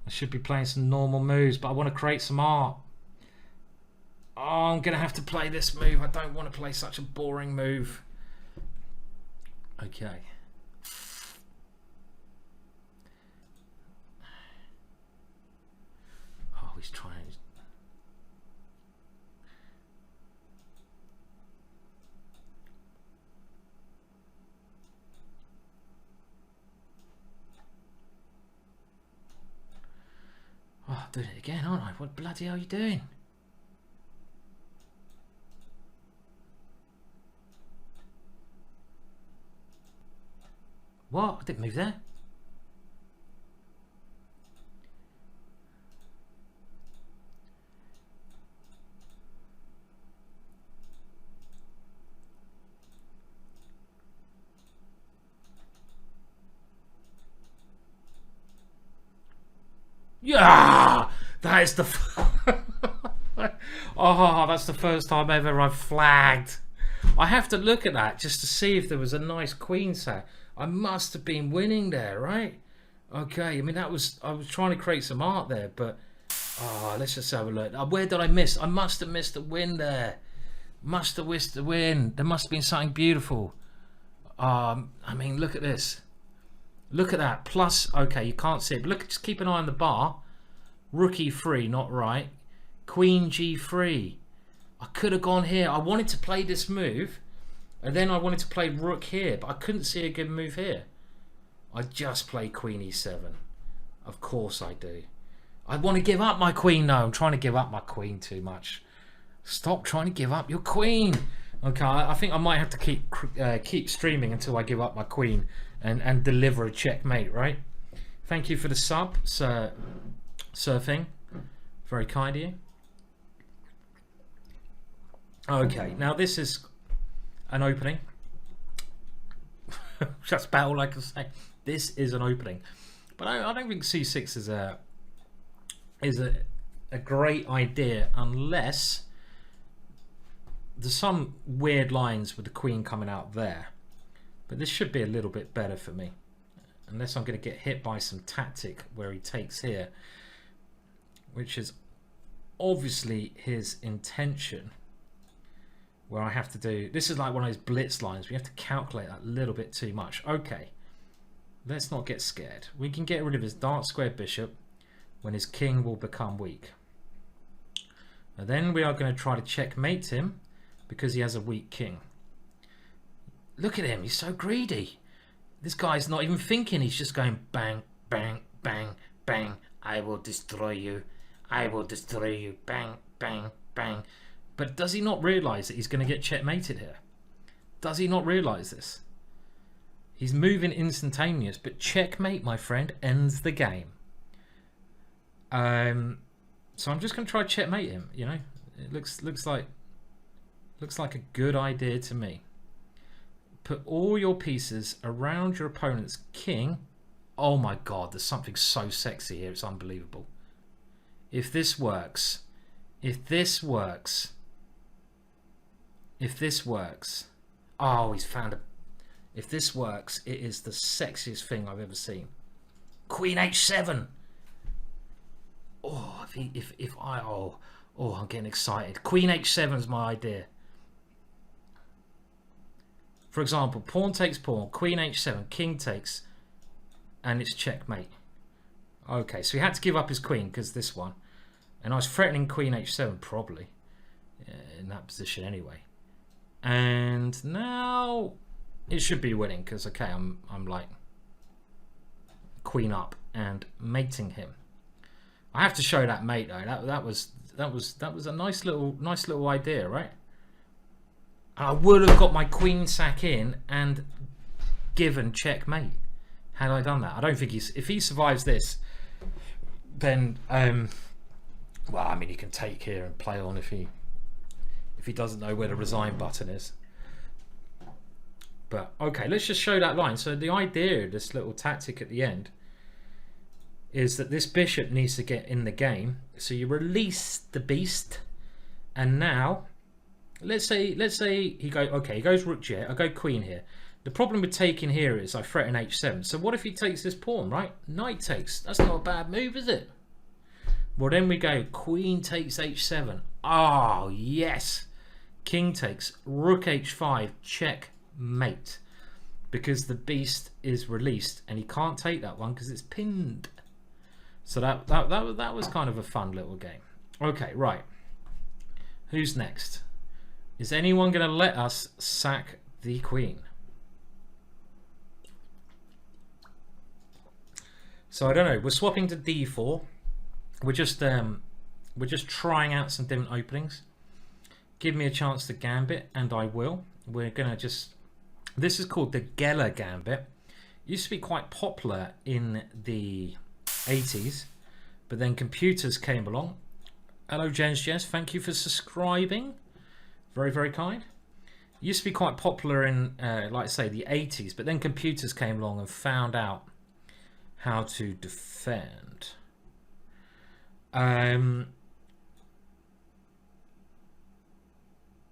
But I want to create some art. Oh, I'm going to have to play this move. I don't want to play such a boring move. Okay. Oh, he's trying. Oh, I'm doing it again, aren't I? What bloody hell are you doing? What? I didn't move there. Yeah, that is the oh, that's the first time ever I've flagged. I have to look at that just to see if there was a nice queen sack. I must have been winning there, right? Okay, I mean I was trying to create some art there, but let's just have a look. Where did I miss? I must have missed the win there. Must have missed the win. There must have been something beautiful. I mean, look at this. Look at that. Plus, okay, you can't see it, but look, just keep an eye on the bar. Rook e3, not right. Queen g3. I could have gone here. I wanted to play this move, and then I wanted to play rook here, but I couldn't see a good move here. I just play queen e7. Of course I do. I want to give up my queen. No, I'm trying to give up my queen too much. Stop trying to give up your queen. Okay, I think I might have to keep streaming until I give up my queen and deliver a checkmate, right? Thank you for the sub, Sir Surfing. Very kind of you. Okay, now this is an opening. That's about all I can say. This is an opening, but I don't think c6 is a great idea unless there's some weird lines with the queen coming out there. But this should be a little bit better for me, unless I'm going to get hit by some tactic where he takes here, which is obviously his intention. Where I have to do, this is like one of those blitz lines. We have to calculate that a little bit too much. Okay, let's not get scared. We can get rid of his dark square bishop when his king will become weak. And then we are going to try to checkmate him because he has a weak king. Look at him, he's so greedy. This guy's not even thinking, he's just going bang, bang, bang, bang. I will destroy you. I will destroy you. Bang, bang, bang. But does he not realise that he's going to get checkmated here? Does he not realise this? He's moving instantaneous, but checkmate, my friend, ends the game. So I'm just going to try checkmate him. You know, it looks like a good idea to me. Put all your pieces around your opponent's king. Oh my God, there's something so sexy here. It's unbelievable. If this works, if this works. Oh, he's found a... If this works, it is the sexiest thing I've ever seen. Queen h7. Oh, I'm getting excited. Queen h7 is my idea. For example, pawn takes pawn, queen h7, king takes, and it's checkmate. Okay, so he had to give up his queen because this one, and I was threatening queen h7 probably in that position anyway. And now it should be winning because okay, I'm like queen up and mating him. I have to show that mate though. That was a nice little idea, right? I would have got my queen sack in and given checkmate had I done that. I don't think if he survives this, then well, I mean, he can take here and play on if he doesn't know where the resign button is. But okay, let's just show that line. So the idea of this little tactic at the end is that this bishop needs to get in the game. So you release the beast, and now let's say he goes rook j. I go queen here. The problem with taking here is I threaten h7. So what if he takes this pawn, right? Knight takes. That's not a bad move, is it? Well, then we go queen takes h7. Oh yes. King takes, rook h5, checkmate, because the beast is released and he can't take that one because it's pinned. So that was kind of a fun little game. Okay, right. Who's next? Is anyone going to let us sack the queen? So I don't know. We're swapping to d4. We're just trying out some different openings. Give me a chance to gambit, and I will. We're gonna just... This is called the Geller gambit. It used to be quite popular in the 80s, but then computers came along. Hello, Jens. Thank you for subscribing. Very, very kind. It used to be quite popular in, like I say, the 80s, but then computers came along and found out how to defend.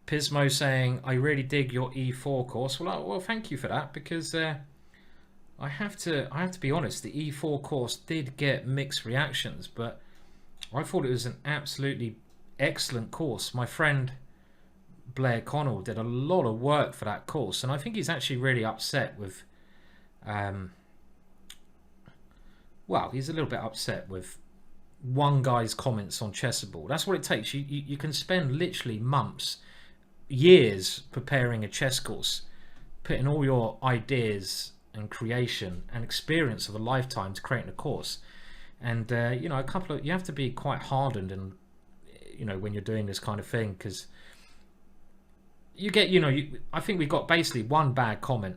Pismo saying, I really dig your E4 course. Well, thank you for that, because I have to be honest, the E4 course did get mixed reactions, but I thought it was an absolutely excellent course. My friend Blair Connell did a lot of work for that course, and I think he's actually really upset with well, he's a little bit upset with one guy's comments on Chessable. That's what it takes. You can spend literally months, years preparing a chess course, putting all your ideas and creation and experience of a lifetime to creating a course. And you know, you have to be quite hardened and you know, when you're doing this kind of thing, because you get, you know, I think we got basically one bad comment,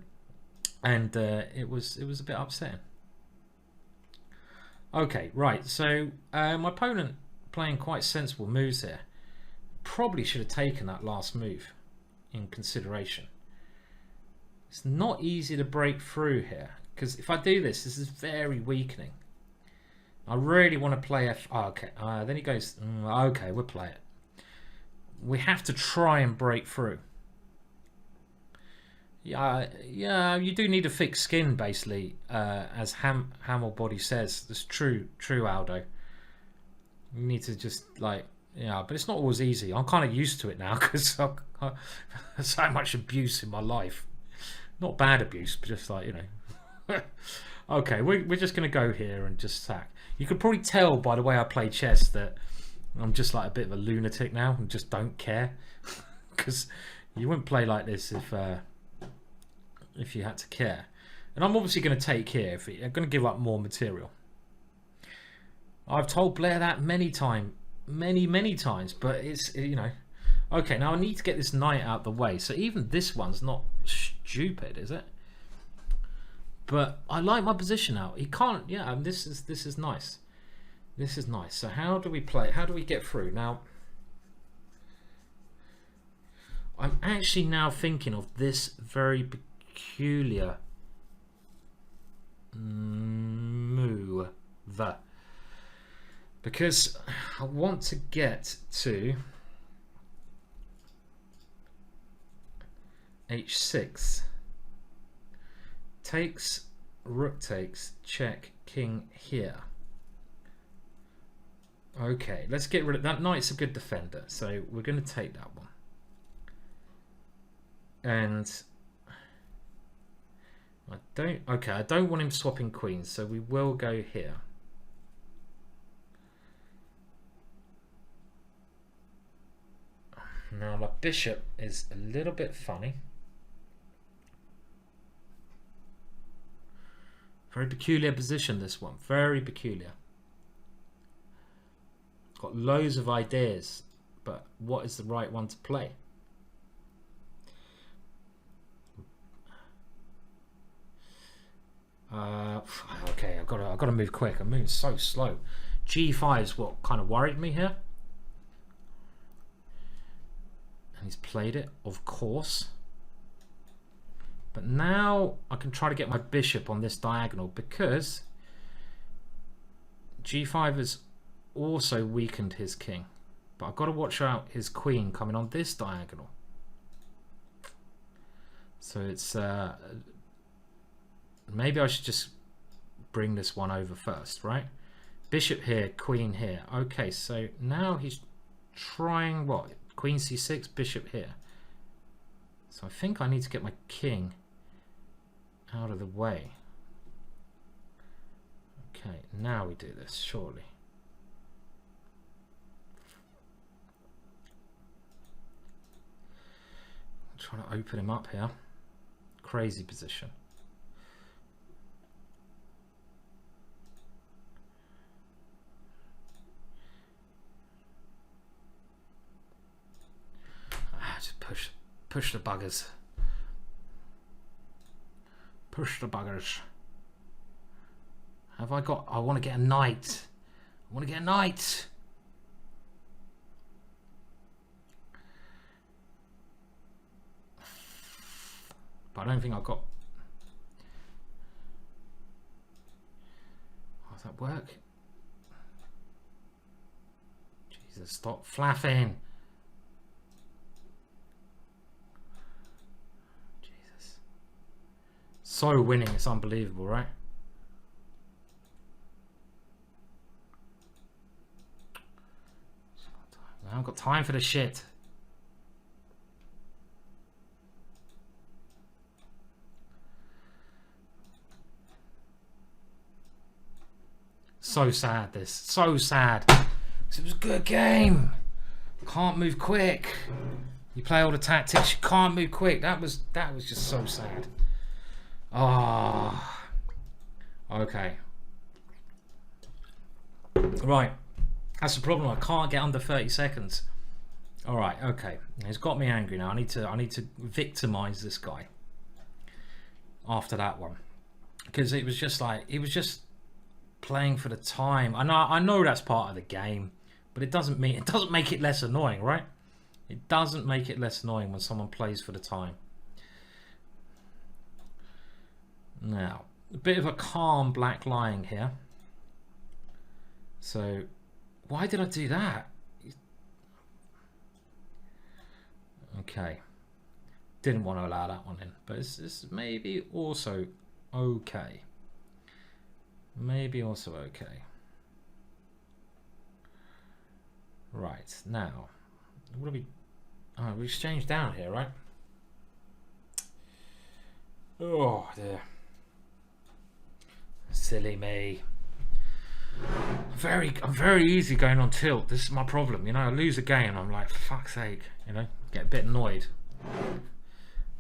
and it was a bit upsetting. Okay, right. So my opponent playing quite sensible moves here. Probably should have taken that last move in consideration. It's not easy to break through here, because if I do this, this is very weakening. I really want to play F. Oh, okay. Then he goes. Okay, we'll play it. We have to try and break through. Yeah. You do need a thick skin, basically, as Hamilbody says. That's true, Aldo. You need to just like, yeah, but it's not always easy. I'm kind of used to it now because I've so much abuse in my life. Not bad abuse, but just like, you know. Okay, we're just going to go here and just sack. You could probably tell by the way I play chess that I'm just like a bit of a lunatic now and just don't care. Because you wouldn't play like this if you had to care. And I'm obviously going to take here. I'm going to give up more material. I've told Blair that many times, but it's, you know. Okay, now I need to get this knight out the way. So even this one's not stupid, is it? But I like my position now. He can't. Yeah, this is nice. This is nice. So how do we play? How do we get through now? I'm actually now thinking of this very peculiar move, because I want to get to h6. Takes, rook takes, check, king here. Okay, let's get rid of that. Knight's a good defender, so we're going to take that one. And I don't want him swapping queens, so we will go here. Now my bishop is a little bit funny. Very peculiar position, this one. Very peculiar. Got loads of ideas, but what is the right one to play? Okay, I've got to move quick. I'm moving so slow. G5 is what kind of worried me here. And he's played it, of course. But now I can try to get my bishop on this diagonal, because G5 has also weakened his king. But I've got to watch out his queen coming on this diagonal. So it's maybe I should just bring this one over first, right? Bishop here, queen here. Okay, so now he's trying what? Queen c6, bishop here. So I think I need to get my king out of the way. Okay, now we do this, surely. I'm trying to open him up here. Crazy position. Just push the buggers. Push the buggers. Have I got... I want to get a knight. I want to get a knight. But I don't think I've got... Oh, does that work? Jesus, stop flapping. So winning, it's unbelievable, right? I haven't got time for this shit. So sad, this. So sad. It was a good game. Can't move quick. You play all the tactics, you can't move quick. That was just so sad. Ah, okay. Right. That's the problem. I can't get under 30 seconds. All right, okay. It's got me angry now. I need to victimize this guy after that one, because it was just like he was just playing for the time. I know that's part of the game, but it doesn't make it less annoying, right? It doesn't make it less annoying when someone plays for the time. Now, a bit of a calm black lying here. So, why did I do that? Okay. Didn't want to allow that one in, but it's maybe also okay. Maybe also okay. Right, now, what do we... Oh, we exchanged down here, right? Oh, dear. Silly me. I'm very easy going on tilt. This is my problem. You know, I lose a game, I'm like, for fuck's sake, you know, get a bit annoyed.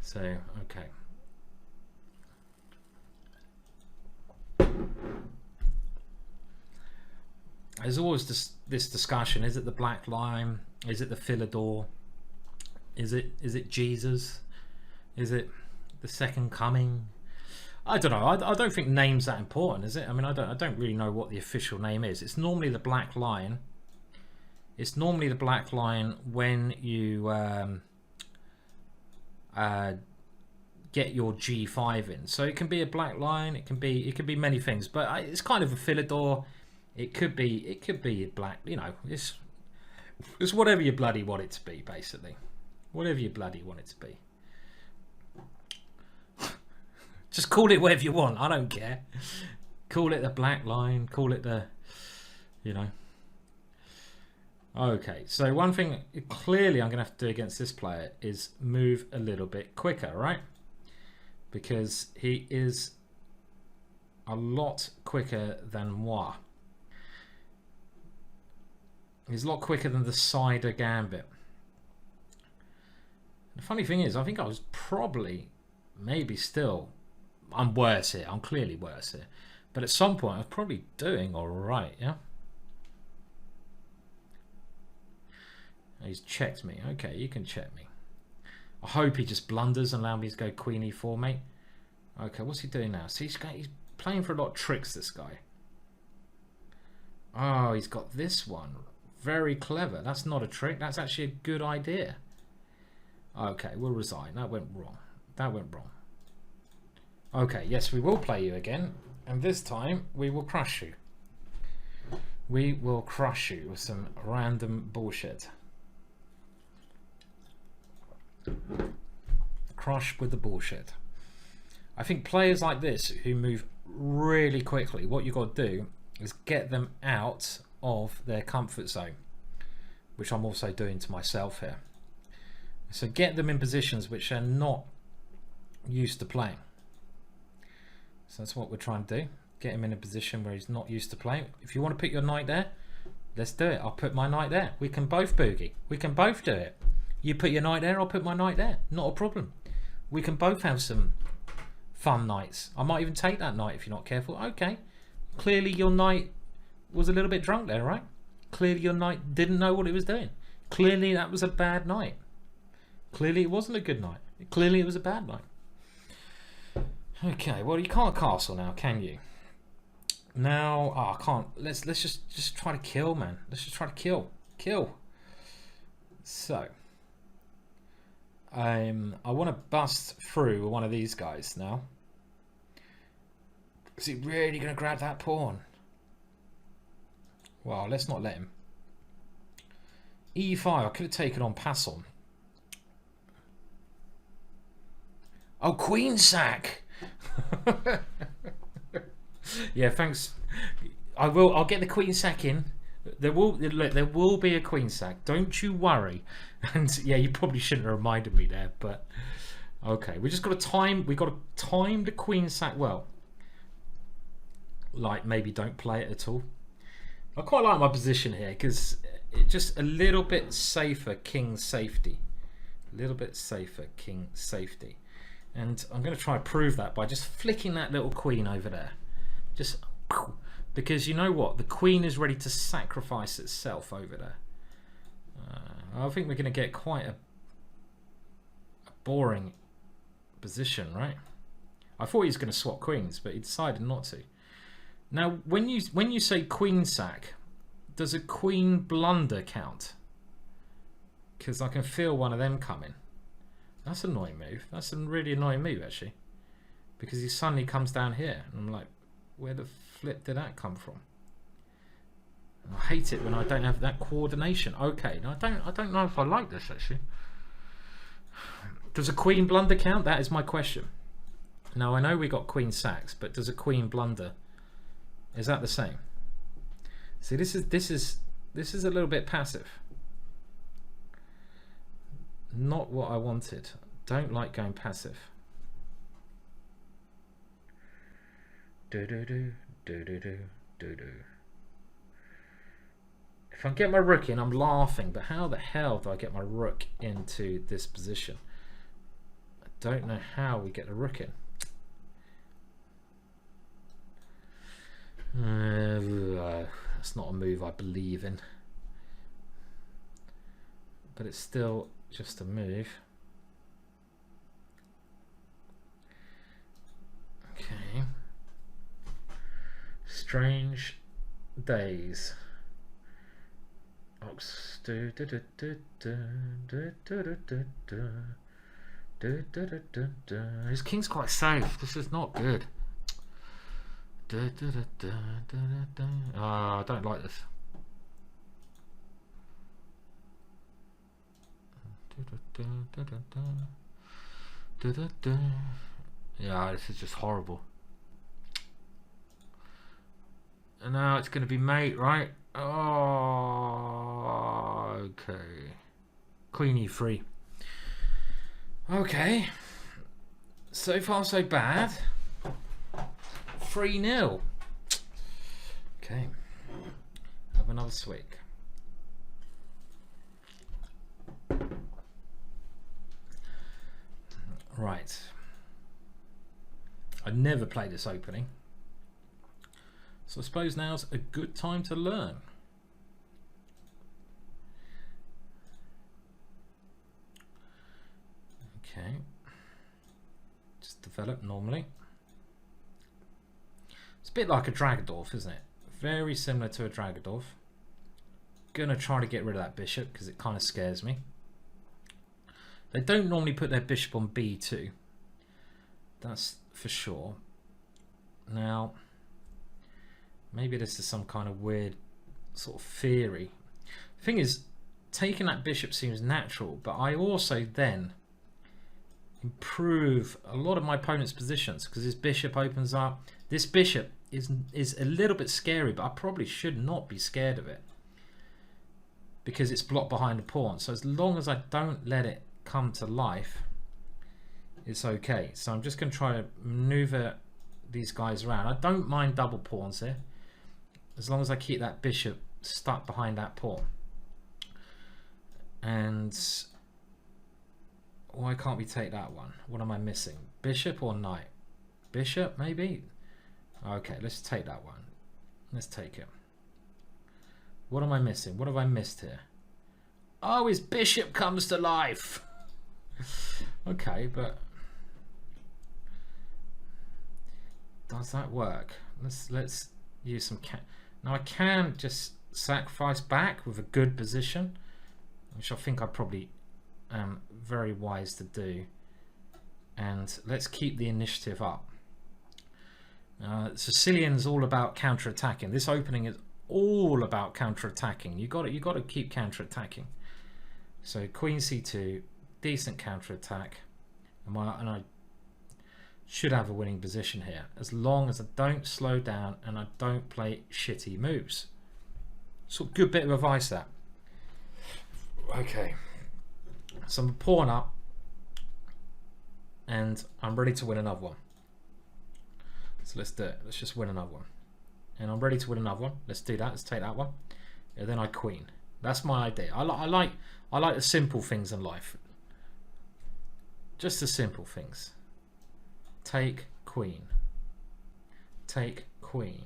So, okay. There's always this discussion. Is it the black lime? Is it the Philidor? Is it Jesus? Is it the second coming? I don't know. I don't think name's that important, is it? I mean, I don't really know what the official name is. It's normally the Black Lion. It's normally the Black Lion when you get your G5 in. So it can be a Black Lion. It can be many things. But it's kind of a Philidor. It could be black. You know, it's whatever you bloody want it to be, basically. Whatever you bloody want it to be. Just call it whatever you want. I don't care. Call it the black line. Call it the, you know. Okay, so one thing clearly I'm going to have to do against this player is move a little bit quicker, right? Because he is a lot quicker than moi. He's a lot quicker than the Cider Gambit. The funny thing is, I think I was probably, maybe still, I'm worse here. I'm clearly worse here. But at some point, I was probably doing all right, yeah? He's checked me. Okay, you can check me. I hope he just blunders and allow me to go Queen E4, mate. Okay, what's he doing now? See, he's playing for a lot of tricks, this guy. Oh, he's got this one. Very clever. That's not a trick. That's actually a good idea. Okay, we'll resign. That went wrong. That went wrong. Okay, yes, we will play you again. And this time, we will crush you. We will crush you with some random bullshit. Crush with the bullshit. I think players like this who move really quickly, what you got to do is get them out of their comfort zone, which I'm also doing to myself here. So get them in positions which they're not used to playing. So that's what we're trying to do. Get him in a position where he's not used to playing. If you want to put your knight there, let's do it. I'll put my knight there. We can both boogie. We can both do it. You put your knight there, I'll put my knight there. Not a problem. We can both have some fun nights. I might even take that knight if you're not careful. Okay. Clearly your knight was a little bit drunk there, right? Clearly your knight didn't know what it was doing. Clearly that was a bad night. Clearly it wasn't a good night. Clearly it was a bad night. Okay, well you can't castle now, can you? Now, oh, I can't. Let's just try to kill, man. Let's just try to kill. Kill. So, I want to bust through one of these guys now. Is he really going to grab that pawn? Well, let's not let him. E5, I could have taken on Passon. Oh, queen sack! Yeah, thanks. I'll get the queen sack in. There will be a queen sack. Don't you worry. And yeah, you probably shouldn't have reminded me there, but okay. We just got to time. We got to time the queen sack well. Like maybe don't play it at all. I quite like my position here because it's just a little bit safer. King safety. A little bit safer. King safety. And I'm going to try and prove that by just flicking that little queen over there. Just because you know what? The queen is ready to sacrifice itself over there. I think we're going to get quite a boring position, right? I thought he was going to swap queens, but he decided not to. Now, when you say queen sack, does a queen blunder count? Because I can feel one of them coming. That's an annoying move. That's a really annoying move, actually. Because he suddenly comes down here. And I'm like, where the flip did that come from? And I hate it when I don't have that coordination. Okay, now I don't know if I like this, actually. Does a queen blunder count? That is my question. Now, I know we got queen sacks, but does a queen blunder... Is that the same? See, this is a little bit passive. Not what I wanted. Don't like going passive. Do do do do do do do do. If I get my rook in, I'm laughing. But how the hell do I get my rook into this position? I don't know how we get the rook in. That's not a move I believe in, but it's still just a move. Okay. Strange days. His king's quite safe. This is not good. I don't like this. Yeah, this is just horrible. And now it's going to be mate, right? Oh, okay. Queen e3. Okay. So far, so bad. 3-0. Okay. Have another swig. Right. I never played this opening. So I suppose now's a good time to learn. Okay. Just develop normally. It's a bit like a Dragodorf, isn't it? Very similar to a Dragodorf. Gonna try to get rid of that bishop because it kind of scares me. They don't normally put their bishop on b2. That's for sure. Now, maybe this is some kind of weird sort of theory. The thing is, taking that bishop seems natural, but I also then improve a lot of my opponent's positions because his bishop opens up. This bishop is a little bit scary, but I probably should not be scared of it because it's blocked behind a pawn. So as long as I don't let it come to life, it's okay. So I'm just going to try to maneuver these guys around. I don't mind double pawns here as long as I keep that bishop stuck behind that pawn. And why can't we take that one? What am I missing? Bishop or knight? Bishop maybe? Okay, let's take that one. Let's take it. What am I missing? What have I missed here? Oh, his bishop comes to life. Okay, but does that work? Let's use some now I can just sacrifice back with a good position, which I think I probably am very wise to do. And let's keep the initiative up. Sicilian's all about counter-attacking. This opening is all about counter-attacking. You got to keep counter-attacking. So queen c2, decent counter-attack, and I should have a winning position here as long as I don't slow down and I don't play shitty moves. So good bit of advice that. Okay, so I'm a pawn up and I'm ready to win another one. So let's do it. Let's just win another one. And I'm ready to win another one. Let's do that. Let's take that one. And then I queen. That's my idea. I like the simple things in life. Just the simple things. Take queen. Take queen.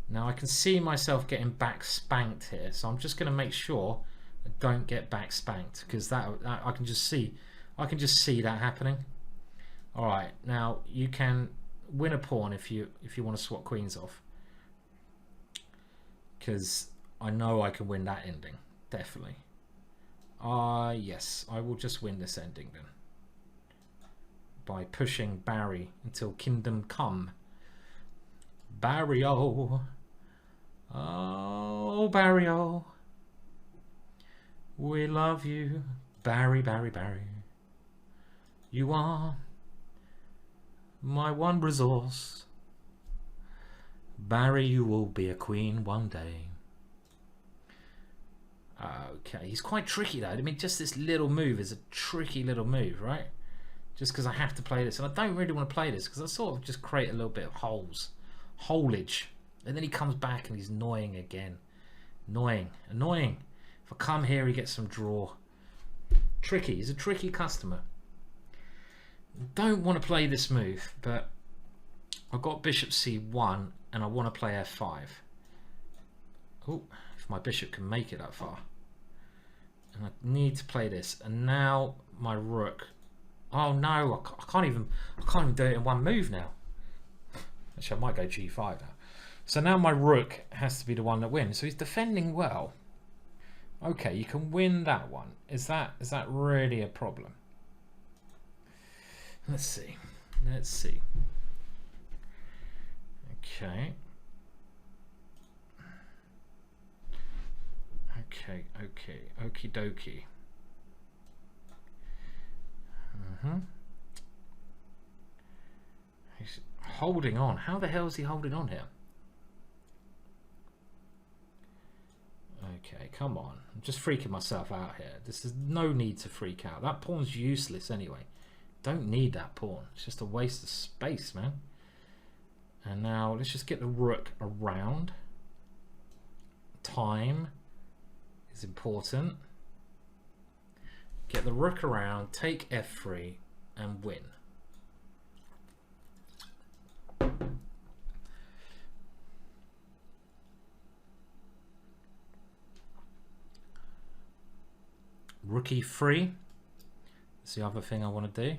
Now I can see myself getting back spanked here, so I'm just going to make sure I don't get back spanked, because that I can just see that happening. All right, now you can win a pawn if you want to swap queens off, because I know I can win that ending, definitely. Yes, I will just win this ending then by pushing Barry until kingdom come. Barry, oh Barry, oh, we love you, Barry, Barry, Barry. You are my one resource. Barry, you will be a queen one day. Okay, he's quite tricky though. I mean, just this little move is a tricky little move, right? Just because I have to play this, and I don't really want to play this because I sort of just create a little bit of holage, and then he comes back and he's annoying again. Annoying. If I come here, he gets some draw. Tricky. He's a tricky customer. Don't want to play this move, but I've got bishop c1 and I want to play f5. Oh, if my bishop can make it that far. And I need to play this, and now my rook. Oh no, I can't even do it in one move now. Actually, I might go g5 now. So now my rook has to be the one that wins. So he's defending well. Okay, you can win that one. Is that really a problem? Let's see. Okay. Okie dokie. He's holding on. How the hell is he holding on here? Okay, come on. I'm just freaking myself out here. This is no need to freak out. That pawn's useless anyway. Don't need that pawn. It's just a waste of space, man. And now let's just get the rook around. Time is important. Get the rook around, take f3 and win. Rook e3. That's the other thing I want to do.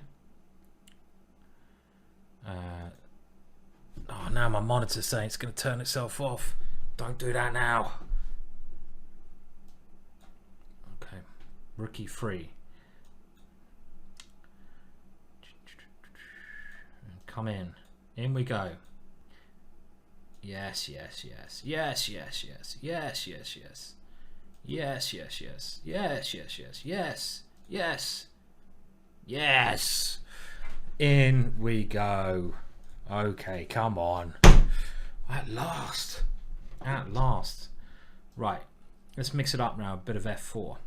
Oh, now my monitor's saying it's going to turn itself off. Don't do that now. Okay, rook e3. Come in. In we go. Yes. Yes. In we go. Okay, come on. At last. Right. Let's mix it up now. A bit of f4. Well,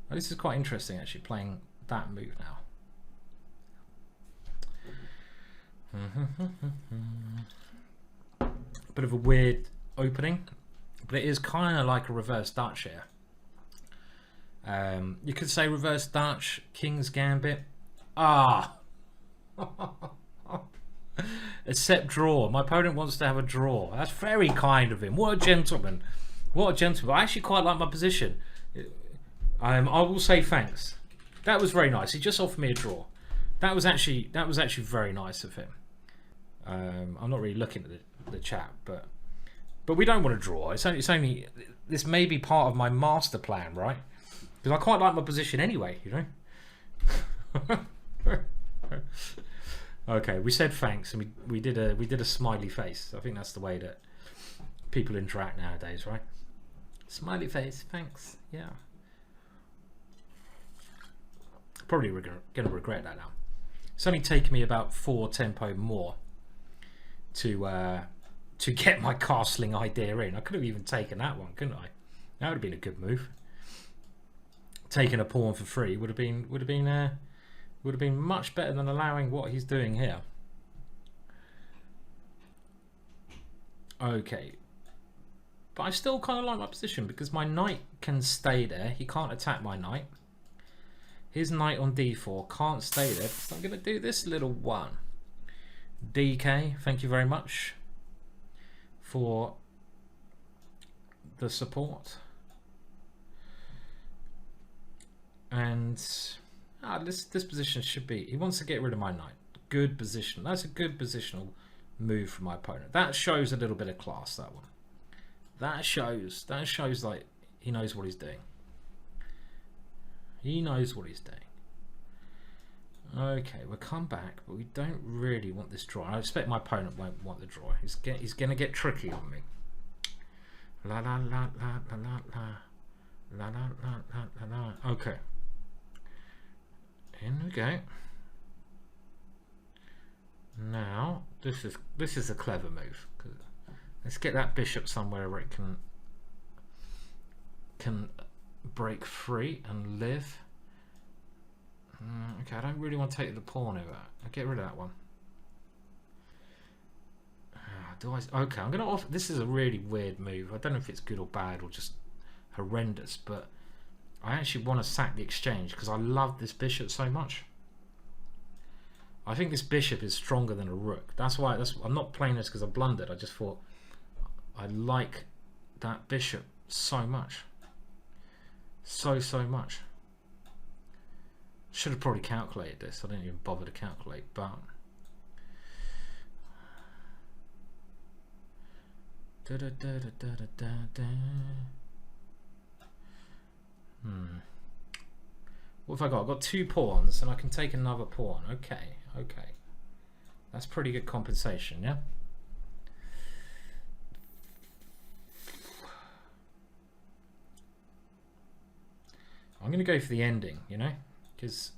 this is quite interesting actually, playing that move now. Bit of a weird opening, but it is kind of like a reverse Dutch here. You could say reverse Dutch, King's Gambit. Except draw. My opponent wants to have a draw. That's very kind of him. What a gentleman. I actually quite like my position. I will say thanks. That was very nice. He just offered me a draw. That was actually very nice of him. I'm not really looking at the chat, but we don't want to draw. It's only this may be part of my master plan, right? Because I quite like my position anyway, you know. Okay, we said thanks, and we did a smiley face. I think that's the way that people interact nowadays, right? Smiley face, thanks. Yeah. Probably gonna regret that now. It's only taken me about 4 tempo more to get my castling idea in. I could have even taken that one, couldn't I? That would have been a good move. Taking a pawn for free would have been much better than allowing what he's doing here. Okay, but I still kind of like my position because my knight can stay there. He can't attack my knight. His knight on d4 can't stay there, so I'm going to do this little one. DK, thank you very much. for the support. And this position should be, he wants to get rid of my knight. Good position. That's a good positional move from my opponent. That shows a little bit of class, that one. That shows like he knows what he's doing. He knows what he's doing. Okay, we'll come back, but we don't really want this draw. I expect my opponent won't want the draw. He's going to get tricky on me. La la la la la la la la la la la la. Okay. In we go. Now this is a clever move. Let's get that bishop somewhere where it can break free and live. Okay, I don't really want to take the pawn over. I'll get rid of that one. Okay, I'm going to offer. This is a really weird move. I don't know if it's good or bad or just horrendous, but I actually want to sack the exchange because I love this bishop so much. I think this bishop is stronger than a rook. That's why. I'm not playing this because I blundered. I just thought I like that bishop so much, so much. Should have probably calculated this. I didn't even bother to calculate, but what have I got? I've got 2 pawns and I can take another pawn. Okay, that's pretty good compensation, yeah. I'm going to go for the ending, you know, because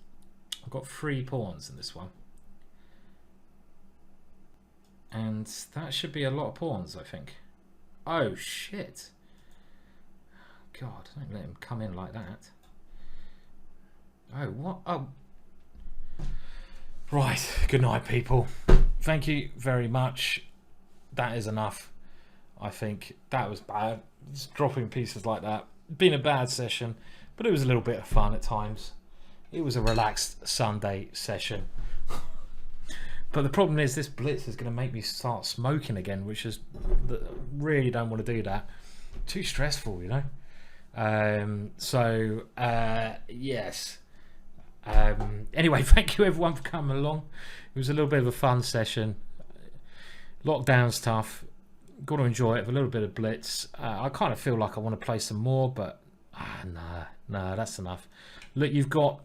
I've got 3 pawns in this one. And that should be a lot of pawns, I think. Oh, shit. God, don't let him come in like that. Oh, what? Oh. Right, good night, people. Thank you very much. That is enough. I think that was bad. Just dropping pieces like that. Been a bad session, but it was a little bit of fun at times. It was a relaxed Sunday session. But the problem is this blitz is going to make me start smoking again, which is really don't want to do that. Too stressful, you know. Yes. Anyway, thank you everyone for coming along. It was a little bit of a fun session. Lockdown's tough. Got to enjoy it with a little bit of blitz. I kind of feel like I want to play some more, but nah, that's enough. Look, you've got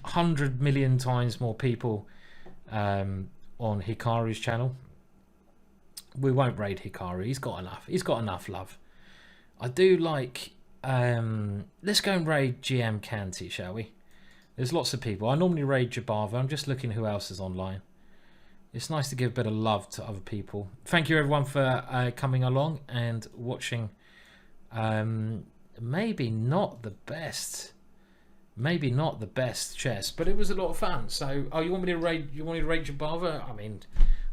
100 million times more people on Hikaru's channel. We won't raid Hikaru. He's got enough love. I do like let's go and raid GM Canty, shall we? There's lots of people. I normally raid Jabava. I'm just looking who else is online. It's nice to give a bit of love to other people. Thank you everyone for coming along and watching. Maybe not the best chess, but it was a lot of fun. So, oh, you want me to raid Jabava? I mean,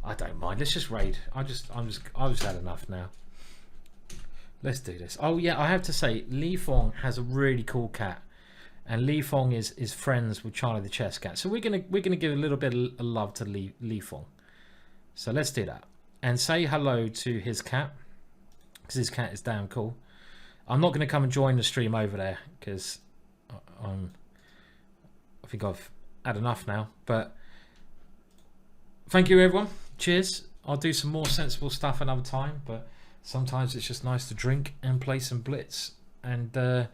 I don't mind. Let's just raid. I've just had enough now. Let's do this. Oh yeah, I have to say, Li Fong has a really cool cat, and Li Fong is friends with Charlie the Chess Cat. So we're gonna give a little bit of love to Li Fong. So let's do that and say hello to his cat, because his cat is damn cool. I'm not gonna come and join the stream over there because I think I've had enough now. But thank you everyone. Cheers. I'll do some more sensible stuff another time, but sometimes it's just nice to drink and play some blitz. And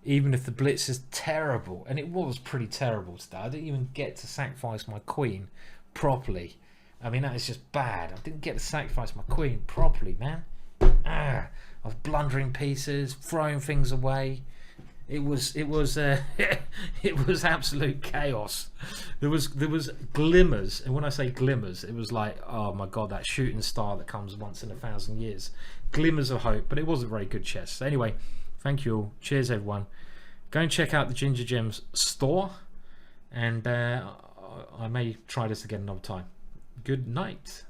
even if the blitz is terrible, and it was pretty terrible today, I didn't even get to sacrifice my queen properly. I mean, that is just bad. I didn't get to sacrifice my queen properly, man. I was blundering pieces, throwing things away. It was it was absolute chaos. There was glimmers, and when I say glimmers, it was like, oh my god, that shooting star that comes once in 1,000 years. Glimmers of hope, but it wasn't very good chess. So anyway, thank you all. Cheers everyone. Go and check out the GingerGM store, and I may try this again another time. Good night.